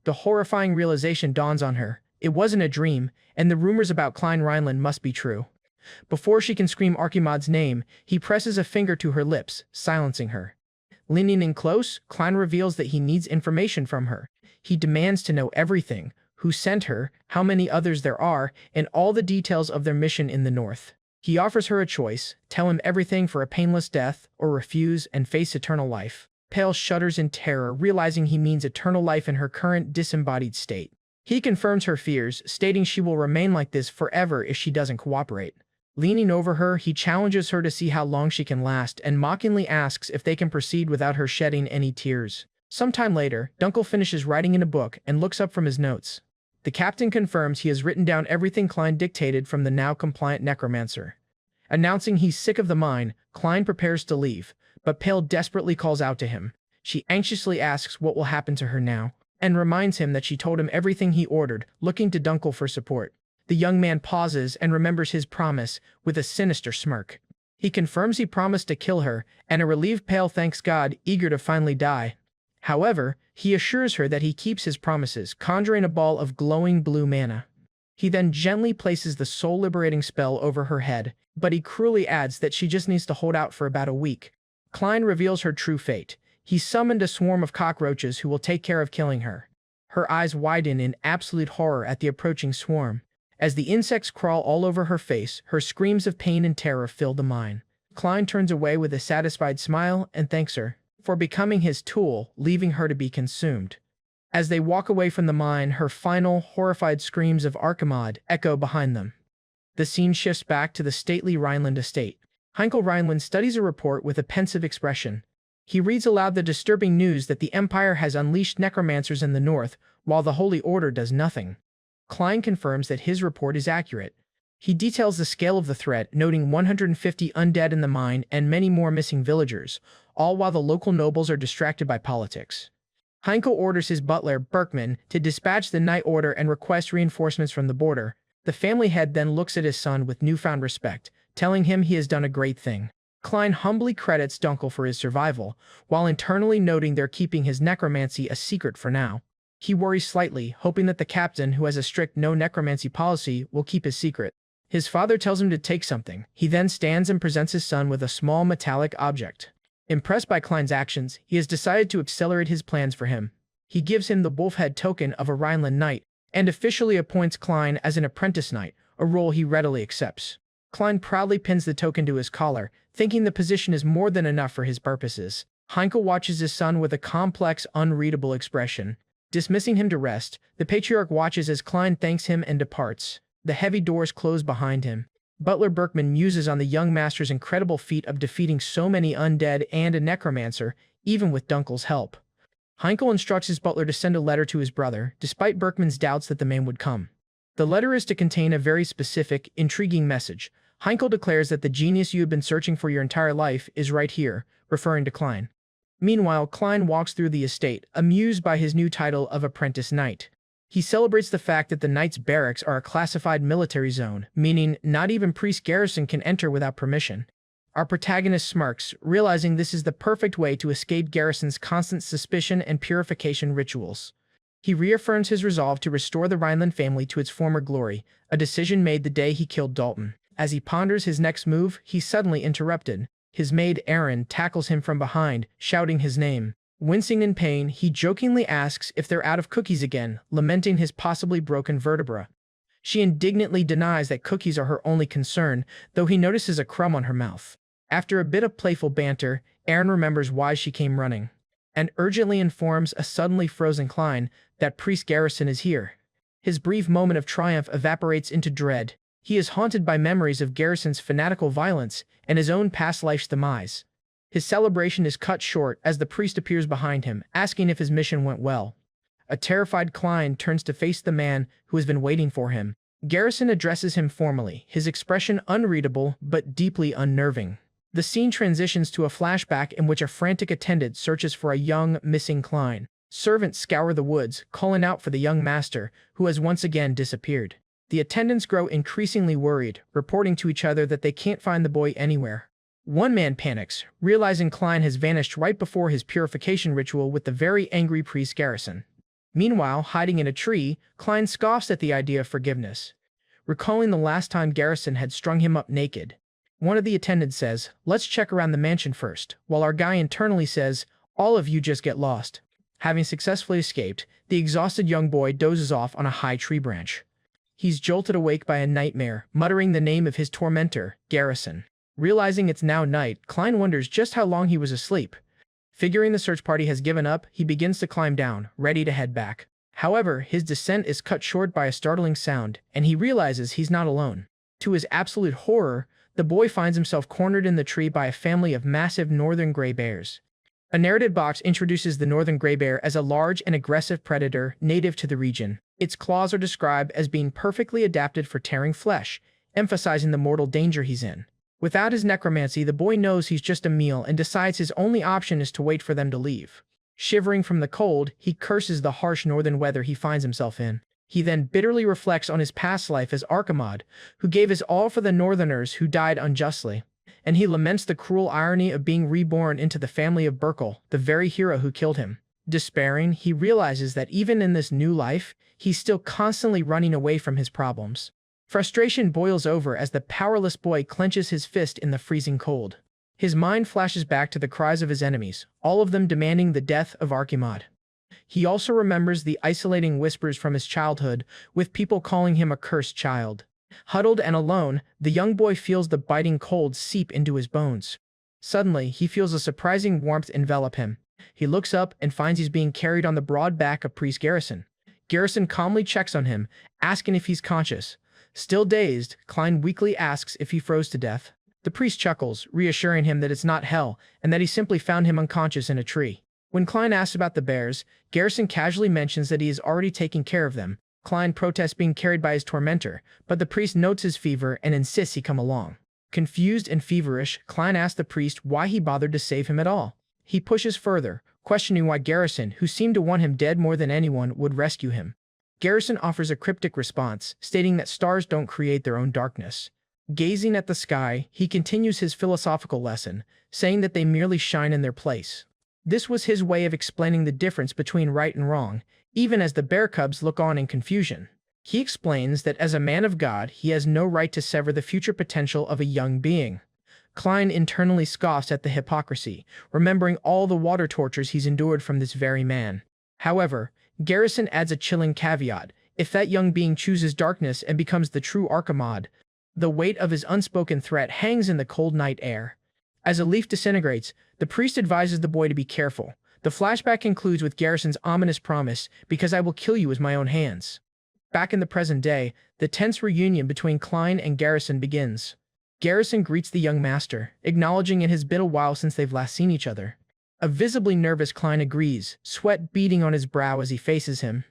A: The horrifying realization dawns on her. It wasn't a dream, and the rumors about Klein Rhineland must be true. Before she can scream Archimod's name, he presses a finger to her lips, silencing her. Leaning in close, Klein reveals that he needs information from her. He demands to know everything: who sent her, how many others there are, and all the details of their mission in the north. He offers her a choice: tell him everything for a painless death, or refuse and face eternal life. Pale shudders in terror, realizing he means eternal life in her current disembodied state. He confirms her fears, stating she will remain like this forever if she doesn't cooperate. Leaning over her, he challenges her to see how long she can last and mockingly asks if they can proceed without her shedding any tears. Sometime later, Dunkel finishes writing in a book and looks up from his notes. The captain confirms he has written down everything Klein dictated from the now compliant Necromancer. Announcing he's sick of the mine, Klein prepares to leave, but Pale desperately calls out to him. She anxiously asks what will happen to her now, and reminds him that she told him everything he ordered, looking to Dunkel for support. The young man pauses and remembers his promise with a sinister smirk. He confirms he promised to kill her, and a relieved Pale thanks God, eager to finally die. However, he assures her that he keeps his promises, conjuring a ball of glowing blue mana. He then gently places the soul-liberating spell over her head, but he cruelly adds that she just needs to hold out for about a week. Klein reveals her true fate. He summoned a swarm of cockroaches who will take care of killing her. Her eyes widen in absolute horror at the approaching swarm. As the insects crawl all over her face, her screams of pain and terror fill the mine. Klein turns away with a satisfied smile and thanks her for becoming his tool, leaving her to be consumed. As they walk away from the mine, her final, horrified screams of Archimad echo behind them. The scene shifts back to the stately Rhineland estate. Heinkel Rhineland studies a report with a pensive expression. He reads aloud the disturbing news that the Empire has unleashed necromancers in the north, while the Holy Order does nothing. Klein confirms that his report is accurate. He details the scale of the threat, noting 150 undead in the mine and many more missing villagers, all while the local nobles are distracted by politics. Heinkel orders his butler, Berkman, to dispatch the night order and request reinforcements from the border. The family head then looks at his son with newfound respect, telling him he has done a great thing. Klein humbly credits Dunkel for his survival, while internally noting they're keeping his necromancy a secret for now. He worries slightly, hoping that the captain, who has a strict no-necromancy policy, will keep his secret. His father tells him to take something. He then stands and presents his son with a small metallic object. Impressed by Klein's actions, he has decided to accelerate his plans for him. He gives him the wolf-head token of a Rhineland knight, and officially appoints Klein as an apprentice knight, a role he readily accepts. Klein proudly pins the token to his collar, thinking the position is more than enough for his purposes. Heinkel watches his son with a complex, unreadable expression. Dismissing him to rest, the patriarch watches as Klein thanks him and departs. The heavy doors close behind him. Butler Berkman muses on the young master's incredible feat of defeating so many undead and a necromancer, even with Dunkel's help. Heinkel instructs his butler to send a letter to his brother, despite Berkman's doubts that the man would come. The letter is to contain a very specific, intriguing message. Heinkel declares that the genius you have been searching for your entire life is right here, referring to Klein. Meanwhile, Klein walks through the estate, amused by his new title of apprentice knight. He celebrates the fact that the knight's barracks are a classified military zone, meaning not even priest garrison can enter without permission. Our protagonist smirks, realizing this is the perfect way to escape garrison's constant suspicion and purification rituals. He reaffirms his resolve to restore the Rhineland family to its former glory, a decision made the day he killed Dalton. As he ponders his next move, he's suddenly interrupted. His maid Erin tackles him from behind, shouting his name. Wincing in pain, he jokingly asks if they're out of cookies again, lamenting his possibly broken vertebra. She indignantly denies that cookies are her only concern, though he notices a crumb on her mouth. After a bit of playful banter, Erin remembers why she came running, and urgently informs a suddenly frozen Klein that Priest Garrison is here. His brief moment of triumph evaporates into dread. He is haunted by memories of Garrison's fanatical violence and his own past life's demise. His celebration is cut short as the priest appears behind him, asking if his mission went well. A terrified Klein turns to face the man who has been waiting for him. Garrison addresses him formally, his expression unreadable but deeply unnerving. The scene transitions to a flashback in which a frantic attendant searches for a young, missing Klein. Servants scour the woods, calling out for the young master, who has once again disappeared. The attendants grow increasingly worried, reporting to each other that they can't find the boy anywhere. One man panics, realizing Klein has vanished right before his purification ritual with the very angry priest Garrison. Meanwhile, hiding in a tree, Klein scoffs at the idea of forgiveness, recalling the last time Garrison had strung him up naked. One of the attendants says, "Let's check around the mansion first," while our guy internally says, "All of you just get lost." Having successfully escaped, the exhausted young boy dozes off on a high tree branch. He's jolted awake by a nightmare, muttering the name of his tormentor, Garrison. Realizing it's now night, Klein wonders just how long he was asleep. Figuring the search party has given up, he begins to climb down, ready to head back. However, his descent is cut short by a startling sound, and he realizes he's not alone. To his absolute horror, the boy finds himself cornered in the tree by a family of massive northern gray bears. A narrative box introduces the northern gray bear as a large and aggressive predator native to the region. Its claws are described as being perfectly adapted for tearing flesh, emphasizing the mortal danger he's in. Without his necromancy, the boy knows he's just a meal and decides his only option is to wait for them to leave. Shivering from the cold, he curses the harsh northern weather he finds himself in. He then bitterly reflects on his past life as Archimod, who gave his all for the Northerners who died unjustly. And he laments the cruel irony of being reborn into the family of Burkle, the very hero who killed him. Despairing, he realizes that even in this new life, he's still constantly running away from his problems. Frustration boils over as the powerless boy clenches his fist in the freezing cold. His mind flashes back to the cries of his enemies, all of them demanding the death of Archimod. He also remembers the isolating whispers from his childhood, with people calling him a cursed child. Huddled and alone, the young boy feels the biting cold seep into his bones. Suddenly, he feels a surprising warmth envelop him. He looks up and finds he's being carried on the broad back of Priest Garrison. Garrison calmly checks on him, asking if he's conscious. Still dazed, Klein weakly asks if he froze to death. The priest chuckles, reassuring him that it's not hell, and that he simply found him unconscious in a tree. When Klein asks about the bears, Garrison casually mentions that he is already taking care of them. Klein protests being carried by his tormentor, but the priest notes his fever and insists he come along. Confused and feverish, Klein asks the priest why he bothered to save him at all. He pushes further, questioning why Garrison, who seemed to want him dead more than anyone, would rescue him. Garrison offers a cryptic response, stating that stars don't create their own darkness. Gazing at the sky, he continues his philosophical lesson, saying that they merely shine in their place. This was his way of explaining the difference between right and wrong, even as the bear cubs look on in confusion. He explains that as a man of God, he has no right to sever the future potential of a young being. Klein internally scoffs at the hypocrisy, remembering all the water tortures he's endured from this very man. However, Garrison adds a chilling caveat: if that young being chooses darkness and becomes the true Archimod, the weight of his unspoken threat hangs in the cold night air. As a leaf disintegrates, the priest advises the boy to be careful. The flashback concludes with Garrison's ominous promise, "Because I will kill you with my own hands." Back in the present day, the tense reunion between Klein and Garrison begins. Garrison greets the young master, acknowledging it has been a while since they've last seen each other. A visibly nervous Klein agrees, sweat beading on his brow as he faces him.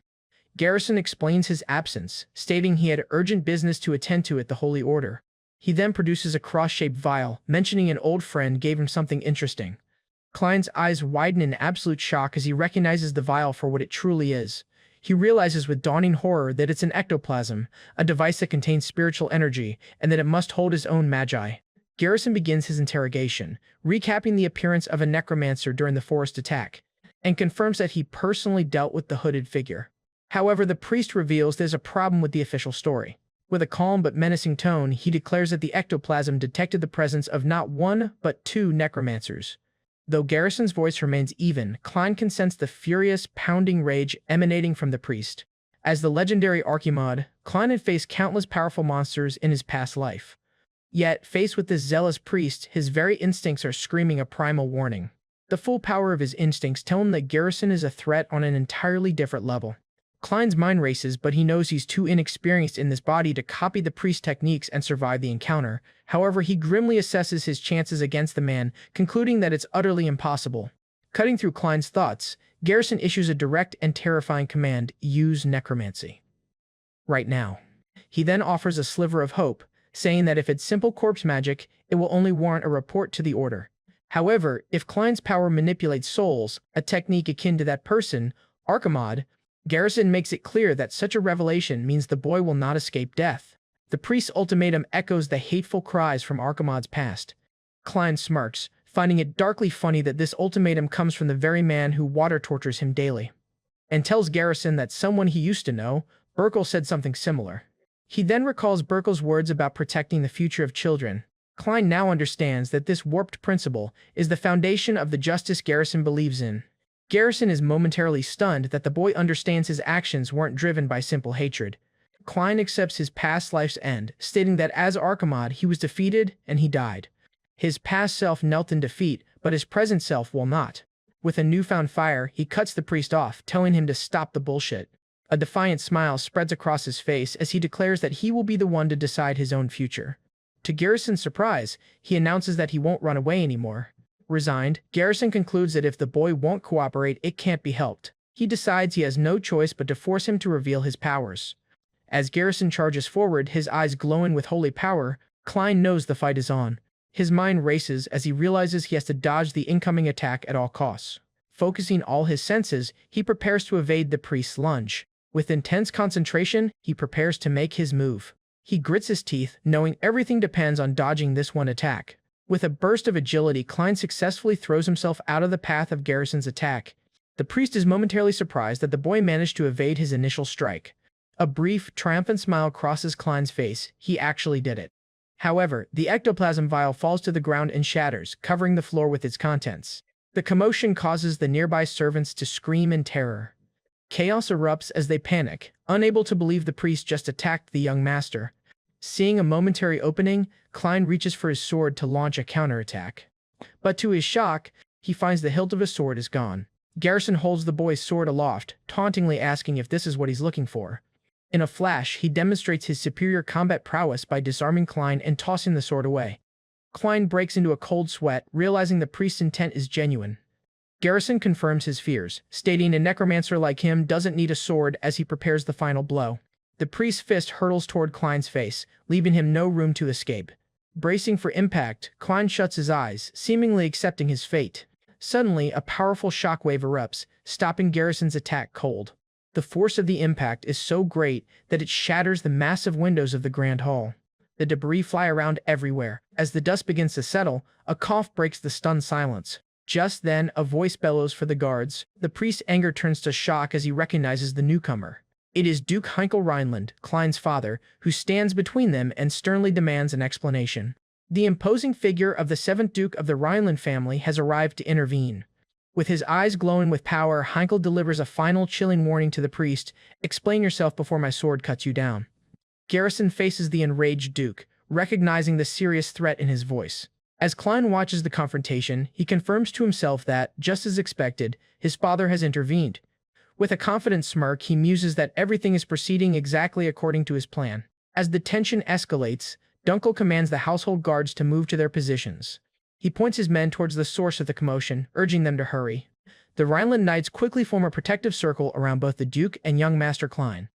A: Garrison explains his absence, stating he had urgent business to attend to at the Holy Order. He then produces a cross-shaped vial, mentioning an old friend gave him something interesting. Klein's eyes widen in absolute shock as he recognizes the vial for what it truly is. He realizes with dawning horror that it's an ectoplasm, a device that contains spiritual energy, and that it must hold his own magi. Garrison begins his interrogation, recapping the appearance of a necromancer during the forest attack, and confirms that he personally dealt with the hooded figure. However, the priest reveals there's a problem with the official story. With a calm but menacing tone, he declares that the ectoplasm detected the presence of not one, but two necromancers. Though Garrison's voice remains even, Klein can sense the furious, pounding rage emanating from the priest. As the legendary Archimod, Klein had faced countless powerful monsters in his past life. Yet, faced with this zealous priest, his very instincts are screaming a primal warning. The full power of his instincts tell him that Garrison is a threat on an entirely different level. Klein's mind races, but he knows he's too inexperienced in this body to copy the priest's techniques and survive the encounter. However, he grimly assesses his chances against the man, concluding that it's utterly impossible. Cutting through Klein's thoughts, Garrison issues a direct and terrifying command: use necromancy. Right now. He then offers a sliver of hope, saying that if it's simple corpse magic, it will only warrant a report to the Order. However, if Klein's power manipulates souls, a technique akin to that person, Archimod, Garrison makes it clear that such a revelation means the boy will not escape death. The priest's ultimatum echoes the hateful cries from Archimod's past. Klein smirks, finding it darkly funny that this ultimatum comes from the very man who water tortures him daily, and tells Garrison that someone he used to know, Burkle, said something similar. He then recalls Burkle's words about protecting the future of children. Klein now understands that this warped principle is the foundation of the justice Garrison believes in. Garrison is momentarily stunned that the boy understands his actions weren't driven by simple hatred. Klein accepts his past life's end, stating that as Archimod he was defeated and he died. His past self knelt in defeat, but his present self will not. With a newfound fire, he cuts the priest off, telling him to stop the bullshit. A defiant smile spreads across his face as he declares that he will be the one to decide his own future. To Garrison's surprise, he announces that he won't run away anymore. Resigned, Garrison concludes that if the boy won't cooperate, it can't be helped. He decides he has no choice but to force him to reveal his powers. As Garrison charges forward, his eyes glowing with holy power, Klein knows the fight is on. His mind races as he realizes he has to dodge the incoming attack at all costs. Focusing all his senses, he prepares to evade the priest's lunge. With intense concentration, he prepares to make his move. He grits his teeth, knowing everything depends on dodging this one attack. With a burst of agility, Klein successfully throws himself out of the path of Garrison's attack. The priest is momentarily surprised that the boy managed to evade his initial strike. A brief, triumphant smile crosses Klein's face. He actually did it. However, the ectoplasm vial falls to the ground and shatters, covering the floor with its contents. The commotion causes the nearby servants to scream in terror. Chaos erupts as they panic, unable to believe the priest just attacked the young master. Seeing a momentary opening, Klein reaches for his sword to launch a counterattack. But to his shock, he finds the hilt of his sword is gone. Garrison holds the boy's sword aloft, tauntingly asking if this is what he's looking for. In a flash, he demonstrates his superior combat prowess by disarming Klein and tossing the sword away. Klein breaks into a cold sweat, realizing the priest's intent is genuine. Garrison confirms his fears, stating a necromancer like him doesn't need a sword as he prepares the final blow. The priest's fist hurtles toward Klein's face, leaving him no room to escape. Bracing for impact, Klein shuts his eyes, seemingly accepting his fate. Suddenly, a powerful shockwave erupts, stopping Garrison's attack cold. The force of the impact is so great that it shatters the massive windows of the Grand Hall. The debris fly around everywhere. As the dust begins to settle, a cough breaks the stunned silence. Just then, a voice bellows for the guards. The priest's anger turns to shock as he recognizes the newcomer. It is Duke Heinkel Rhineland, Klein's father, who stands between them and sternly demands an explanation. The imposing figure of the 7th Duke of the Rhineland family has arrived to intervene. With his eyes glowing with power, Heinkel delivers a final chilling warning to the priest: "Explain yourself before my sword cuts you down." Garrison faces the enraged Duke, recognizing the serious threat in his voice. As Klein watches the confrontation, he confirms to himself that, just as expected, his father has intervened. With a confident smirk, he muses that everything is proceeding exactly according to his plan. As the tension escalates, Dunkel commands the household guards to move to their positions. He points his men towards the source of the commotion, urging them to hurry. The Rhineland Knights quickly form a protective circle around both the Duke and young Master Klein.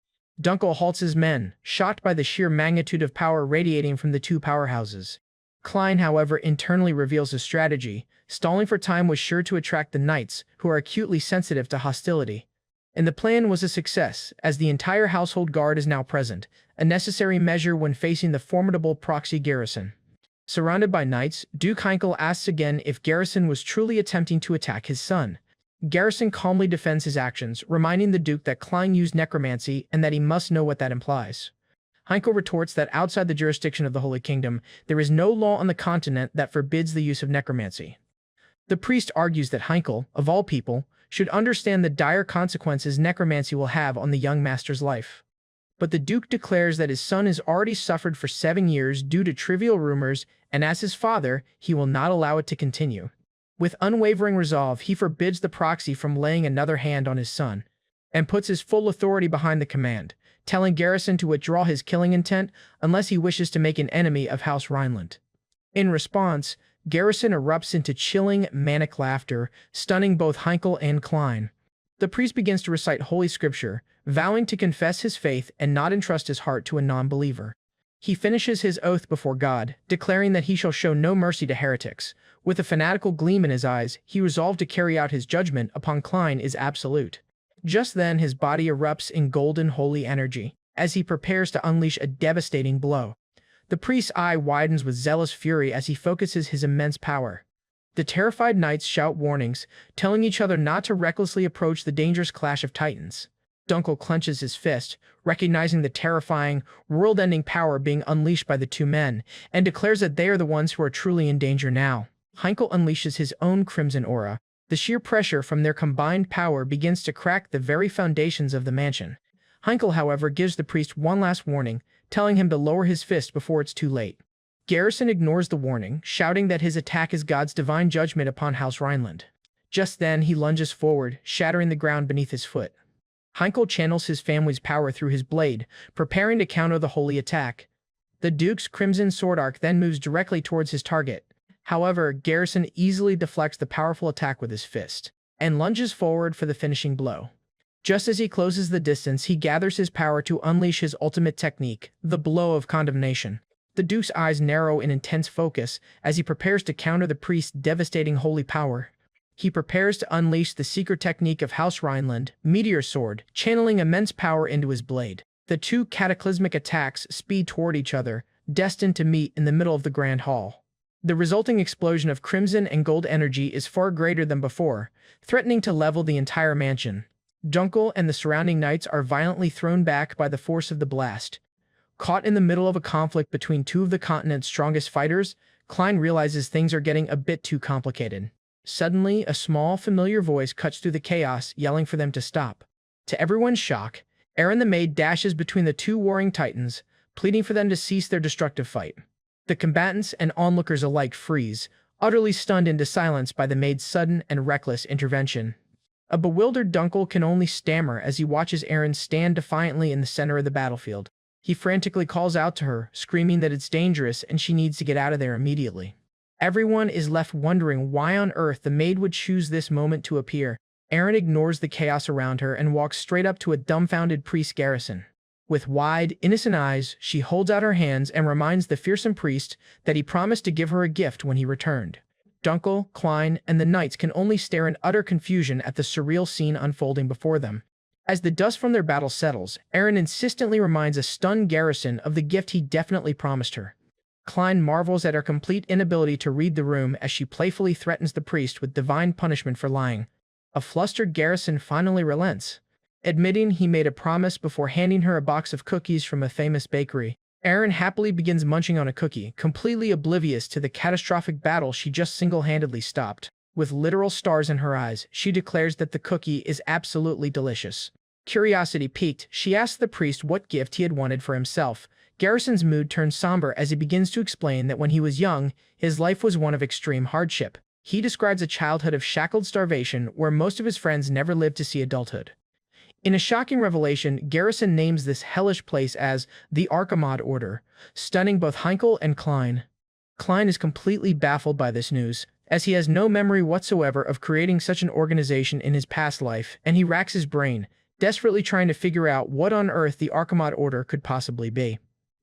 A: Dunkel halts his men, shocked by the sheer magnitude of power radiating from the two powerhouses. Klein, however, internally reveals his strategy. Stalling for time was sure to attract the knights, who are acutely sensitive to hostility. And the plan was a success, as the entire household guard is now present, a necessary measure when facing the formidable proxy Garrison. Surrounded by knights, Duke Heinkel asks again if Garrison was truly attempting to attack his son. Garrison calmly defends his actions, reminding the Duke that Klein used necromancy and that he must know what that implies. Heinkel retorts that outside the jurisdiction of the Holy Kingdom, there is no law on the continent that forbids the use of necromancy. The priest argues that Heinkel, of all people, should understand the dire consequences necromancy will have on the young master's life. But the Duke declares that his son has already suffered for 7 years due to trivial rumors, and as his father, he will not allow it to continue. With unwavering resolve, he forbids the proxy from laying another hand on his son, and puts his full authority behind the command, telling Garrison to withdraw his killing intent unless he wishes to make an enemy of House Rhineland. In response, Garrison erupts into chilling, manic laughter, stunning both Heinkel and Klein. The priest begins to recite Holy Scripture, vowing to confess his faith and not entrust his heart to a non-believer. He finishes his oath before God, declaring that he shall show no mercy to heretics. With a fanatical gleam in his eyes, he resolved to carry out his judgment upon Klein is absolute. Just then, his body erupts in golden holy energy, as he prepares to unleash a devastating blow. The priest's eye widens with zealous fury as he focuses his immense power. The terrified knights shout warnings, telling each other not to recklessly approach the dangerous clash of titans. Dunkel clenches his fist, recognizing the terrifying, world-ending power being unleashed by the two men, and declares that they are the ones who are truly in danger now. Heinkel unleashes his own crimson aura. The sheer pressure from their combined power begins to crack the very foundations of the mansion. Heinkel, however, gives the priest one last warning, telling him to lower his fist before it's too late. Garrison ignores the warning, shouting that his attack is God's divine judgment upon House Rhineland. Just then, he lunges forward, shattering the ground beneath his foot. Heinkel channels his family's power through his blade, preparing to counter the holy attack. The Duke's crimson sword arc then moves directly towards his target. However, Garrison easily deflects the powerful attack with his fist, and lunges forward for the finishing blow. Just as he closes the distance, he gathers his power to unleash his ultimate technique, the blow of condemnation. The Duke's eyes narrow in intense focus as he prepares to counter the priest's devastating holy power. He prepares to unleash the secret technique of House Rhineland, Meteor Sword, channeling immense power into his blade. The two cataclysmic attacks speed toward each other, destined to meet in the middle of the Grand Hall. The resulting explosion of crimson and gold energy is far greater than before, threatening to level the entire mansion. Dunkel and the surrounding knights are violently thrown back by the force of the blast. Caught in the middle of a conflict between two of the continent's strongest fighters, Klein realizes things are getting a bit too complicated. Suddenly, a small, familiar voice cuts through the chaos, yelling for them to stop. To everyone's shock, Aaron the maid dashes between the two warring titans, pleading for them to cease their destructive fight. The combatants and onlookers alike freeze, utterly stunned into silence by the maid's sudden and reckless intervention. A bewildered Dunkel can only stammer as he watches Aaron stand defiantly in the center of the battlefield. He frantically calls out to her, screaming that it's dangerous and she needs to get out of there immediately. Everyone is left wondering why on earth the maid would choose this moment to appear. Aaron ignores the chaos around her and walks straight up to a dumbfounded priest Garrison. With wide, innocent eyes, she holds out her hands and reminds the fearsome priest that he promised to give her a gift when he returned. Dunkel, Klein, and the knights can only stare in utter confusion at the surreal scene unfolding before them. As the dust from their battle settles, Aaron insistently reminds a stunned Garrison of the gift he definitely promised her. Klein marvels at her complete inability to read the room as she playfully threatens the priest with divine punishment for lying. A flustered Garrison finally relents, admitting he made a promise before handing her a box of cookies from a famous bakery. Aaron happily begins munching on a cookie, completely oblivious to the catastrophic battle she just single-handedly stopped. With literal stars in her eyes, she declares that the cookie is absolutely delicious. Curiosity piqued, she asks the priest what gift he had wanted for himself. Garrison's mood turns somber as he begins to explain that when he was young, his life was one of extreme hardship. He describes a childhood of shackled starvation where most of his friends never lived to see adulthood. In a shocking revelation, Garrison names this hellish place as the Archimad Order, stunning both Heinkel and Klein. Klein is completely baffled by this news, as he has no memory whatsoever of creating such an organization in his past life, and he racks his brain, desperately trying to figure out what on earth the Archimad Order could possibly be.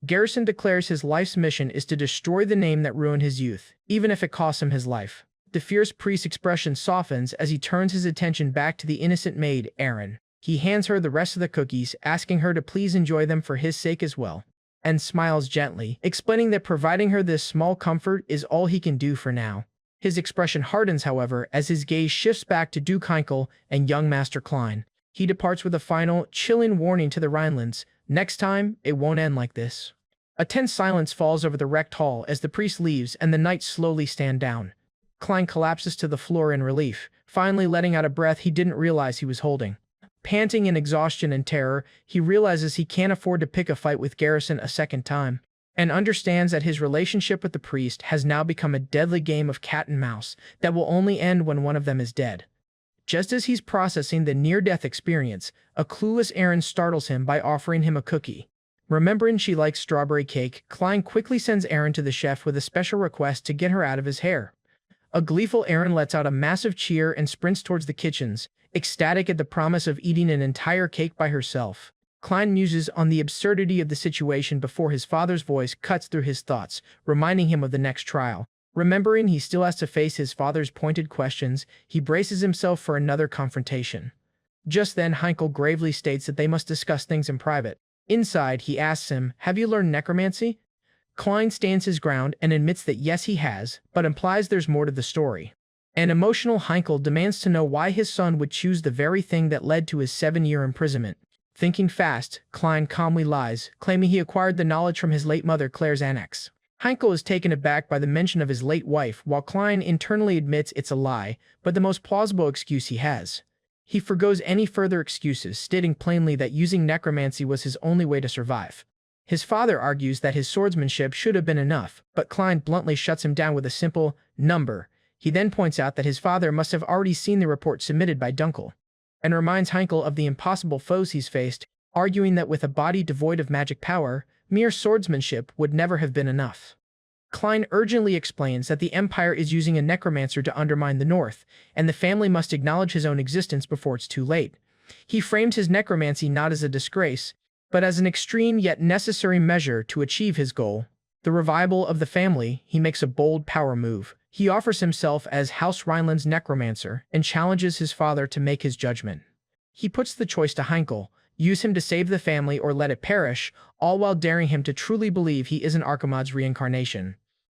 A: Garrison declares his life's mission is to destroy the name that ruined his youth, even if it costs him his life. The fierce priest's expression softens as he turns his attention back to the innocent maid, Aaron. He hands her the rest of the cookies, asking her to please enjoy them for his sake as well, and smiles gently, explaining that providing her this small comfort is all he can do for now. His expression hardens, however, as his gaze shifts back to Duke Heinkel and young Master Klein. He departs with a final, chilling warning to the Rhinelands: next time, it won't end like this. A tense silence falls over the wrecked hall as the priest leaves and the knights slowly stand down. Klein collapses to the floor in relief, finally letting out a breath he didn't realize he was holding. Panting in exhaustion and terror, he realizes he can't afford to pick a fight with Garrison a second time, and understands that his relationship with the priest has now become a deadly game of cat and mouse that will only end when one of them is dead. Just as he's processing the near-death experience, a clueless Aaron startles him by offering him a cookie. Remembering she likes strawberry cake, Klein quickly sends Aaron to the chef with a special request to get her out of his hair. A gleeful Aaron lets out a massive cheer and sprints towards the kitchens, ecstatic at the promise of eating an entire cake by herself. Klein muses on the absurdity of the situation before his father's voice cuts through his thoughts, reminding him of the next trial. Remembering he still has to face his father's pointed questions, he braces himself for another confrontation. Just then, Heinkel gravely states that they must discuss things in private. Inside, he asks him, "Have you learned necromancy?" Klein stands his ground and admits that yes, he has, but implies there's more to the story. An emotional Heinkel demands to know why his son would choose the very thing that led to his 7-year imprisonment. Thinking fast, Klein calmly lies, claiming he acquired the knowledge from his late mother Claire's annex. Heinkel is taken aback by the mention of his late wife, while Klein internally admits it's a lie, but the most plausible excuse he has. He forgoes any further excuses, stating plainly that using necromancy was his only way to survive. His father argues that his swordsmanship should have been enough, but Klein bluntly shuts him down with a simple number. He then points out that his father must have already seen the report submitted by Dunkel, and reminds Heinkel of the impossible foes he's faced, arguing that with a body devoid of magic power, mere swordsmanship would never have been enough. Klein urgently explains that the Empire is using a necromancer to undermine the North, and the family must acknowledge his own existence before it's too late. He frames his necromancy not as a disgrace, but as an extreme yet necessary measure to achieve his goal. The revival of the family, he makes a bold power move. He offers himself as House Rhineland's Necromancer and challenges his father to make his judgment. He puts the choice to Heinkel, use him to save the family or let it perish, all while daring him to truly believe he isn't Archimod's reincarnation.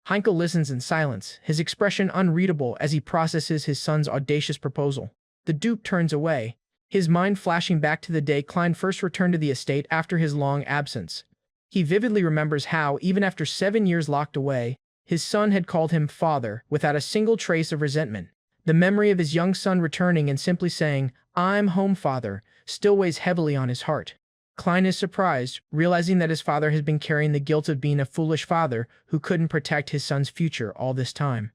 A: Heinkel listens in silence, his expression unreadable as he processes his son's audacious proposal. The dupe turns away, his mind flashing back to the day Klein first returned to the estate after his long absence. He vividly remembers how, even after 7 years locked away, his son had called him father without a single trace of resentment. The memory of his young son returning and simply saying, "I'm home, father," still weighs heavily on his heart. Klein is surprised, realizing that his father has been carrying the guilt of being a foolish father who couldn't protect his son's future all this time.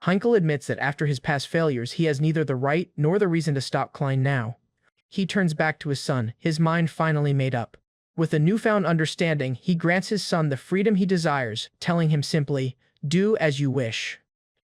A: Heinkel admits that after his past failures, he has neither the right nor the reason to stop Klein now. He turns back to his son, his mind finally made up. With a newfound understanding, he grants his son the freedom he desires, telling him simply, "Do as you wish."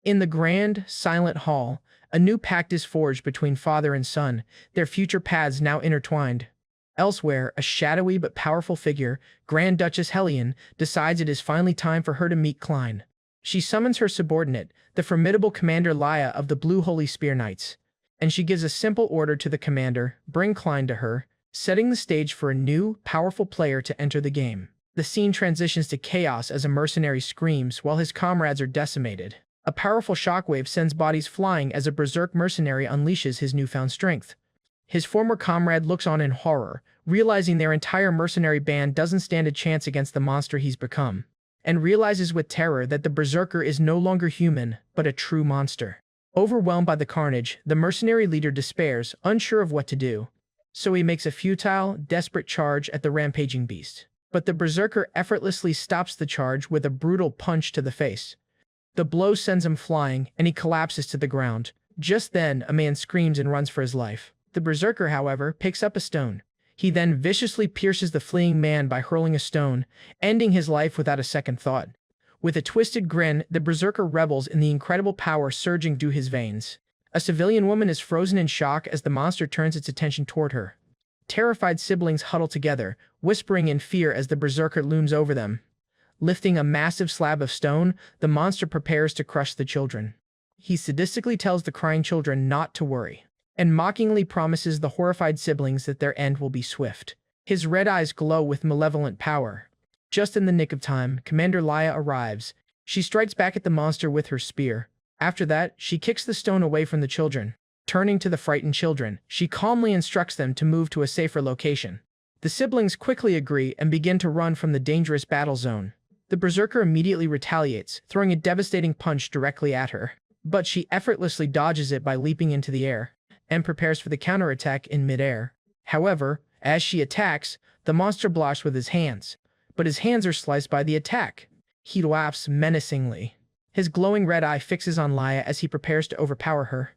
A: In the grand, silent hall, a new pact is forged between father and son, their future paths now intertwined. Elsewhere, a shadowy but powerful figure, Grand Duchess Hellion, decides it is finally time for her to meet Klein. She summons her subordinate, the formidable Commander Laya of the Blue Holy Spear Knights, and she gives a simple order to the commander, bring Klein to her, setting the stage for a new, powerful player to enter the game. The scene transitions to chaos as a mercenary screams while his comrades are decimated. A powerful shockwave sends bodies flying as a berserk mercenary unleashes his newfound strength. His former comrade looks on in horror, realizing their entire mercenary band doesn't stand a chance against the monster he's become, and realizes with terror that the berserker is no longer human, but a true monster. Overwhelmed by the carnage, the mercenary leader despairs, unsure of what to do. So he makes a futile, desperate charge at the rampaging beast. But the berserker effortlessly stops the charge with a brutal punch to the face. The blow sends him flying, and he collapses to the ground. Just then, a man screams and runs for his life. The berserker, however, picks up a stone. He then viciously pierces the fleeing man by hurling a stone, ending his life without a second thought. With a twisted grin, the berserker revels in the incredible power surging through his veins. A civilian woman is frozen in shock as the monster turns its attention toward her. Terrified siblings huddle together, whispering in fear as the berserker looms over them. Lifting a massive slab of stone, the monster prepares to crush the children. He sadistically tells the crying children not to worry, and mockingly promises the horrified siblings that their end will be swift. His red eyes glow with malevolent power. Just in the nick of time, Commander Laya arrives. She strikes back at the monster with her spear. After that, she kicks the stone away from the children. Turning to the frightened children, she calmly instructs them to move to a safer location. The siblings quickly agree and begin to run from the dangerous battle zone. The berserker immediately retaliates, throwing a devastating punch directly at her. But she effortlessly dodges it by leaping into the air, and prepares for the counterattack in midair. However, as she attacks, the monster blocks with his hands, but his hands are sliced by the attack. He laughs menacingly. His glowing red eye fixes on Laya as he prepares to overpower her.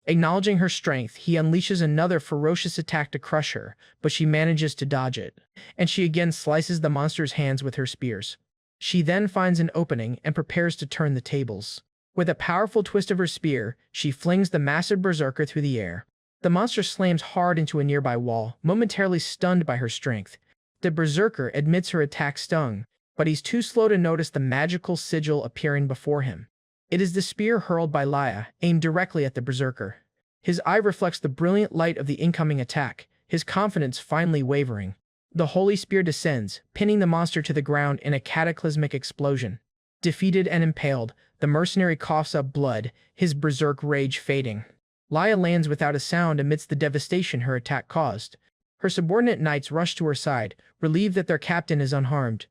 A: Acknowledging her strength, he unleashes another ferocious attack to crush her, but she manages to dodge it, and she again slices the monster's hands with her spears. She then finds an opening and prepares to turn the tables. With a powerful twist of her spear, she flings the massive berserker through the air. The monster slams hard into a nearby wall, momentarily stunned by her strength. The berserker admits her attack stung, but he's too slow to notice the magical sigil appearing before him. It is the spear hurled by Laya, aimed directly at the berserker. His eye reflects the brilliant light of the incoming attack, his confidence finally wavering. The holy spear descends, pinning the monster to the ground in a cataclysmic explosion. Defeated and impaled, the mercenary coughs up blood, his berserk rage fading. Laya lands without a sound amidst the devastation her attack caused. Her subordinate knights rush to her side, relieved that their captain is unharmed.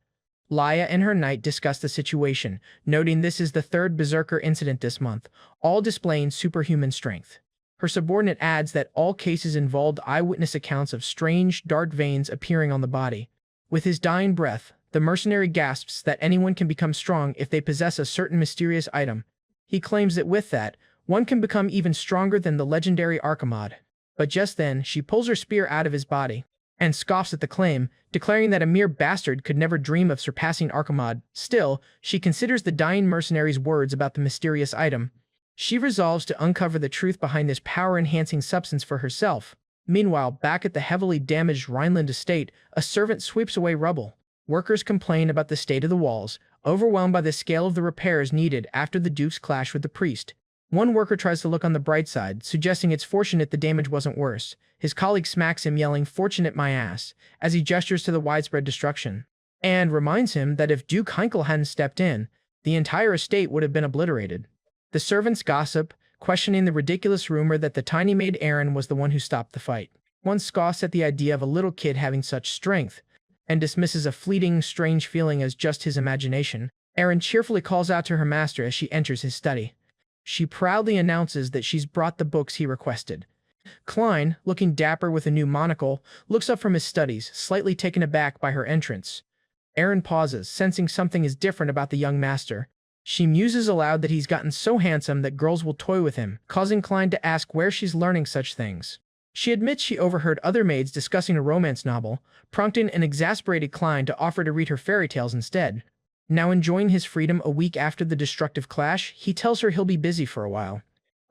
A: Laya and her knight discuss the situation, noting this is the third berserker incident this month, all displaying superhuman strength. Her subordinate adds that all cases involved eyewitness accounts of strange, dark veins appearing on the body. With his dying breath, the mercenary gasps that anyone can become strong if they possess a certain mysterious item. He claims that with that, one can become even stronger than the legendary Archimod. But just then, she pulls her spear out of his body and scoffs at the claim, declaring that a mere bastard could never dream of surpassing Archimod. Still, she considers the dying mercenary's words about the mysterious item. She resolves to uncover the truth behind this power-enhancing substance for herself. Meanwhile, back at the heavily damaged Rhineland estate, a servant sweeps away rubble. Workers complain about the state of the walls, overwhelmed by the scale of the repairs needed after the Duke's clash with the priest. One worker tries to look on the bright side, suggesting it's fortunate the damage wasn't worse. His colleague smacks him, yelling, "Fortunate my ass," as he gestures to the widespread destruction, and reminds him that if Duke Heinkel hadn't stepped in, the entire estate would have been obliterated. The servants gossip, questioning the ridiculous rumor that the tiny maid Erin was the one who stopped the fight. One scoffs at the idea of a little kid having such strength, and dismisses a fleeting, strange feeling as just his imagination. Erin cheerfully calls out to her master as she enters his study. She proudly announces that she's brought the books he requested. Klein, looking dapper with a new monocle, looks up from his studies, slightly taken aback by her entrance. Erin pauses, sensing something is different about the young master. She muses aloud that he's gotten so handsome that girls will toy with him, causing Klein to ask where she's learning such things. She admits she overheard other maids discussing a romance novel, prompting an exasperated Klein to offer to read her fairy tales instead. Now enjoying his freedom a week after the destructive clash, he tells her he'll be busy for a while.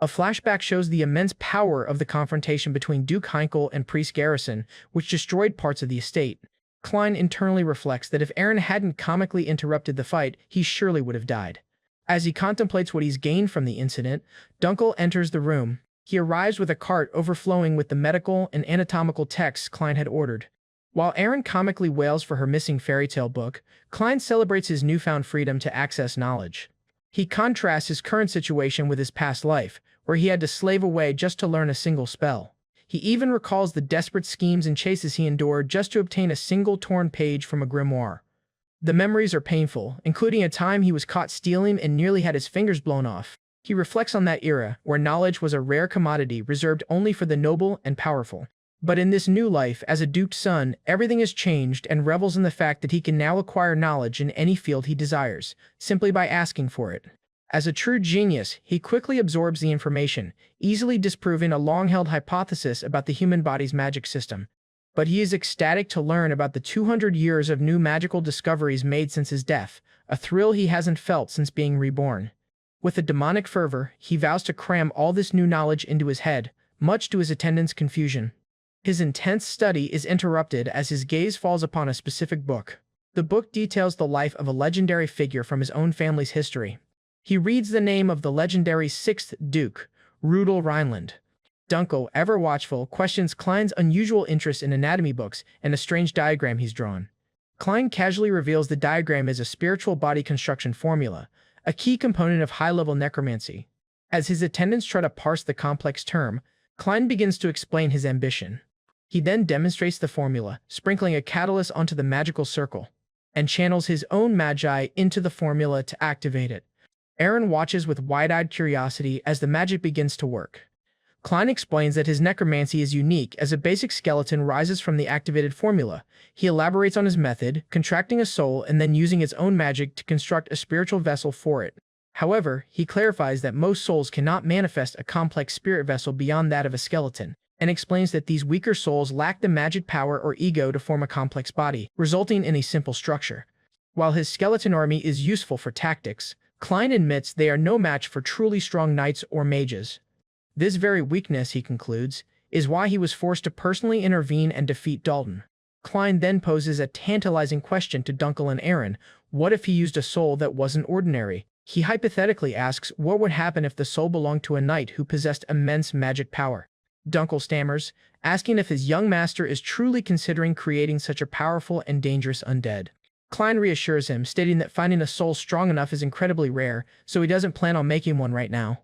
A: A flashback shows the immense power of the confrontation between Duke Heinkel and Priest Garrison, which destroyed parts of the estate. Klein internally reflects that if Erin hadn't comically interrupted the fight, he surely would have died. As he contemplates what he's gained from the incident, Dunkel enters the room. He arrives with a cart overflowing with the medical and anatomical texts Klein had ordered. While Erin comically wails for her missing fairy tale book, Klein celebrates his newfound freedom to access knowledge. He contrasts his current situation with his past life, where he had to slave away just to learn a single spell. He even recalls the desperate schemes and chases he endured just to obtain a single torn page from a grimoire. The memories are painful, including a time he was caught stealing and nearly had his fingers blown off. He reflects on that era, where knowledge was a rare commodity reserved only for the noble and powerful. But in this new life, as a Duke's son, everything has changed, and revels in the fact that he can now acquire knowledge in any field he desires, simply by asking for it. As a true genius, he quickly absorbs the information, easily disproving a long-held hypothesis about the human body's magic system. But he is ecstatic to learn about the 200 years of new magical discoveries made since his death, a thrill he hasn't felt since being reborn. With a demonic fervor, he vows to cram all this new knowledge into his head, much to his attendants' confusion. His intense study is interrupted as his gaze falls upon a specific book. The book details the life of a legendary figure from his own family's history. He reads the name of the legendary 6th Duke, Rudel Rhineland. Dunkel, ever watchful, questions Klein's unusual interest in anatomy books and a strange diagram he's drawn. Klein casually reveals the diagram is a spiritual body construction formula, a key component of high-level necromancy. As his attendants try to parse the complex term, Klein begins to explain his ambition. He then demonstrates the formula, sprinkling a catalyst onto the magical circle, and channels his own magi into the formula to activate it. Erin watches with wide-eyed curiosity as the magic begins to work. Klein explains that his necromancy is unique as a basic skeleton rises from the activated formula. He elaborates on his method, contracting a soul and then using its own magic to construct a spiritual vessel for it. However, he clarifies that most souls cannot manifest a complex spirit vessel beyond that of a skeleton, and explains that these weaker souls lack the magic power or ego to form a complex body, resulting in a simple structure. While his skeleton army is useful for tactics, Klein admits they are no match for truly strong knights or mages. This very weakness, he concludes, is why he was forced to personally intervene and defeat Dalton. Klein then poses a tantalizing question to Dunkel and Erin. What if he used a soul that wasn't ordinary? He hypothetically asks what would happen if the soul belonged to a knight who possessed immense magic power. Dunkel stammers, asking if his young master is truly considering creating such a powerful and dangerous undead. Klein reassures him, stating that finding a soul strong enough is incredibly rare, so he doesn't plan on making one right now.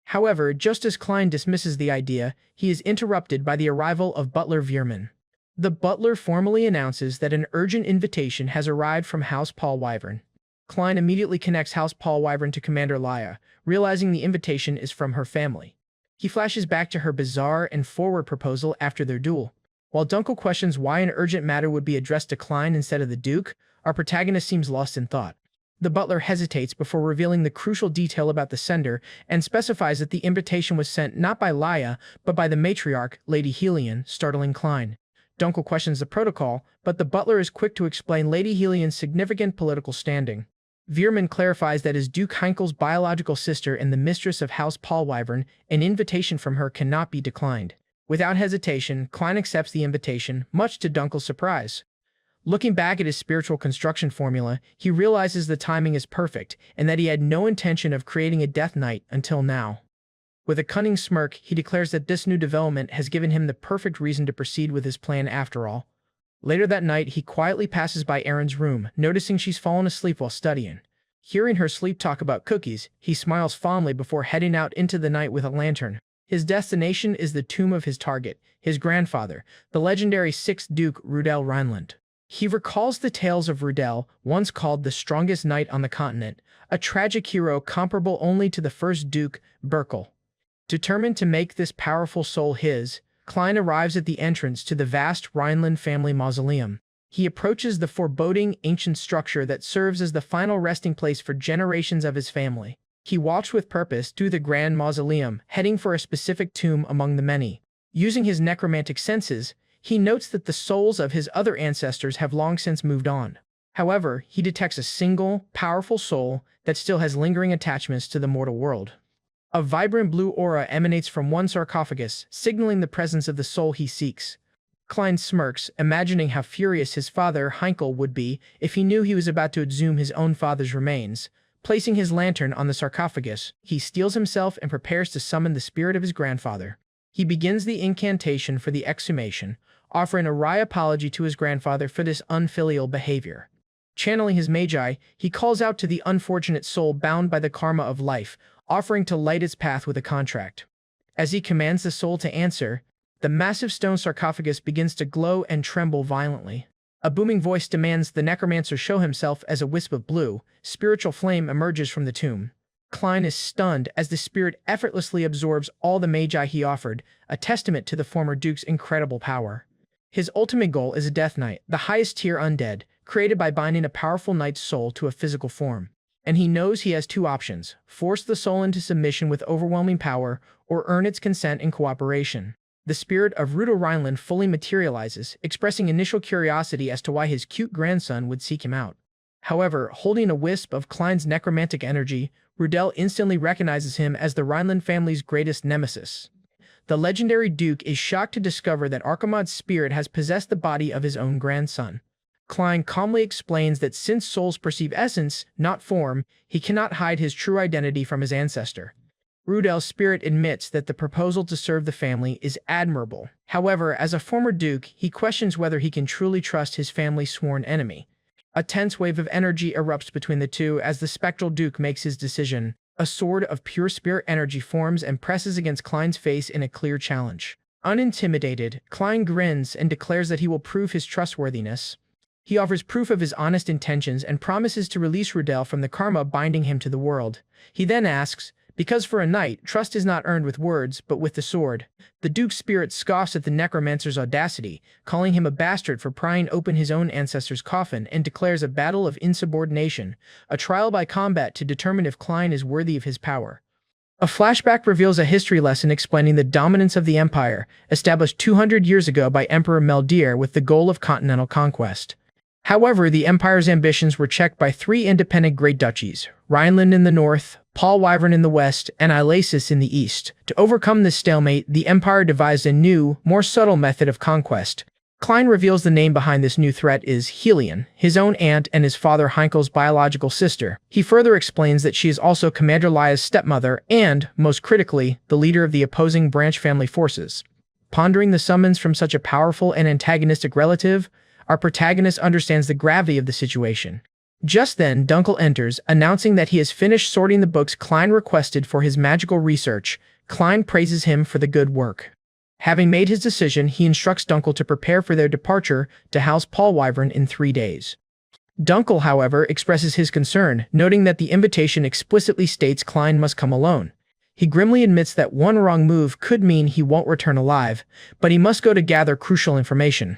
A: However, just as Klein dismisses the idea, he is interrupted by the arrival of Butler Veerman. The butler formally announces that an urgent invitation has arrived from House Paul Wyvern. Klein immediately connects House Paul Wyvern to Commander Laya, realizing the invitation is from her family. He flashes back to her bizarre and forward proposal after their duel. While Dunkel questions why an urgent matter would be addressed to Klein instead of the Duke, our protagonist seems lost in thought. The butler hesitates before revealing the crucial detail about the sender and specifies that the invitation was sent not by Laya, but by the matriarch, Lady Helion, startling Klein. Dunkel questions the protocol, but the butler is quick to explain Lady Helion's significant political standing. Veerman clarifies that as Duke Heinkel's biological sister and the mistress of House Paul Wyvern, an invitation from her cannot be declined. Without hesitation, Klein accepts the invitation, much to Dunkel's surprise. Looking back at his spiritual construction formula, he realizes the timing is perfect and that he had no intention of creating a Death Knight until now. With a cunning smirk, he declares that this new development has given him the perfect reason to proceed with his plan after all. Later that night, he quietly passes by Erin's room, noticing she's fallen asleep while studying. Hearing her sleep talk about cookies, he smiles fondly before heading out into the night with a lantern. His destination is the tomb of his target, his grandfather, the legendary 6th Duke Rudel Rhineland. He recalls the tales of Rudel, once called the strongest knight on the continent, a tragic hero comparable only to the first Duke, Berkel. Determined to make this powerful soul his, Klein arrives at the entrance to the vast Rhineland family mausoleum. He approaches the foreboding, ancient structure that serves as the final resting place for generations of his family. He walks with purpose through the grand mausoleum, heading for a specific tomb among the many. Using his necromantic senses, he notes that the souls of his other ancestors have long since moved on. However, he detects a single, powerful soul that still has lingering attachments to the mortal world. A vibrant blue aura emanates from one sarcophagus, signaling the presence of the soul he seeks. Klein smirks, imagining how furious his father, Heinkel, would be if he knew he was about to exhume his own father's remains. Placing his lantern on the sarcophagus, he steels himself and prepares to summon the spirit of his grandfather. He begins the incantation for the exhumation, offering a wry apology to his grandfather for this unfilial behavior. Channeling his magi, he calls out to the unfortunate soul bound by the karma of life, offering to light its path with a contract. As he commands the soul to answer, the massive stone sarcophagus begins to glow and tremble violently. A booming voice demands the Necromancer show himself as a wisp of blue. Spiritual flame emerges from the tomb. Klein is stunned as the spirit effortlessly absorbs all the magi he offered, a testament to the former Duke's incredible power. His ultimate goal is a Death Knight, the highest tier undead, created by binding a powerful knight's soul to a physical form. And he knows he has two options: force the soul into submission with overwhelming power, or earn its consent and cooperation. The spirit of Rudel Rhineland fully materializes, expressing initial curiosity as to why his cute grandson would seek him out. However, holding a wisp of Klein's necromantic energy, Rudel instantly recognizes him as the Rhineland family's greatest nemesis. The legendary Duke is shocked to discover that Archimad's spirit has possessed the body of his own grandson. Klein calmly explains that since souls perceive essence, not form, he cannot hide his true identity from his ancestor. Rudel's spirit admits that the proposal to serve the family is admirable. However, as a former Duke, he questions whether he can truly trust his family's sworn enemy. A tense wave of energy erupts between the two as the spectral Duke makes his decision. A sword of pure spirit energy forms and presses against Klein's face in a clear challenge. Unintimidated, Klein grins and declares that he will prove his trustworthiness. He offers proof of his honest intentions and promises to release Rudel from the karma binding him to the world. He then asks, because for a knight, trust is not earned with words, but with the sword. The Duke's spirit scoffs at the Necromancer's audacity, calling him a bastard for prying open his own ancestor's coffin, and declares a battle of insubordination, a trial by combat to determine if Klein is worthy of his power. A flashback reveals a history lesson explaining the dominance of the Empire, established 200 years ago by Emperor Meldir with the goal of continental conquest. However, the Empire's ambitions were checked by three independent great duchies, Rhineland in the north, Paul-Wyvern in the west, and Ilasis in the east. To overcome this stalemate, the Empire devised a new, more subtle method of conquest. Klein reveals the name behind this new threat is Helion, his own aunt and his father Heinkel's biological sister. He further explains that she is also Commander Lia's stepmother and, most critically, the leader of the opposing branch family forces. Pondering the summons from such a powerful and antagonistic relative, our protagonist understands the gravity of the situation. Just then, Dunkel enters, announcing that he has finished sorting the books Klein requested for his magical research. Klein praises him for the good work. Having made his decision, he instructs Dunkel to prepare for their departure to house Paul-Wyvern in 3 days. Dunkel, however, expresses his concern, noting that the invitation explicitly states Klein must come alone. He grimly admits that one wrong move could mean he won't return alive, but he must go to gather crucial information.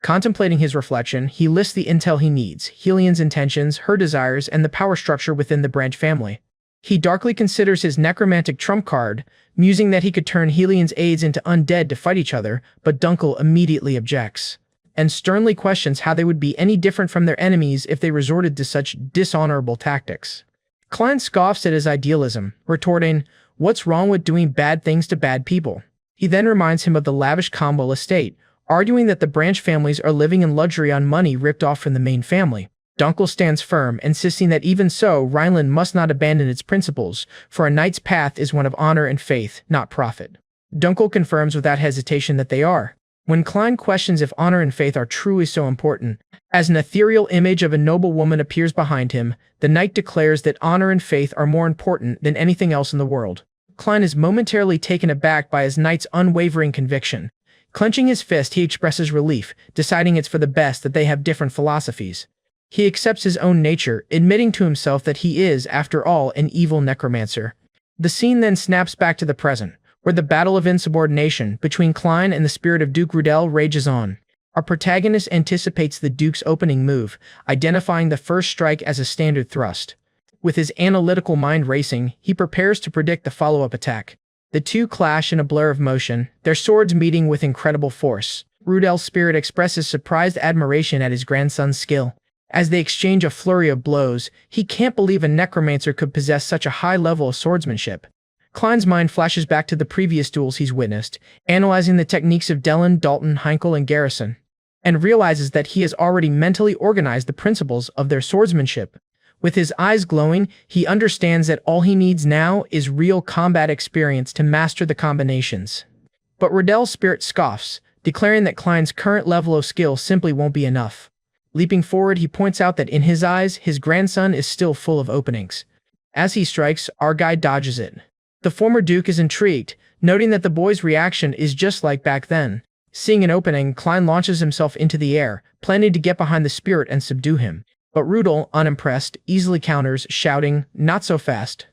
A: Contemplating his reflection, he lists the intel he needs, Helion's intentions, her desires, and the power structure within the branch family. He darkly considers his necromantic trump card, musing that he could turn Helion's aides into undead to fight each other, but Dunkel immediately objects, and sternly questions how they would be any different from their enemies if they resorted to such dishonorable tactics. Klein scoffs at his idealism, retorting, "What's wrong with doing bad things to bad people?" He then reminds him of the lavish Combo estate, arguing that the branch families are living in luxury on money ripped off from the main family. Dunkel stands firm, insisting that even so, Rhineland must not abandon its principles, for a knight's path is one of honor and faith, not profit. Dunkel confirms without hesitation that they are. When Klein questions if honor and faith are truly so important, as an ethereal image of a noble woman appears behind him, the knight declares that honor and faith are more important than anything else in the world. Klein is momentarily taken aback by his knight's unwavering conviction. Clenching his fist, he expresses relief, deciding it's for the best that they have different philosophies. He accepts his own nature, admitting to himself that he is, after all, an evil necromancer. The scene then snaps back to the present, where the battle of insubordination between Klein and the spirit of Duke Rudel rages on. Our protagonist anticipates the Duke's opening move, identifying the first strike as a standard thrust. With his analytical mind racing, he prepares to predict the follow-up attack. The two clash in a blur of motion, their swords meeting with incredible force. Rudel's spirit expresses surprised admiration at his grandson's skill. As they exchange a flurry of blows, he can't believe a necromancer could possess such a high level of swordsmanship. Klein's mind flashes back to the previous duels he's witnessed, analyzing the techniques of Dellen, Dalton, Heinkel, and Garrison, and realizes that he has already mentally organized the principles of their swordsmanship. With his eyes glowing, he understands that all he needs now is real combat experience to master the combinations. But Rudel's spirit scoffs, declaring that Klein's current level of skill simply won't be enough. Leaping forward, he points out that in his eyes, his grandson is still full of openings. As he strikes, our guy dodges it. The former Duke is intrigued, noting that the boy's reaction is just like back then. Seeing an opening, Klein launches himself into the air, planning to get behind the spirit and subdue him. But Rudel, unimpressed, easily counters, shouting, "Not so fast."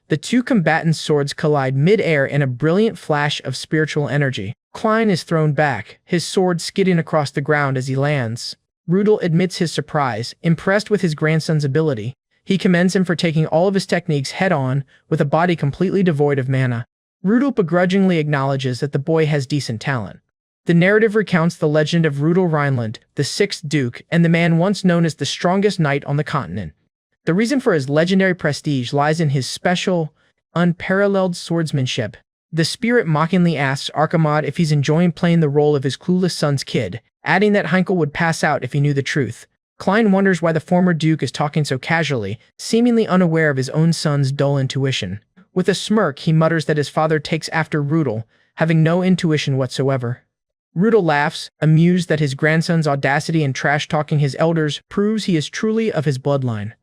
A: The two combatants' swords collide mid-air in a brilliant flash of spiritual energy. Klein is thrown back, his sword skidding across the ground as he lands. Rudel admits his surprise, impressed with his grandson's ability. He commends him for taking all of his techniques head-on, with a body completely devoid of mana. Rudel begrudgingly acknowledges that the boy has decent talent. The narrative recounts the legend of Rudel Rhineland, the sixth Duke, and the man once known as the strongest knight on the continent. The reason for his legendary prestige lies in his special, unparalleled swordsmanship. The spirit mockingly asks Archimod if he's enjoying playing the role of his clueless son's kid, adding that Heinkel would pass out if he knew the truth. Klein wonders why the former Duke is talking so casually, seemingly unaware of his own son's dull intuition. With a smirk, he mutters that his father takes after Rudel, having no intuition whatsoever. Rudel laughs, amused that his grandson's audacity in trash-talking his elders proves he is truly of his bloodline.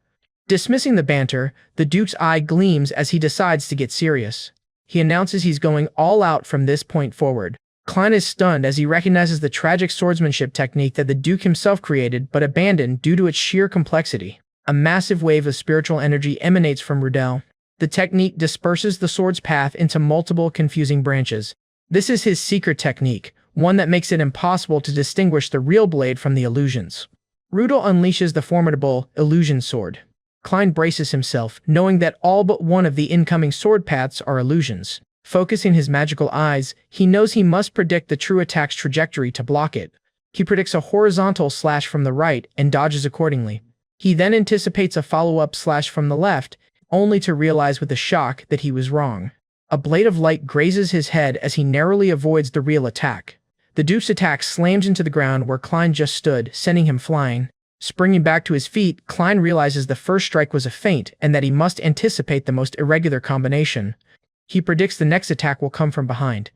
A: Dismissing the banter, the Duke's eye gleams as he decides to get serious. He announces he's going all out from this point forward. Klein is stunned as he recognizes the tragic swordsmanship technique that the Duke himself created but abandoned due to its sheer complexity. A massive wave of spiritual energy emanates from Rudel. The technique disperses the sword's path into multiple confusing branches. This is his secret technique, one that makes it impossible to distinguish the real blade from the illusions. Rudel unleashes the formidable illusion sword. Klein braces himself, knowing that all but one of the incoming sword paths are illusions. Focusing his magical eyes, he knows he must predict the true attack's trajectory to block it. He predicts a horizontal slash from the right and dodges accordingly. He then anticipates a follow-up slash from the left, only to realize with a shock that he was wrong. A blade of light grazes his head as he narrowly avoids the real attack. The Duke's attack slams into the ground where Klein just stood, sending him flying. Springing back to his feet, Klein realizes the first strike was a feint and that he must anticipate the most irregular combination. He predicts the next attack will come from behind.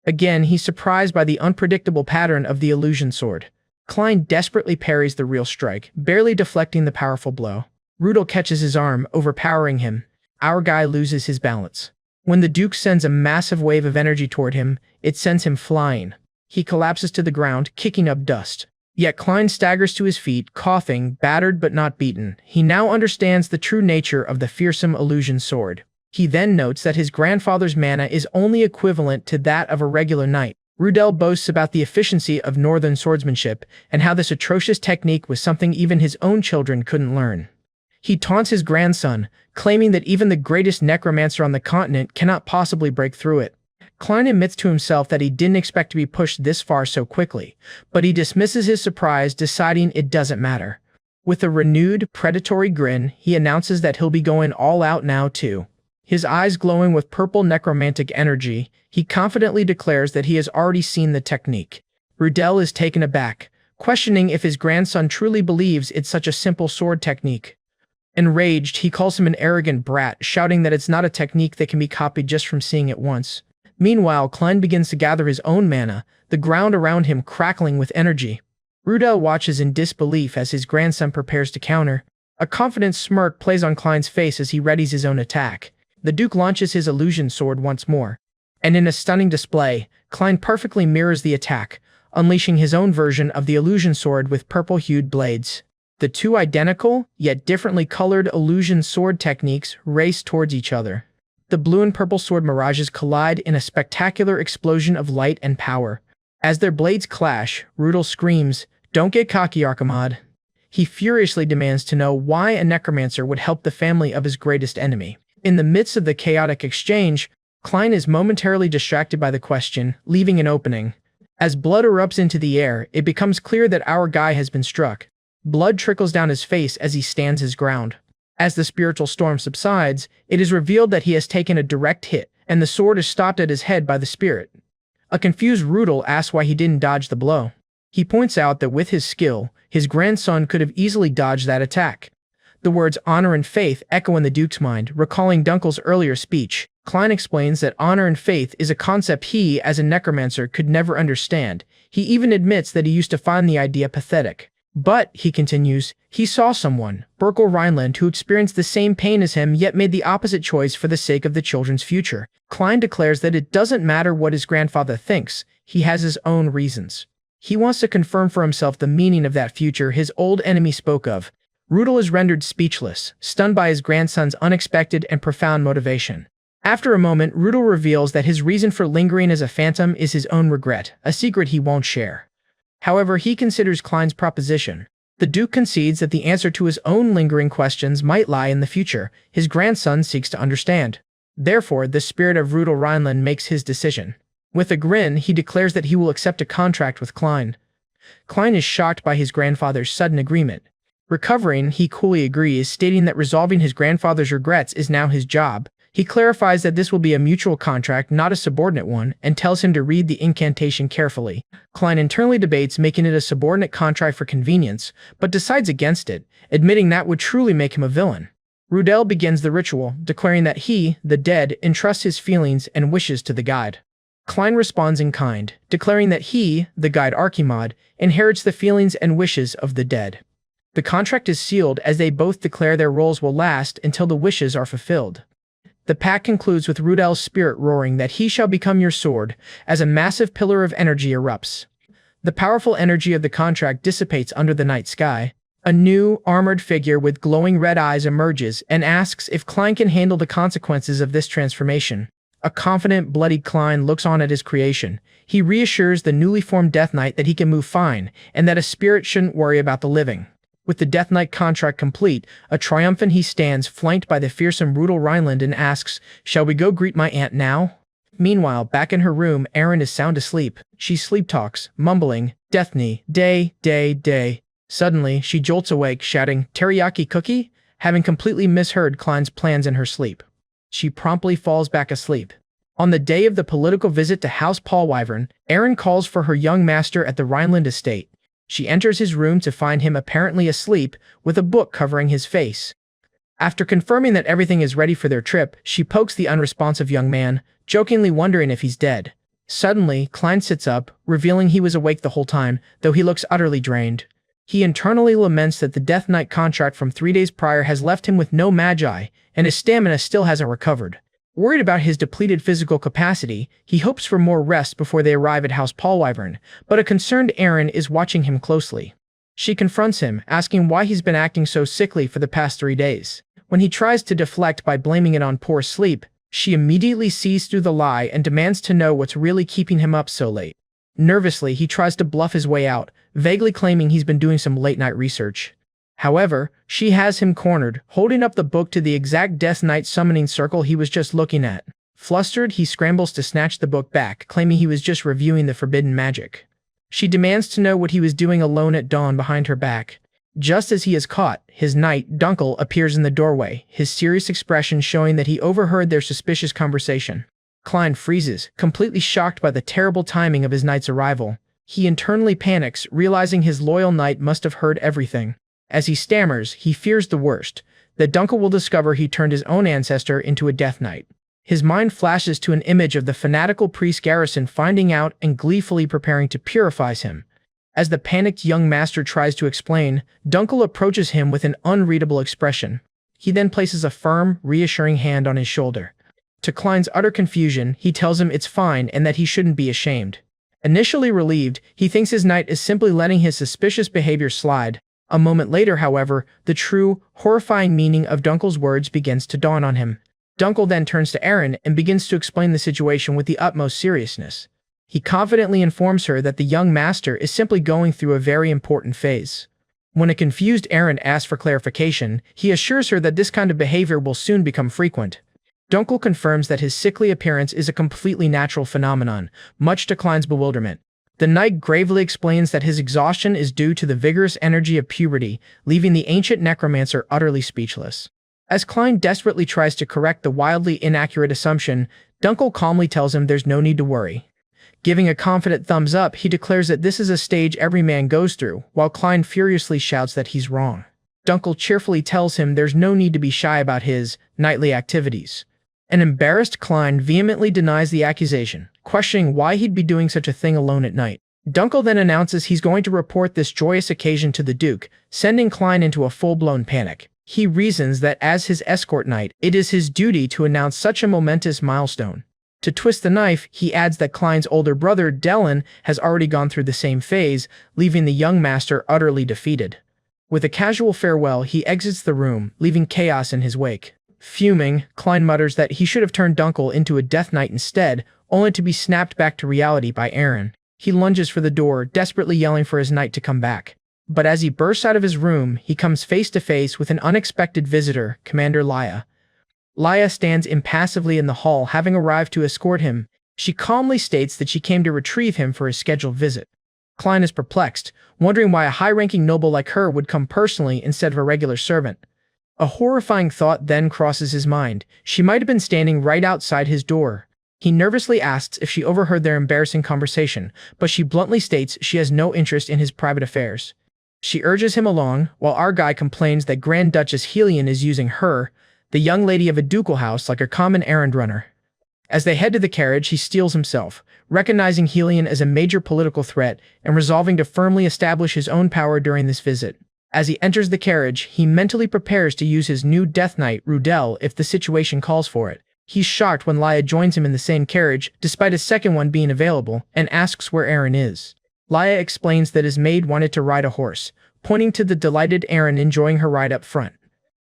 A: Again, he's surprised by the unpredictable pattern of the illusion sword. Klein desperately parries the real strike, barely deflecting the powerful blow. Rudel catches his arm, overpowering him. Our guy loses his balance. When the Duke sends a massive wave of energy toward him, it sends him flying. He collapses to the ground, kicking up dust. Yet Klein staggers to his feet, coughing, battered but not beaten. He now understands the true nature of the fearsome illusion sword. He then notes that his grandfather's mana is only equivalent to that of a regular knight. Rudel boasts about the efficiency of northern swordsmanship and how this atrocious technique was something even his own children couldn't learn. He taunts his grandson, claiming that even the greatest necromancer on the continent cannot possibly break through it. Klein admits to himself that he didn't expect to be pushed this far so quickly, but he dismisses his surprise, deciding it doesn't matter. With a renewed, predatory grin, he announces that he'll be going all out now too. His eyes glowing with purple necromantic energy, he confidently declares that he has already seen the technique. Rudel is taken aback, questioning if his grandson truly believes it's such a simple sword technique. Enraged, he calls him an arrogant brat, shouting that it's not a technique that can be copied just from seeing it once. Meanwhile, Klein begins to gather his own mana, the ground around him crackling with energy. Rudel watches in disbelief as his grandson prepares to counter. A confident smirk plays on Klein's face as he readies his own attack. The Duke launches his illusion sword once more. And in a stunning display, Klein perfectly mirrors the attack, unleashing his own version of the illusion sword with purple-hued blades. The two identical, yet differently colored illusion sword techniques race towards each other. The blue and purple sword mirages collide in a spectacular explosion of light and power. As their blades clash, Rudel screams, "Don't get cocky, Archimod." He furiously demands to know why a necromancer would help the family of his greatest enemy. In the midst of the chaotic exchange, Klein is momentarily distracted by the question, leaving an opening. As blood erupts into the air, it becomes clear that our guy has been struck. Blood trickles down his face as he stands his ground. As the spiritual storm subsides, it is revealed that he has taken a direct hit, and the sword is stopped at his head by the spirit. A confused Rudel asks why he didn't dodge the blow. He points out that with his skill, his grandson could have easily dodged that attack. The words honor and faith echo in the Duke's mind, recalling Dunkel's earlier speech. Klein explains that honor and faith is a concept he, as a necromancer, could never understand. He even admits that he used to find the idea pathetic. But, he continues, he saw someone, Burkel Rhineland, who experienced the same pain as him yet made the opposite choice for the sake of the children's future. Klein declares that it doesn't matter what his grandfather thinks, he has his own reasons. He wants to confirm for himself the meaning of that future his old enemy spoke of. Rudel is rendered speechless, stunned by his grandson's unexpected and profound motivation. After a moment, Rudel reveals that his reason for lingering as a phantom is his own regret, a secret he won't share. However, he considers Klein's proposition. The Duke concedes that the answer to his own lingering questions might lie in the future. His grandson seeks to understand. Therefore, the spirit of Rudel Rhineland makes his decision. With a grin, he declares that he will accept a contract with Klein. Klein is shocked by his grandfather's sudden agreement. Recovering, he coolly agrees, stating that resolving his grandfather's regrets is now his job. He clarifies that this will be a mutual contract, not a subordinate one, and tells him to read the incantation carefully. Klein internally debates making it a subordinate contract for convenience, but decides against it, admitting that would truly make him a villain. Rudel begins the ritual, declaring that he, the dead, entrusts his feelings and wishes to the guide. Klein responds in kind, declaring that he, the guide Archimod, inherits the feelings and wishes of the dead. The contract is sealed as they both declare their roles will last until the wishes are fulfilled. The pact concludes with Rudel's spirit roaring that he shall become your sword, as a massive pillar of energy erupts. The powerful energy of the contract dissipates under the night sky. A new, armored figure with glowing red eyes emerges and asks if Klein can handle the consequences of this transformation. A confident, bloodied Klein looks on at his creation. He reassures the newly formed Death Knight that he can move fine, and that a spirit shouldn't worry about the living. With the Death Knight contract complete, a triumphant he stands, flanked by the fearsome Rudel Rhineland, and asks, "Shall we go greet my aunt now?" Meanwhile, back in her room, Erin is sound asleep. She sleep-talks, mumbling, "Deathny, day, day, day." Suddenly, she jolts awake, shouting, "Teriyaki cookie?" having completely misheard Klein's plans in her sleep. She promptly falls back asleep. On the day of the political visit to House Paulwyvern, Erin calls for her young master at the Rhineland estate. She enters his room to find him apparently asleep, with a book covering his face. After confirming that everything is ready for their trip, she pokes the unresponsive young man, jokingly wondering if he's dead. Suddenly, Klein sits up, revealing he was awake the whole time, though he looks utterly drained. He internally laments that the Death Knight contract from 3 days prior has left him with no magi, and his stamina still hasn't recovered. Worried about his depleted physical capacity, he hopes for more rest before they arrive at House Paulwyvern, but a concerned Erin is watching him closely. She confronts him, asking why he's been acting so sickly for the past 3 days. When he tries to deflect by blaming it on poor sleep, she immediately sees through the lie and demands to know what's really keeping him up so late. Nervously, he tries to bluff his way out, vaguely claiming he's been doing some late-night research. However, she has him cornered, holding up the book to the exact Death Knight summoning circle he was just looking at. Flustered, he scrambles to snatch the book back, claiming he was just reviewing the forbidden magic. She demands to know what he was doing alone at dawn behind her back. Just as he is caught, his knight, Dunkel, appears in the doorway, his serious expression showing that he overheard their suspicious conversation. Klein freezes, completely shocked by the terrible timing of his knight's arrival. He internally panics, realizing his loyal knight must have heard everything. As he stammers, he fears the worst, that Dunkel will discover he turned his own ancestor into a Death Knight. His mind flashes to an image of the fanatical priest Garrison finding out and gleefully preparing to purify him. As the panicked young master tries to explain, Dunkel approaches him with an unreadable expression. He then places a firm, reassuring hand on his shoulder. To Klein's utter confusion, he tells him it's fine and that he shouldn't be ashamed. Initially relieved, he thinks his knight is simply letting his suspicious behavior slide. A moment later, however, the true, horrifying meaning of Dunkel's words begins to dawn on him. Dunkel then turns to Aaron and begins to explain the situation with the utmost seriousness. He confidently informs her that the young master is simply going through a very important phase. When a confused Aaron asks for clarification, he assures her that this kind of behavior will soon become frequent. Dunkel confirms that his sickly appearance is a completely natural phenomenon, much to Klein's bewilderment. The knight gravely explains that his exhaustion is due to the vigorous energy of puberty, leaving the ancient necromancer utterly speechless. As Klein desperately tries to correct the wildly inaccurate assumption, Dunkel calmly tells him there's no need to worry. Giving a confident thumbs up, he declares that this is a stage every man goes through, while Klein furiously shouts that he's wrong. Dunkel cheerfully tells him there's no need to be shy about his nightly activities. An embarrassed Klein vehemently denies the accusation, questioning why he'd be doing such a thing alone at night. Dunkel then announces he's going to report this joyous occasion to the Duke, sending Klein into a full-blown panic. He reasons that as his escort knight, it is his duty to announce such a momentous milestone. To twist the knife, he adds that Klein's older brother, Dellen, has already gone through the same phase, leaving the young master utterly defeated. With a casual farewell, he exits the room, leaving chaos in his wake. Fuming, Klein mutters that he should have turned Dunkel into a Death Knight instead, only to be snapped back to reality by Aaron. He lunges for the door, desperately yelling for his knight to come back. But as he bursts out of his room, he comes face to face with an unexpected visitor, Commander Laya. Laya stands impassively in the hall, having arrived to escort him. She calmly states that she came to retrieve him for his scheduled visit. Klein is perplexed, wondering why a high-ranking noble like her would come personally instead of a regular servant. A horrifying thought then crosses his mind. She might have been standing right outside his door. He nervously asks if she overheard their embarrassing conversation, but she bluntly states she has no interest in his private affairs. She urges him along, while our guy complains that Grand Duchess Helion is using her, the young lady of a ducal house, like a common errand runner. As they head to the carriage, he steels himself, recognizing Helion as a major political threat and resolving to firmly establish his own power during this visit. As he enters the carriage, he mentally prepares to use his new Death Knight, Rudel, if the situation calls for it. He's shocked when Laya joins him in the same carriage, despite a second one being available, and asks where Aaron is. Laya explains that his maid wanted to ride a horse, pointing to the delighted Aaron enjoying her ride up front.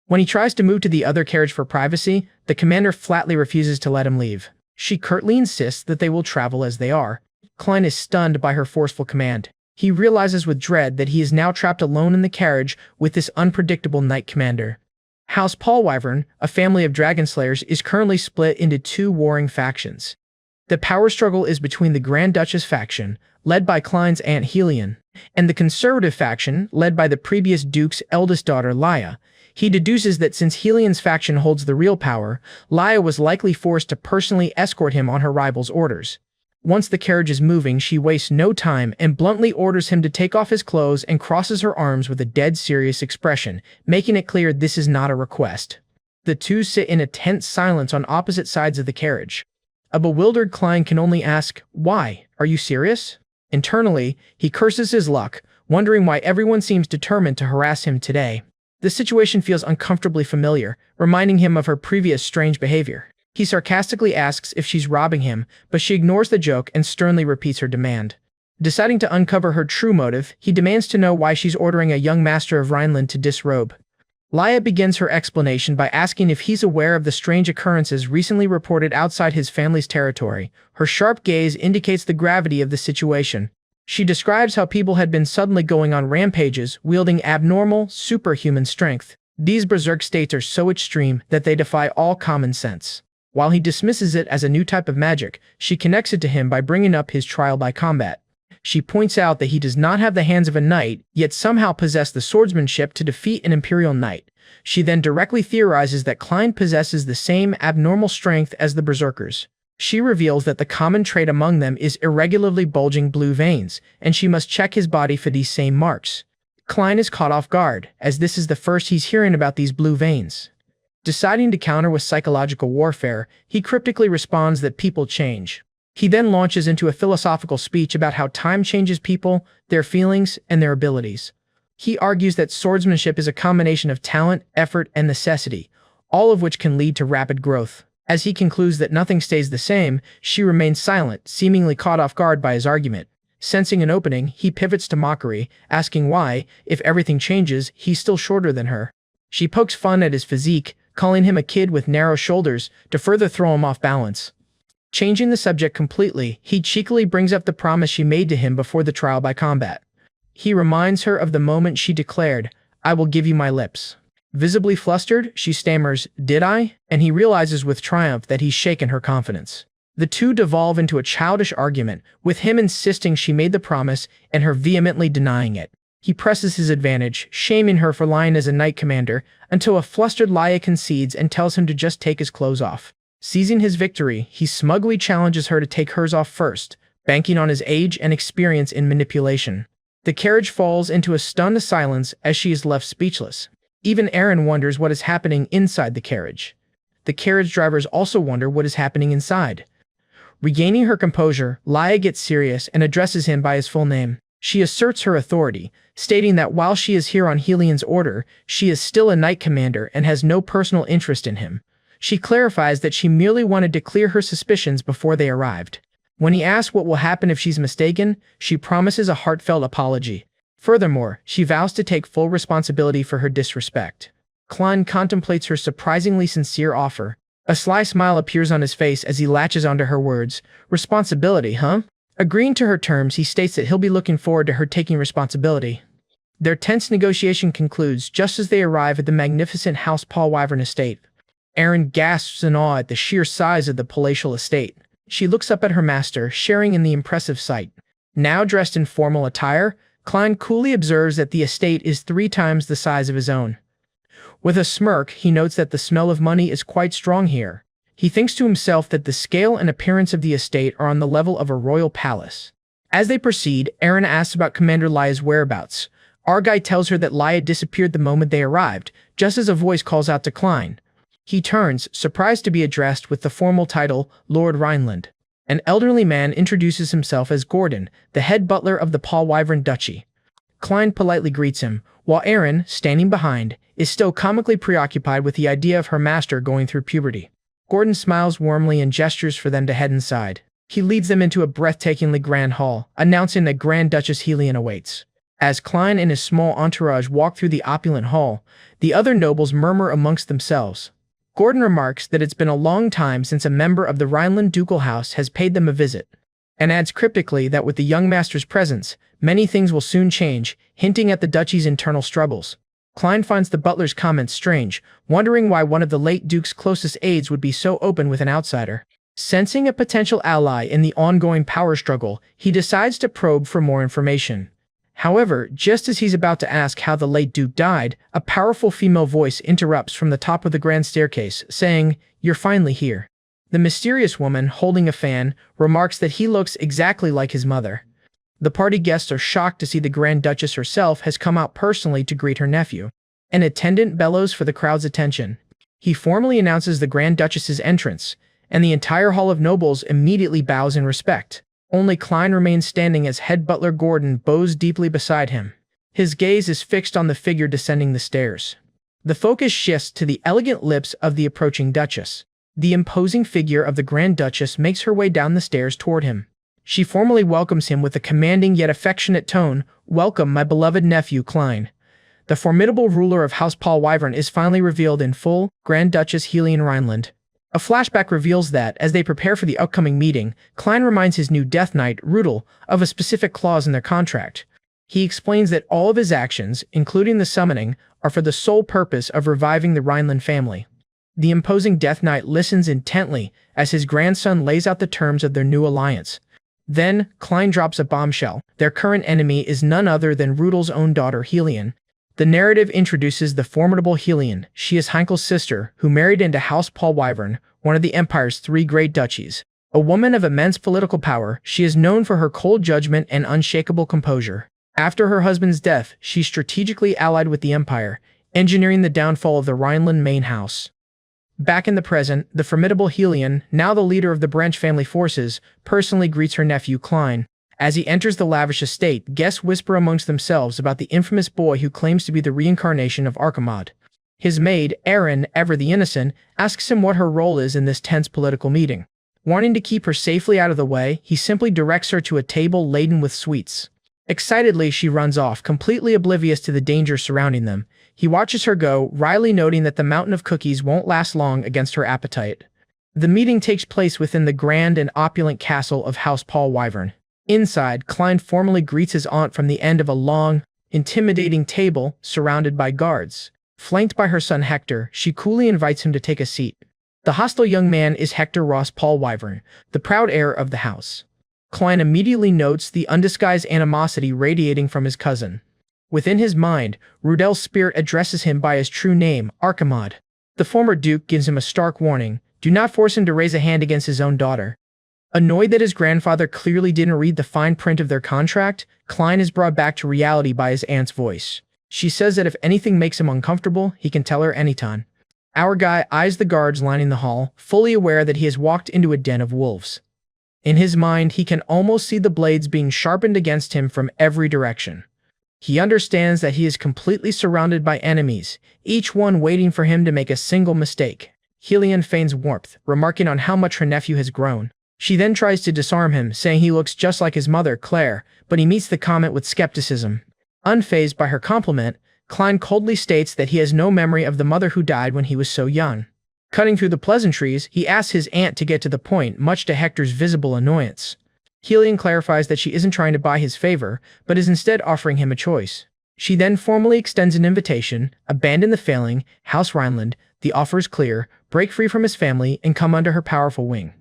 A: When he tries to move to the other carriage for privacy, the commander flatly refuses to let him leave. She curtly insists that they will travel as they are. Klein is stunned by her forceful command. He realizes with dread that he is now trapped alone in the carriage with this unpredictable knight commander. House Paulwyvern, a family of dragonslayers, is currently split into two warring factions. The power struggle is between the Grand Duchess faction, led by Klein's aunt Helion, and the conservative faction, led by the previous duke's eldest daughter Laya. He deduces that since Helion's faction holds the real power, Laya was likely forced to personally escort him on her rival's orders. Once the carriage is moving, she wastes no time and bluntly orders him to take off his clothes and crosses her arms with a dead serious expression, making it clear this is not a request. The two sit in a tense silence on opposite sides of the carriage. A bewildered Klein can only ask, "Why? Are you serious?" Internally, he curses his luck, wondering why everyone seems determined to harass him today. The situation feels uncomfortably familiar, reminding him of her previous strange behavior. He sarcastically asks if she's robbing him, but she ignores the joke and sternly repeats her demand. Deciding to uncover her true motive, he demands to know why she's ordering a young master of Rhineland to disrobe. Laya begins her explanation by asking if he's aware of the strange occurrences recently reported outside his family's territory. Her sharp gaze indicates the gravity of the situation. She describes how people had been suddenly going on rampages, wielding abnormal, superhuman strength. These berserk states are so extreme that they defy all common sense. While he dismisses it as a new type of magic, she connects it to him by bringing up his trial by combat. She points out that he does not have the hands of a knight, yet somehow possessed the swordsmanship to defeat an imperial knight. She then directly theorizes that Klein possesses the same abnormal strength as the berserkers. She reveals that the common trait among them is irregularly bulging blue veins, and she must check his body for these same marks. Klein is caught off guard, as this is the first he's hearing about these blue veins. Deciding to counter with psychological warfare, he cryptically responds that people change. He then launches into a philosophical speech about how time changes people, their feelings, and their abilities. He argues that swordsmanship is a combination of talent, effort, and necessity, all of which can lead to rapid growth. As he concludes that nothing stays the same, she remains silent, seemingly caught off guard by his argument. Sensing an opening, he pivots to mockery, asking why, if everything changes, he's still shorter than her. She pokes fun at his physique, calling him a kid with narrow shoulders, to further throw him off balance. Changing the subject completely, he cheekily brings up the promise she made to him before the trial by combat. He reminds her of the moment she declared, "I will give you my lips." Visibly flustered, she stammers, "Did I?" And he realizes with triumph that he's shaken her confidence. The two devolve into a childish argument, with him insisting she made the promise and her vehemently denying it. He presses his advantage, shaming her for lying as a knight commander, until a flustered Laia concedes and tells him to just take his clothes off. Seizing his victory, he smugly challenges her to take hers off first, banking on his age and experience in manipulation. The carriage falls into a stunned silence as she is left speechless. Even Aaron wonders what is happening inside the carriage. The carriage drivers also wonder what is happening inside. Regaining her composure, Laia gets serious and addresses him by his full name. She asserts her authority, stating that while she is here on Helian's order, she is still a knight commander and has no personal interest in him. She clarifies that she merely wanted to clear her suspicions before they arrived. When he asks what will happen if she's mistaken, she promises a heartfelt apology. Furthermore, she vows to take full responsibility for her disrespect. Klein contemplates her surprisingly sincere offer. A sly smile appears on his face as he latches onto her words. Responsibility, huh? Agreeing to her terms, he states that he'll be looking forward to her taking responsibility. Their tense negotiation concludes just as they arrive at the magnificent House Paul Wyvern estate. Aaron gasps in awe at the sheer size of the palatial estate. She looks up at her master, sharing in the impressive sight. Now dressed in formal attire, Klein coolly observes that the estate is 3 times the size of his own. With a smirk, he notes that the smell of money is quite strong here. He thinks to himself that the scale and appearance of the estate are on the level of a royal palace. As they proceed, Aaron asks about Commander Laia's whereabouts. Argai tells her that Laia disappeared the moment they arrived, just as a voice calls out to Klein. He turns, surprised to be addressed with the formal title, Lord Rhineland. An elderly man introduces himself as Gordon, the head butler of the Paul Wyvern Duchy. Klein politely greets him, while Aaron, standing behind, is still comically preoccupied with the idea of her master going through puberty. Gordon smiles warmly and gestures for them to head inside. He leads them into a breathtakingly grand hall, announcing that Grand Duchess Helian awaits. As Klein and his small entourage walk through the opulent hall, the other nobles murmur amongst themselves. Gordon remarks that it's been a long time since a member of the Rhineland ducal house has paid them a visit, and adds cryptically that with the young master's presence, many things will soon change, hinting at the duchy's internal struggles. Klein finds the butler's comments strange, wondering why one of the late duke's closest aides would be so open with an outsider. Sensing a potential ally in the ongoing power struggle, he decides to probe for more information. However, just as he's about to ask how the late duke died, a powerful female voice interrupts from the top of the grand staircase, saying, "You're finally here." The mysterious woman, holding a fan, remarks that he looks exactly like his mother. The party guests are shocked to see the Grand Duchess herself has come out personally to greet her nephew. An attendant bellows for the crowd's attention. He formally announces the Grand Duchess's entrance, and the entire hall of nobles immediately bows in respect. Only Klein remains standing as head butler Gordon bows deeply beside him. His gaze is fixed on the figure descending the stairs. The focus shifts to the elegant lips of the approaching Duchess. The imposing figure of the Grand Duchess makes her way down the stairs toward him. She formally welcomes him with a commanding yet affectionate tone. "Welcome, my beloved nephew, Klein." The formidable ruler of House Paul Wyvern is finally revealed in full, Grand Duchess Helian Rhineland. A flashback reveals that, as they prepare for the upcoming meeting, Klein reminds his new Death Knight, Rudel, of a specific clause in their contract. He explains that all of his actions, including the summoning, are for the sole purpose of reviving the Rhineland family. The imposing Death Knight listens intently as his grandson lays out the terms of their new alliance. Then, Klein drops a bombshell. Their current enemy is none other than Rudel's own daughter, Helian. The narrative introduces the formidable Helian. She is Heinkel's sister, who married into House Paul Wyvern, one of the Empire's 3 great duchies. A woman of immense political power, she is known for her cold judgment and unshakable composure. After her husband's death, she strategically allied with the Empire, engineering the downfall of the Rhineland main house. Back in the present, the formidable Helion, now the leader of the Branch family forces, personally greets her nephew Klein. As he enters the lavish estate, guests whisper amongst themselves about the infamous boy who claims to be the reincarnation of Archimod. His maid, Erin, ever the innocent, asks him what her role is in this tense political meeting. Wanting to keep her safely out of the way, he simply directs her to a table laden with sweets. Excitedly, she runs off, completely oblivious to the dangers surrounding them. He watches her go, wryly noting that the mountain of cookies won't last long against her appetite. The meeting takes place within the grand and opulent castle of House Paul Wyvern. Inside, Klein formally greets his aunt from the end of a long, intimidating table surrounded by guards. Flanked by her son Hector, she coolly invites him to take a seat. The hostile young man is Hector Ross Paul Wyvern, the proud heir of the house. Klein immediately notes the undisguised animosity radiating from his cousin. Within his mind, Rudel's spirit addresses him by his true name, Archimod. The former duke gives him a stark warning: do not force him to raise a hand against his own daughter. Annoyed that his grandfather clearly didn't read the fine print of their contract, Klein is brought back to reality by his aunt's voice. She says that if anything makes him uncomfortable, he can tell her anytime. Our guy eyes the guards lining the hall, fully aware that he has walked into a den of wolves. In his mind, he can almost see the blades being sharpened against him from every direction. He understands that he is completely surrounded by enemies, each one waiting for him to make a single mistake. Helion feigns warmth, remarking on how much her nephew has grown. She then tries to disarm him, saying he looks just like his mother, Claire, but he meets the comment with skepticism. Unfazed by her compliment, Klein coldly states that he has no memory of the mother who died when he was so young. Cutting through the pleasantries, he asks his aunt to get to the point, much to Hector's visible annoyance. Helion clarifies that she isn't trying to buy his favor, but is instead offering him a choice. She then formally extends an invitation: abandon the failing House Rhineland, the offer is clear, break free from his family, and come under her powerful wing.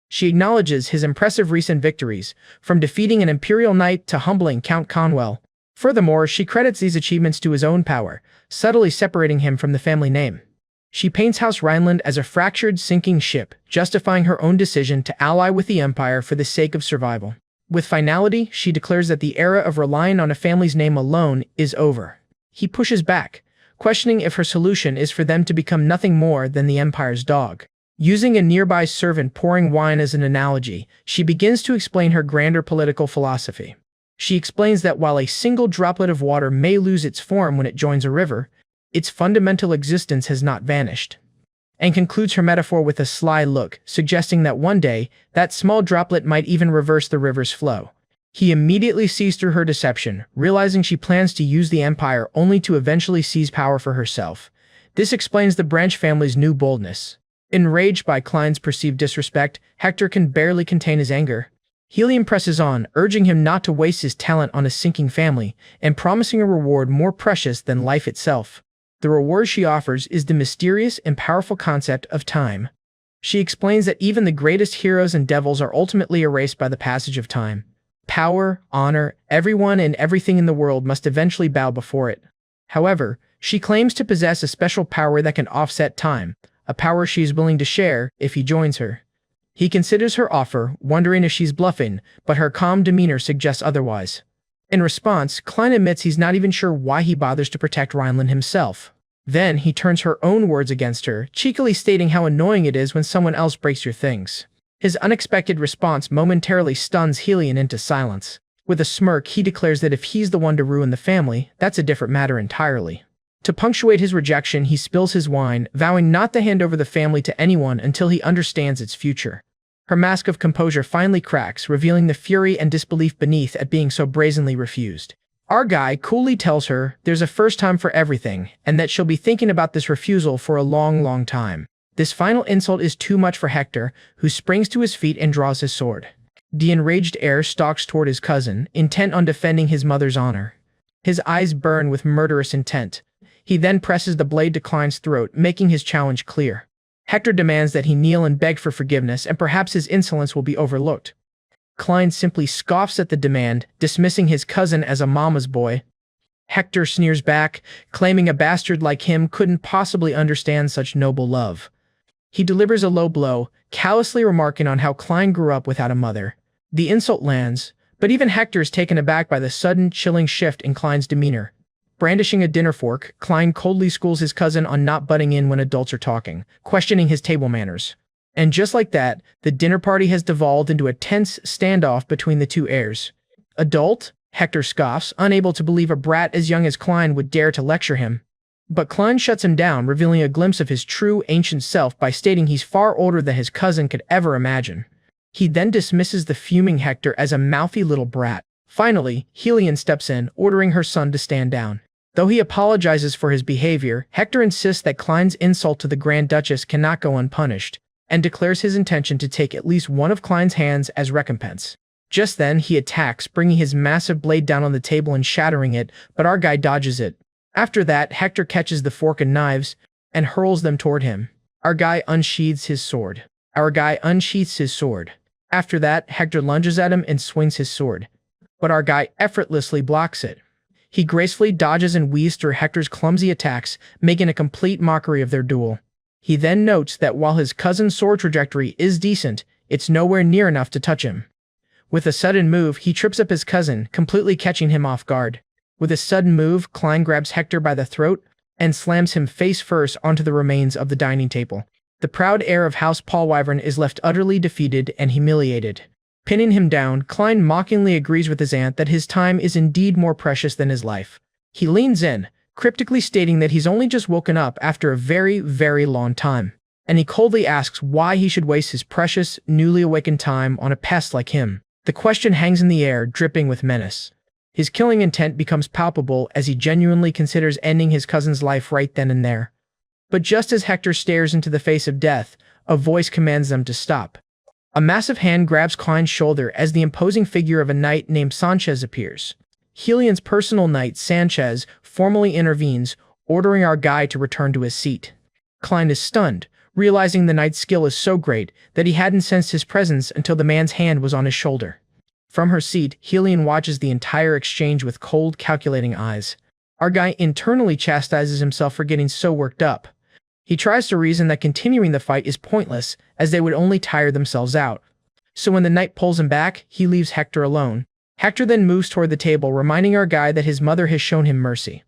A: She acknowledges his impressive recent victories, from defeating an imperial knight to humbling Count Conwell. Furthermore, she credits these achievements to his own power, subtly separating him from the family name. She paints House Rhineland as a fractured, sinking ship, justifying her own decision to ally with the Empire for the sake of survival. With finality, she declares that the era of relying on a family's name alone is over. He pushes back, questioning if her solution is for them to become nothing more than the Empire's dog. Using a nearby servant pouring wine as an analogy, she begins to explain her grander political philosophy. She explains that while a single droplet of water may lose its form when it joins a river, its fundamental existence has not vanished. And concludes her metaphor with a sly look, suggesting that one day, that small droplet might even reverse the river's flow. He immediately sees through her deception, realizing she plans to use the Empire only to eventually seize power for herself. This explains the Branch family's new boldness. Enraged by Klein's perceived disrespect, Hector can barely contain his anger. Helion presses on, urging him not to waste his talent on a sinking family, and promising a reward more precious than life itself. The reward she offers is the mysterious and powerful concept of time. She explains that even the greatest heroes and devils are ultimately erased by the passage of time. Power, honor, everyone and everything in the world must eventually bow before it. However, she claims to possess a special power that can offset time, a power she is willing to share if he joins her. He considers her offer, wondering if she's bluffing, but her calm demeanor suggests otherwise. In response, Klein admits he's not even sure why he bothers to protect Rhineland himself. Then he turns her own words against her, cheekily stating how annoying it is when someone else breaks your things. His unexpected response momentarily stuns Helion into silence. With a smirk, he declares that if he's the one to ruin the family, that's a different matter entirely. To punctuate his rejection, he spills his wine, vowing not to hand over the family to anyone until he understands its future. Her mask of composure finally cracks, revealing the fury and disbelief beneath at being so brazenly refused. Our guy coolly tells her there's a first time for everything, and that she'll be thinking about this refusal for a long, long time. This final insult is too much for Hector, who springs to his feet and draws his sword. The enraged heir stalks toward his cousin, intent on defending his mother's honor. His eyes burn with murderous intent. He then presses the blade to Klein's throat, making his challenge clear. Hector demands that he kneel and beg for forgiveness, and perhaps his insolence will be overlooked. Klein simply scoffs at the demand, dismissing his cousin as a mama's boy. Hector sneers back, claiming a bastard like him couldn't possibly understand such noble love. He delivers a low blow, callously remarking on how Klein grew up without a mother. The insult lands, but even Hector is taken aback by the sudden, chilling shift in Klein's demeanor. Brandishing a dinner fork, Klein coldly schools his cousin on not butting in when adults are talking, questioning his table manners. And just like that, the dinner party has devolved into a tense standoff between the two heirs. Adult? Hector scoffs, unable to believe a brat as young as Klein would dare to lecture him. But Klein shuts him down, revealing a glimpse of his true, ancient self by stating he's far older than his cousin could ever imagine. He then dismisses the fuming Hector as a mouthy little brat. Finally, Helion steps in, ordering her son to stand down. Though he apologizes for his behavior, Hector insists that Klein's insult to the Grand Duchess cannot go unpunished, and declares his intention to take at least one of Klein's hands as recompense. Just then, he attacks, bringing his massive blade down on the table and shattering it, but our guy dodges it. After that, Hector catches the fork and knives and hurls them toward him. Our guy unsheathes his sword. After that, Hector lunges at him and swings his sword. But our guy effortlessly blocks it. He gracefully dodges and weaves through Hector's clumsy attacks, making a complete mockery of their duel. He then notes that while his cousin's sword trajectory is decent, it's nowhere near enough to touch him. With a sudden move, he trips up his cousin, completely catching him off guard. With a sudden move, Klein grabs Hector by the throat and slams him face first onto the remains of the dining table. The proud heir of House Paulwyvern is left utterly defeated and humiliated. Pinning him down, Klein mockingly agrees with his aunt that his time is indeed more precious than his life. He leans in, cryptically stating that he's only just woken up after a very, very long time, and he coldly asks why he should waste his precious, newly awakened time on a pest like him. The question hangs in the air, dripping with menace. His killing intent becomes palpable as he genuinely considers ending his cousin's life right then and there. But just as Hector stares into the face of death, a voice commands them to stop. A massive hand grabs Klein's shoulder as the imposing figure of a knight named Sanchez appears. Helion's personal knight, Sanchez, formally intervenes, ordering our guy to return to his seat. Klein is stunned, realizing the knight's skill is so great that he hadn't sensed his presence until the man's hand was on his shoulder. From her seat, Helion watches the entire exchange with cold, calculating eyes. Our guy internally chastises himself for getting so worked up. He tries to reason that continuing the fight is pointless, as they would only tire themselves out. So when the knight pulls him back, he leaves Hector alone. Hector then moves toward the table, reminding our guy that his mother has shown him mercy.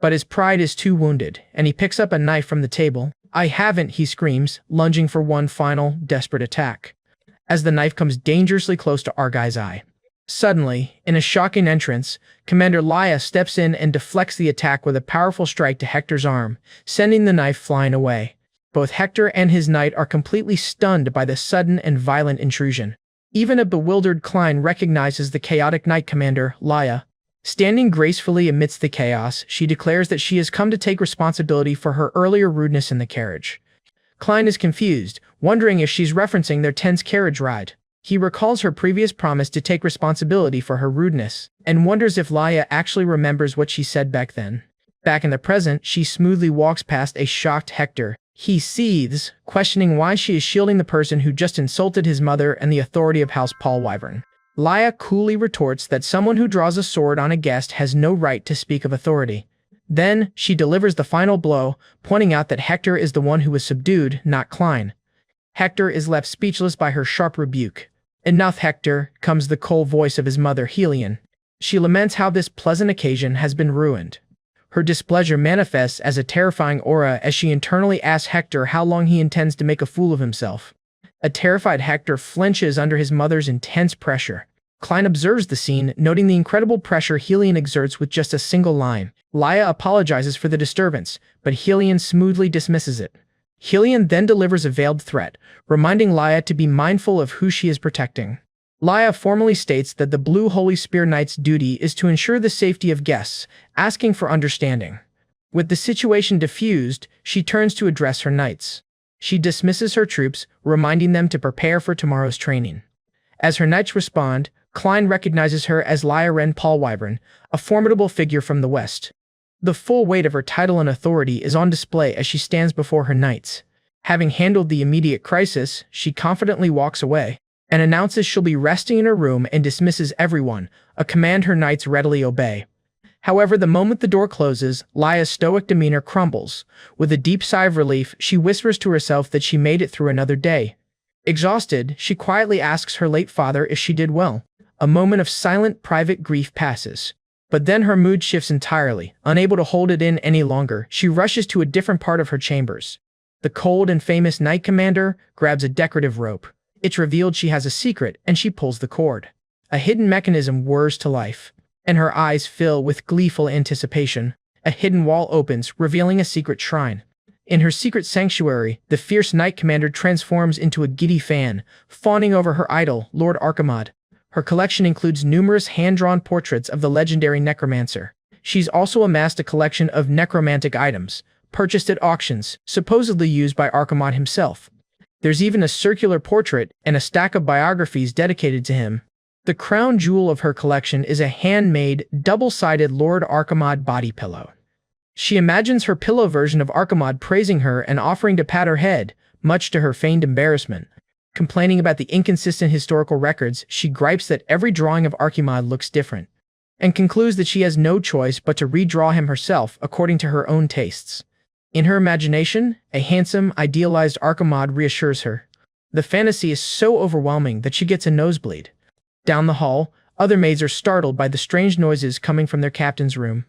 A: But his pride is too wounded, and he picks up a knife from the table. "I haven't," he screams, lunging for one final, desperate attack. As the knife comes dangerously close to our guy's eye. Suddenly, in a shocking entrance, Commander Laia steps in and deflects the attack with a powerful strike to Hector's arm, sending the knife flying away. Both Hector and his knight are completely stunned by the sudden and violent intrusion. Even a bewildered Klein recognizes the chaotic knight commander, Laia. Standing gracefully amidst the chaos, she declares that she has come to take responsibility for her earlier rudeness in the carriage. Klein is confused, wondering if she's referencing their tense carriage ride. He recalls her previous promise to take responsibility for her rudeness, and wonders if Laia actually remembers what she said back then. Back in the present, she smoothly walks past a shocked Hector. He seethes, questioning why she is shielding the person who just insulted his mother and the authority of House Paulwyvern. Laia coolly retorts that someone who draws a sword on a guest has no right to speak of authority. Then, she delivers the final blow, pointing out that Hector is the one who was subdued, not Klein. Hector is left speechless by her sharp rebuke. "Enough, Hector," comes the cold voice of his mother, Helion. She laments how this pleasant occasion has been ruined. Her displeasure manifests as a terrifying aura as she internally asks Hector how long he intends to make a fool of himself. A terrified Hector flinches under his mother's intense pressure. Klein observes the scene, noting the incredible pressure Helion exerts with just a single line. Laia apologizes for the disturbance, but Helion smoothly dismisses it. Helion then delivers a veiled threat, reminding Laia to be mindful of who she is protecting. Laia formally states that the Blue Holy Spear Knight's duty is to ensure the safety of guests, asking for understanding. With the situation diffused, she turns to address her knights. She dismisses her troops, reminding them to prepare for tomorrow's training. As her knights respond, Klein recognizes her as Laia Wren Paulwyvern, a formidable figure from the West. The full weight of her title and authority is on display as she stands before her knights. Having handled the immediate crisis, she confidently walks away and announces she'll be resting in her room and dismisses everyone, a command her knights readily obey. However, the moment the door closes, Laya's stoic demeanor crumbles. With a deep sigh of relief, she whispers to herself that she made it through another day. Exhausted, she quietly asks her late father if she did well. A moment of silent, private grief passes. But then her mood shifts entirely. Unable to hold it in any longer, she rushes to a different part of her chambers. The cold and famous Knight Commander grabs a decorative rope. It's revealed she has a secret, and she pulls the cord. A hidden mechanism whirs to life, and her eyes fill with gleeful anticipation. A hidden wall opens, revealing a secret shrine. In her secret sanctuary, the fierce Knight Commander transforms into a giddy fan, fawning over her idol, Lord Archimad. Her collection includes numerous hand-drawn portraits of the legendary Necromancer. She's also amassed a collection of necromantic items, purchased at auctions, supposedly used by Archimad himself. There's even a circular portrait and a stack of biographies dedicated to him. The crown jewel of her collection is a handmade, double-sided Lord Archimad body pillow. She imagines her pillow version of Archimad praising her and offering to pat her head, much to her feigned embarrassment. Complaining about the inconsistent historical records, she gripes that every drawing of Archimad looks different, and concludes that she has no choice but to redraw him herself according to her own tastes. In her imagination, a handsome, idealized Archimad reassures her. The fantasy is so overwhelming that she gets a nosebleed. Down the hall, other maids are startled by the strange noises coming from their captain's room.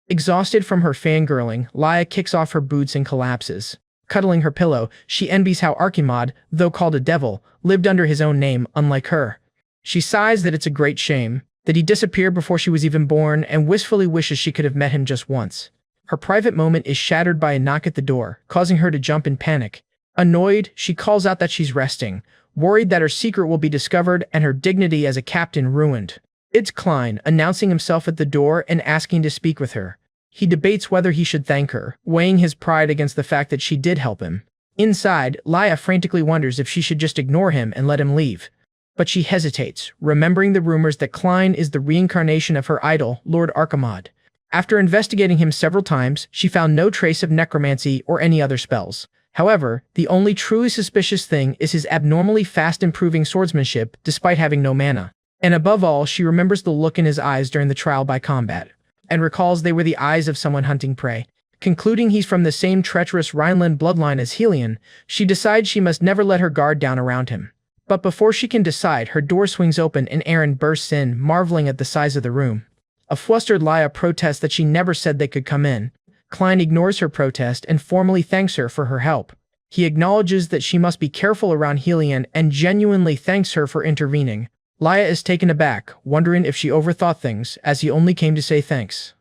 A: Exhausted from her fangirling, Laya kicks off her boots and collapses. Cuddling her pillow, she envies how Archimad, though called a devil, lived under his own name, unlike her. She sighs that it's a great shame, that he disappeared before she was even born, and wistfully wishes she could have met him just once. Her private moment is shattered by a knock at the door, causing her to jump in panic. Annoyed, she calls out that she's resting, worried that her secret will be discovered and her dignity as a captain ruined. It's Klein, announcing himself at the door and asking to speak with her. He debates whether he should thank her, weighing his pride against the fact that she did help him. Inside, Laya frantically wonders if she should just ignore him and let him leave. But she hesitates, remembering the rumors that Klein is the reincarnation of her idol, Lord Archimad. After investigating him several times, she found no trace of necromancy or any other spells. However, the only truly suspicious thing is his abnormally fast improving swordsmanship despite having no mana. And above all, she remembers the look in his eyes during the trial by combat, and recalls they were the eyes of someone hunting prey. Concluding he's from the same treacherous Rhineland bloodline as Helion, she decides she must never let her guard down around him. But before she can decide, her door swings open and Aaron bursts in, marveling at the size of the room. A flustered Laya protests that she never said they could come in. Klein ignores her protest and formally thanks her for her help. He acknowledges that she must be careful around Helion and genuinely thanks her for intervening. Laya is taken aback, wondering if she overthought things, as he only came to say thanks.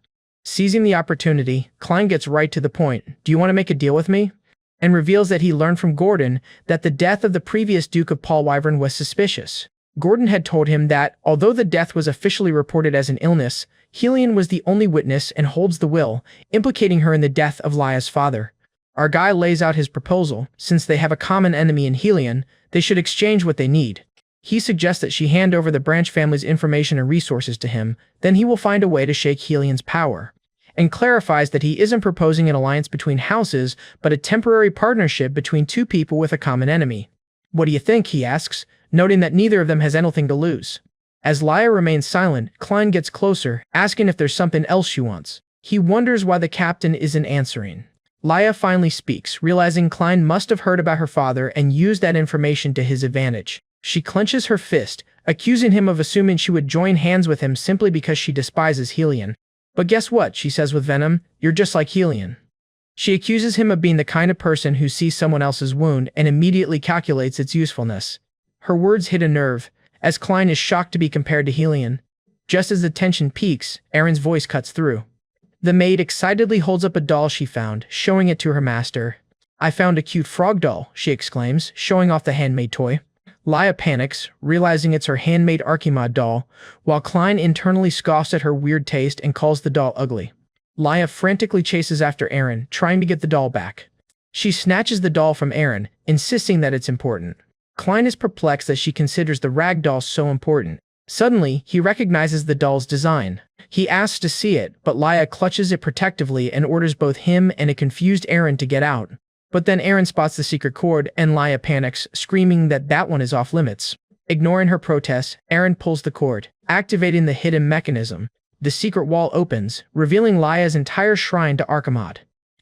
A: Seizing the opportunity, Klein gets right to the point. "Do you want to make a deal with me?" And reveals that he learned from Gordon that the death of the previous Duke of Paul Wyvern was suspicious. Gordon had told him that, although the death was officially reported as an illness, Helion was the only witness and holds the will, implicating her in the death of Laya's father. Our guy lays out his proposal. Since they have a common enemy in Helion, they should exchange what they need. He suggests that she hand over the Branch family's information and resources to him, then he will find a way to shake Helion's power. And clarifies that he isn't proposing an alliance between houses, but a temporary partnership between two people with a common enemy. "What do you think?" he asks, noting that neither of them has anything to lose. As Laya remains silent, Klein gets closer, asking if there's something else she wants. He wonders why the captain isn't answering. Laya finally speaks, realizing Klein must have heard about her father and used that information to his advantage. She clenches her fist, accusing him of assuming she would join hands with him simply because she despises Helion. "But guess what?" she says with venom. "You're just like Helion." She accuses him of being the kind of person who sees someone else's wound and immediately calculates its usefulness. Her words hit a nerve, as Klein is shocked to be compared to Helion. Just as the tension peaks, Aaron's voice cuts through. The maid excitedly holds up a doll she found, showing it to her master. "I found a cute frog doll," she exclaims, showing off the handmade toy. Laya panics, realizing it's her handmade Archimad doll, while Klein internally scoffs at her weird taste and calls the doll ugly. Laya frantically chases after Aaron, trying to get the doll back. She snatches the doll from Aaron, insisting that it's important. Klein is perplexed that she considers the rag doll so important. Suddenly, he recognizes the doll's design. He asks to see it, but Laya clutches it protectively and orders both him and a confused Aaron to get out. But then Aaron spots the secret cord and Laya panics, screaming that one is off limits. Ignoring her protests, Aaron pulls the cord, activating the hidden mechanism. The secret wall opens, revealing Laya's entire shrine to Archimod.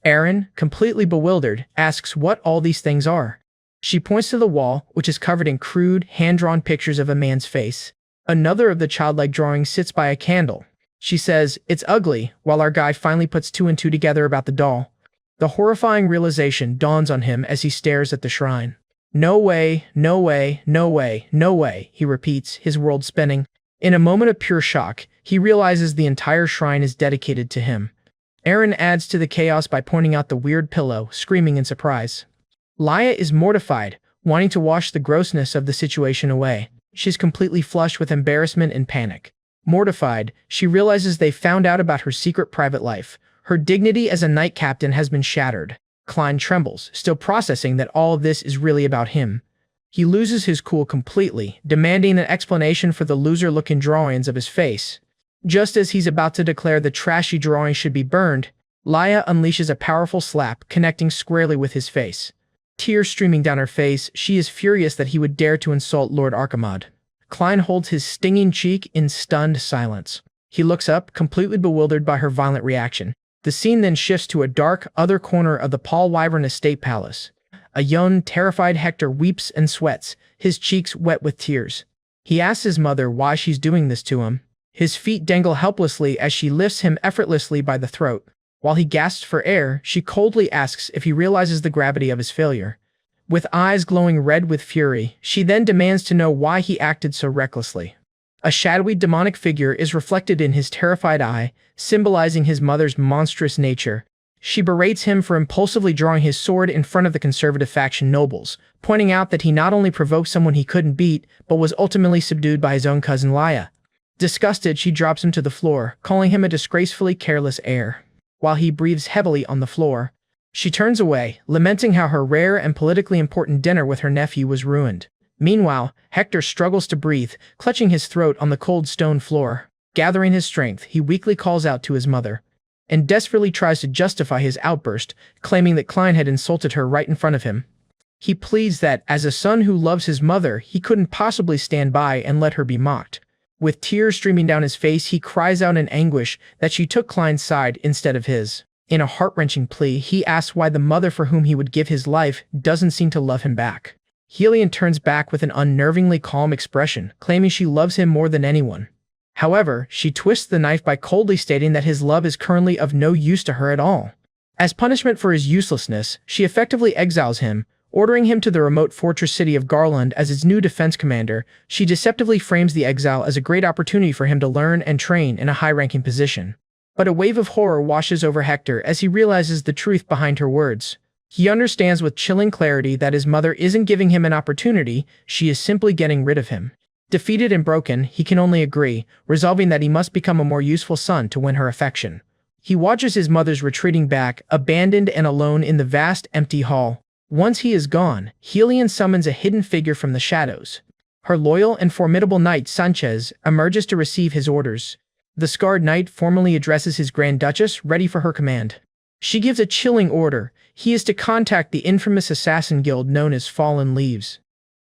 A: Eren, completely bewildered, asks what all these things are. She points to the wall, which is covered in crude, hand-drawn pictures of a man's face. Another of the childlike drawings sits by a candle. She says, "It's ugly," while our guy finally puts two and two together about the doll. The horrifying realization dawns on him as he stares at the shrine. "No way, no way, no way, no way," he repeats, his world spinning. In a moment of pure shock, he realizes the entire shrine is dedicated to him. Eren adds to the chaos by pointing out the weird pillow, screaming in surprise. Laya is mortified, wanting to wash the grossness of the situation away. She's completely flushed with embarrassment and panic. Mortified, she realizes they found out about her secret private life. Her dignity as a knight captain has been shattered. Klein trembles, still processing that all of this is really about him. He loses his cool completely, demanding an explanation for the loser-looking drawings of his face. Just as he's about to declare the trashy drawing should be burned, Laya unleashes a powerful slap, connecting squarely with his face. Tears streaming down her face, she is furious that he would dare to insult Lord Archimod. Klein holds his stinging cheek in stunned silence. He looks up, completely bewildered by her violent reaction. The scene then shifts to a dark, other corner of the Paul Wyvern estate palace. A young, terrified Hector weeps and sweats, his cheeks wet with tears. He asks his mother why she's doing this to him. His feet dangle helplessly as she lifts him effortlessly by the throat. While he gasps for air, she coldly asks if he realizes the gravity of his failure. With eyes glowing red with fury, she then demands to know why he acted so recklessly. A shadowy demonic figure is reflected in his terrified eye, symbolizing his mother's monstrous nature. She berates him for impulsively drawing his sword in front of the conservative faction nobles, pointing out that he not only provoked someone he couldn't beat, but was ultimately subdued by his own cousin Laya. Disgusted, she drops him to the floor, calling him a disgracefully careless heir. While he breathes heavily on the floor, she turns away, lamenting how her rare and politically important dinner with her nephew was ruined. Meanwhile, Hector struggles to breathe, clutching his throat on the cold stone floor. Gathering his strength, he weakly calls out to his mother, and desperately tries to justify his outburst, claiming that Klein had insulted her right in front of him. He pleads that, as a son who loves his mother, he couldn't possibly stand by and let her be mocked. With tears streaming down his face, he cries out in anguish that she took Klein's side instead of his. In a heart-wrenching plea, he asks why the mother for whom he would give his life doesn't seem to love him back. Helion turns back with an unnervingly calm expression, claiming she loves him more than anyone. However, she twists the knife by coldly stating that his love is currently of no use to her at all. As punishment for his uselessness, she effectively exiles him, ordering him to the remote fortress city of Garland as its new defense commander. She deceptively frames the exile as a great opportunity for him to learn and train in a high-ranking position. But a wave of horror washes over Hector as he realizes the truth behind her words. He understands with chilling clarity that his mother isn't giving him an opportunity, she is simply getting rid of him. Defeated and broken, he can only agree, resolving that he must become a more useful son to win her affection. He watches his mother's retreating back, abandoned and alone in the vast, empty hall. Once he is gone, Helion summons a hidden figure from the shadows. Her loyal and formidable knight Sanchez emerges to receive his orders. The scarred knight formally addresses his Grand Duchess, ready for her command. She gives a chilling order. He is to contact the infamous assassin guild known as Fallen Leaves.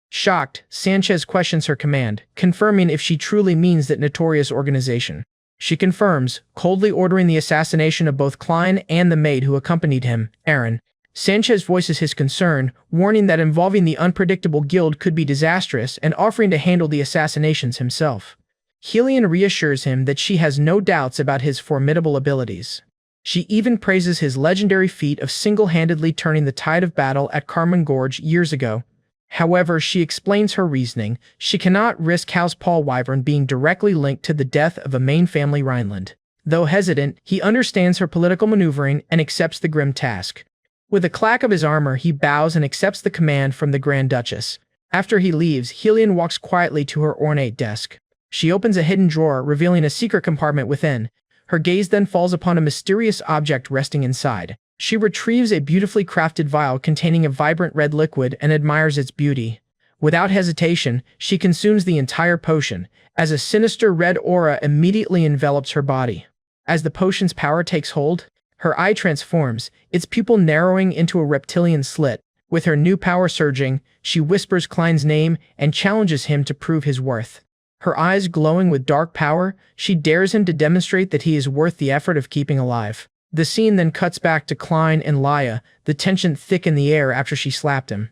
A: Shocked, Sanchez questions her command, confirming if she truly means that notorious organization. She confirms, coldly ordering the assassination of both Klein and the maid who accompanied him, Eren. Sanchez voices his concern, warning that involving the unpredictable guild could be disastrous and offering to handle the assassinations himself. Helion reassures him that she has no doubts about his formidable abilities. She even praises his legendary feat of single-handedly turning the tide of battle at Carmen Gorge years ago. However, she explains her reasoning. She cannot risk House Paul Wyvern being directly linked to the death of a main family Rhineland. Though hesitant, he understands her political maneuvering and accepts the grim task. With a clack of his armor, he bows and accepts the command from the Grand Duchess. After he leaves, Helion walks quietly to her ornate desk. She opens a hidden drawer, revealing a secret compartment within. Her gaze then falls upon a mysterious object resting inside. She retrieves a beautifully crafted vial containing a vibrant red liquid and admires its beauty. Without hesitation, she consumes the entire potion, as a sinister red aura immediately envelops her body. As the potion's power takes hold, her eye transforms, its pupil narrowing into a reptilian slit. With her new power surging, she whispers Klein's name and challenges him to prove his worth. Her eyes glowing with dark power, she dares him to demonstrate that he is worth the effort of keeping alive. The scene then cuts back to Klein and Laya, the tension thick in the air after she slapped him.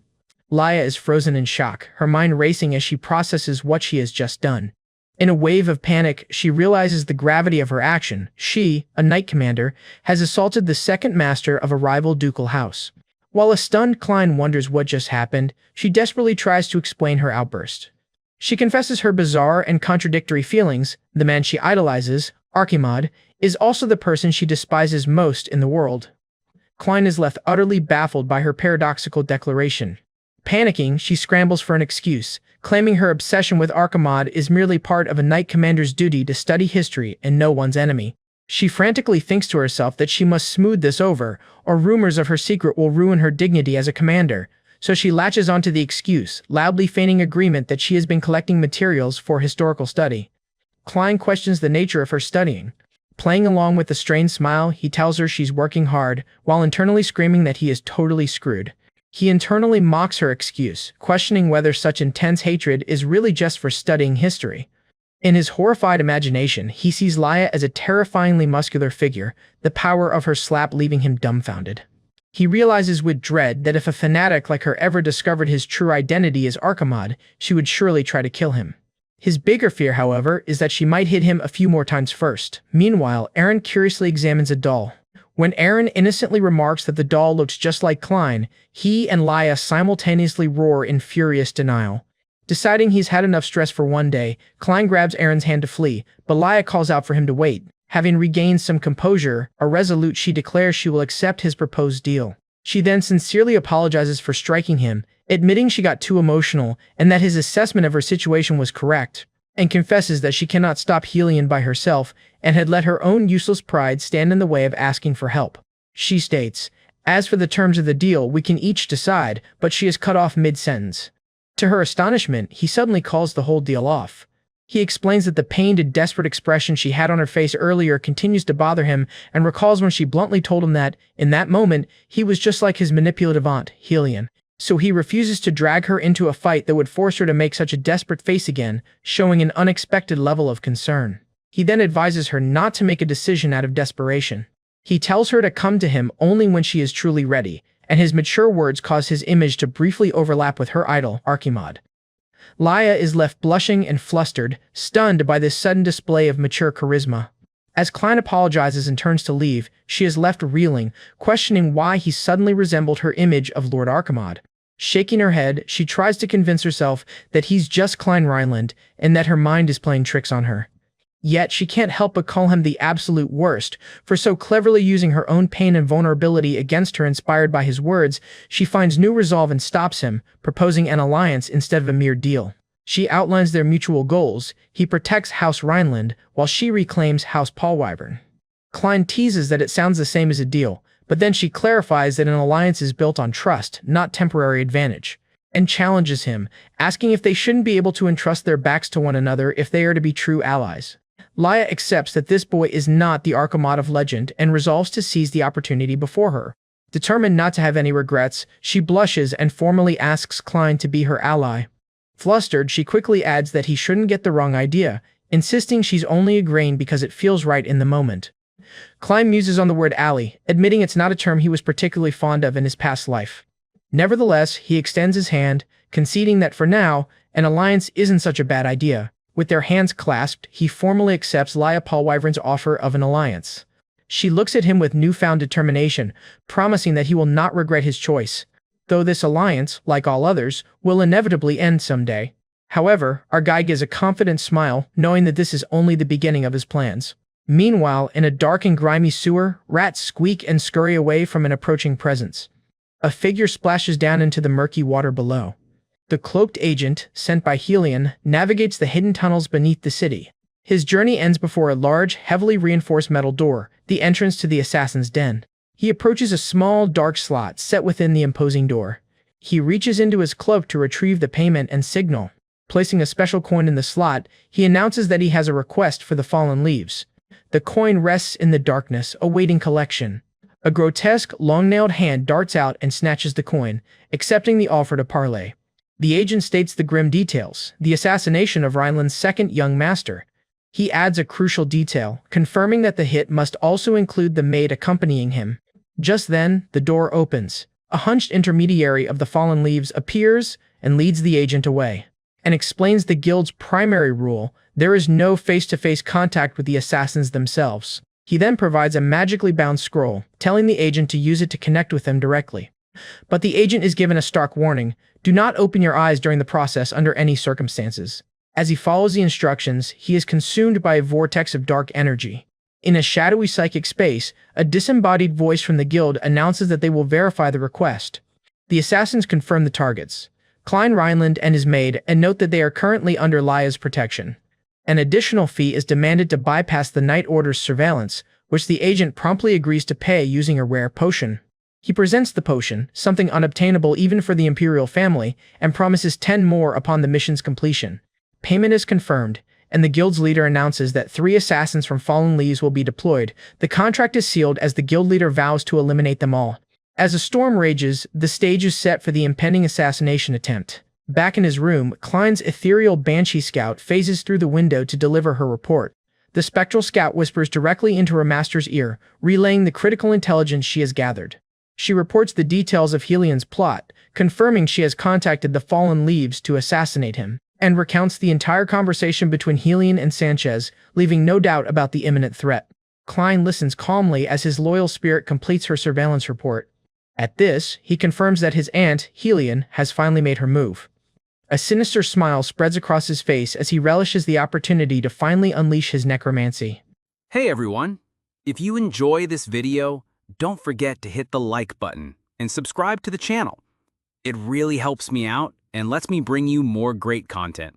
A: Laya is frozen in shock, her mind racing as she processes what she has just done. In a wave of panic, she realizes the gravity of her action. She, a knight commander, has assaulted the second master of a rival ducal house. While a stunned Klein wonders what just happened, she desperately tries to explain her outburst. She confesses her bizarre and contradictory feelings. The man she idolizes, Archimod, is also the person she despises most in the world. Klein is left utterly baffled by her paradoxical declaration. Panicking, she scrambles for an excuse, claiming her obsession with Archimod is merely part of a knight commander's duty to study history and know one's enemy. She frantically thinks to herself that she must smooth this over, or rumors of her secret will ruin her dignity as a commander, so she latches onto the excuse, loudly feigning agreement that she has been collecting materials for historical study. Klein questions the nature of her studying. Playing along with a strained smile, he tells her she's working hard, while internally screaming that he is totally screwed. He internally mocks her excuse, questioning whether such intense hatred is really just for studying history. In his horrified imagination, he sees Laya as a terrifyingly muscular figure, the power of her slap leaving him dumbfounded. He realizes with dread that if a fanatic like her ever discovered his true identity as Archimod, she would surely try to kill him. His bigger fear, however, is that she might hit him a few more times first. Meanwhile, Aaron curiously examines a doll. When Aaron innocently remarks that the doll looks just like Klein, he and Laya simultaneously roar in furious denial. Deciding he's had enough stress for one day, Klein grabs Aaron's hand to flee, but Laya calls out for him to wait. Having regained some composure, irresolute, she declares she will accept his proposed deal. She then sincerely apologizes for striking him, admitting she got too emotional and that his assessment of her situation was correct, and confesses that she cannot stop Helion by herself and had let her own useless pride stand in the way of asking for help. She states, "As for the terms of the deal, we can each decide," but she is cut off mid-sentence. To her astonishment, he suddenly calls the whole deal off. He explains that the pained and desperate expression she had on her face earlier continues to bother him and recalls when she bluntly told him that, in that moment, he was just like his manipulative aunt, Helion. So he refuses to drag her into a fight that would force her to make such a desperate face again, showing an unexpected level of concern. He then advises her not to make a decision out of desperation. He tells her to come to him only when she is truly ready, and his mature words cause his image to briefly overlap with her idol, Archimod. Laya is left blushing and flustered, stunned by this sudden display of mature charisma. As Klein apologizes and turns to leave, she is left reeling, questioning why he suddenly resembled her image of Lord Archimod. Shaking her head, she tries to convince herself that he's just Klein Rhineland and that her mind is playing tricks on her. Yet she can't help but call him the absolute worst, for so cleverly using her own pain and vulnerability against her. Inspired by his words, she finds new resolve and stops him, proposing an alliance instead of a mere deal. She outlines their mutual goals. He protects House Rhineland, while she reclaims House Paulwyvern. Klein teases that it sounds the same as a deal, but then she clarifies that an alliance is built on trust, not temporary advantage, and challenges him, asking if they shouldn't be able to entrust their backs to one another if they are to be true allies. Laya accepts that this boy is not the Archimod of legend and resolves to seize the opportunity before her. Determined not to have any regrets, she blushes and formally asks Klein to be her ally. Flustered, she quickly adds that he shouldn't get the wrong idea, insisting she's only agreeing because it feels right in the moment. Klein muses on the word ally, admitting it's not a term he was particularly fond of in his past life. Nevertheless, he extends his hand, conceding that for now, an alliance isn't such a bad idea. With their hands clasped, he formally accepts Laya Paulwyvern's offer of an alliance. She looks at him with newfound determination, promising that he will not regret his choice, though this alliance, like all others, will inevitably end someday. However, our guy gives a confident smile, knowing that this is only the beginning of his plans. Meanwhile, in a dark and grimy sewer, rats squeak and scurry away from an approaching presence. A figure splashes down into the murky water below. The cloaked agent, sent by Helion, navigates the hidden tunnels beneath the city. His journey ends before a large, heavily reinforced metal door, the entrance to the assassin's den. He approaches a small, dark slot set within the imposing door. He reaches into his cloak to retrieve the payment and signal. Placing a special coin in the slot, he announces that he has a request for the fallen leaves. The coin rests in the darkness, awaiting collection. A grotesque, long-nailed hand darts out and snatches the coin, accepting the offer to parley. The agent states the grim details, the assassination of Rhineland's second young master. He adds a crucial detail, confirming that the hit must also include the maid accompanying him. Just then, the door opens. A hunched intermediary of the Fallen Leaves appears and leads the agent away, and explains the guild's primary rule: there is no face-to-face contact with the assassins themselves. He then provides a magically bound scroll, telling the agent to use it to connect with them directly. But the agent is given a stark warning: do not open your eyes during the process under any circumstances. As he follows the instructions, he is consumed by a vortex of dark energy. In a shadowy psychic space, a disembodied voice from the guild announces that they will verify the request. The assassins confirm the targets: Klein Rhineland and his maid, and note that they are currently under Laya's protection. An additional fee is demanded to bypass the Night Order's surveillance, which the agent promptly agrees to pay using a rare potion. He presents the potion, something unobtainable even for the Imperial family, and promises 10 more upon the mission's completion. Payment is confirmed, and the guild's leader announces that 3 assassins from Fallen Leaves will be deployed. The contract is sealed as the guild leader vows to eliminate them all. As a storm rages, the stage is set for the impending assassination attempt. Back in his room, Klein's ethereal Banshee Scout phases through the window to deliver her report. The spectral scout whispers directly into her master's ear, relaying the critical intelligence she has gathered. She reports the details of Helian's plot, confirming she has contacted the Fallen Leaves to assassinate him, and recounts the entire conversation between Helian and Sanchez, leaving no doubt about the imminent threat. Klein listens calmly as his loyal spirit completes her surveillance report. At this, he confirms that his aunt, Helian, has finally made her move. A sinister smile spreads across his face as he relishes the opportunity to finally unleash his necromancy.
B: Hey everyone! If you enjoy this video, don't forget to hit the like button and subscribe to the channel. It really helps me out and lets me bring you more great content.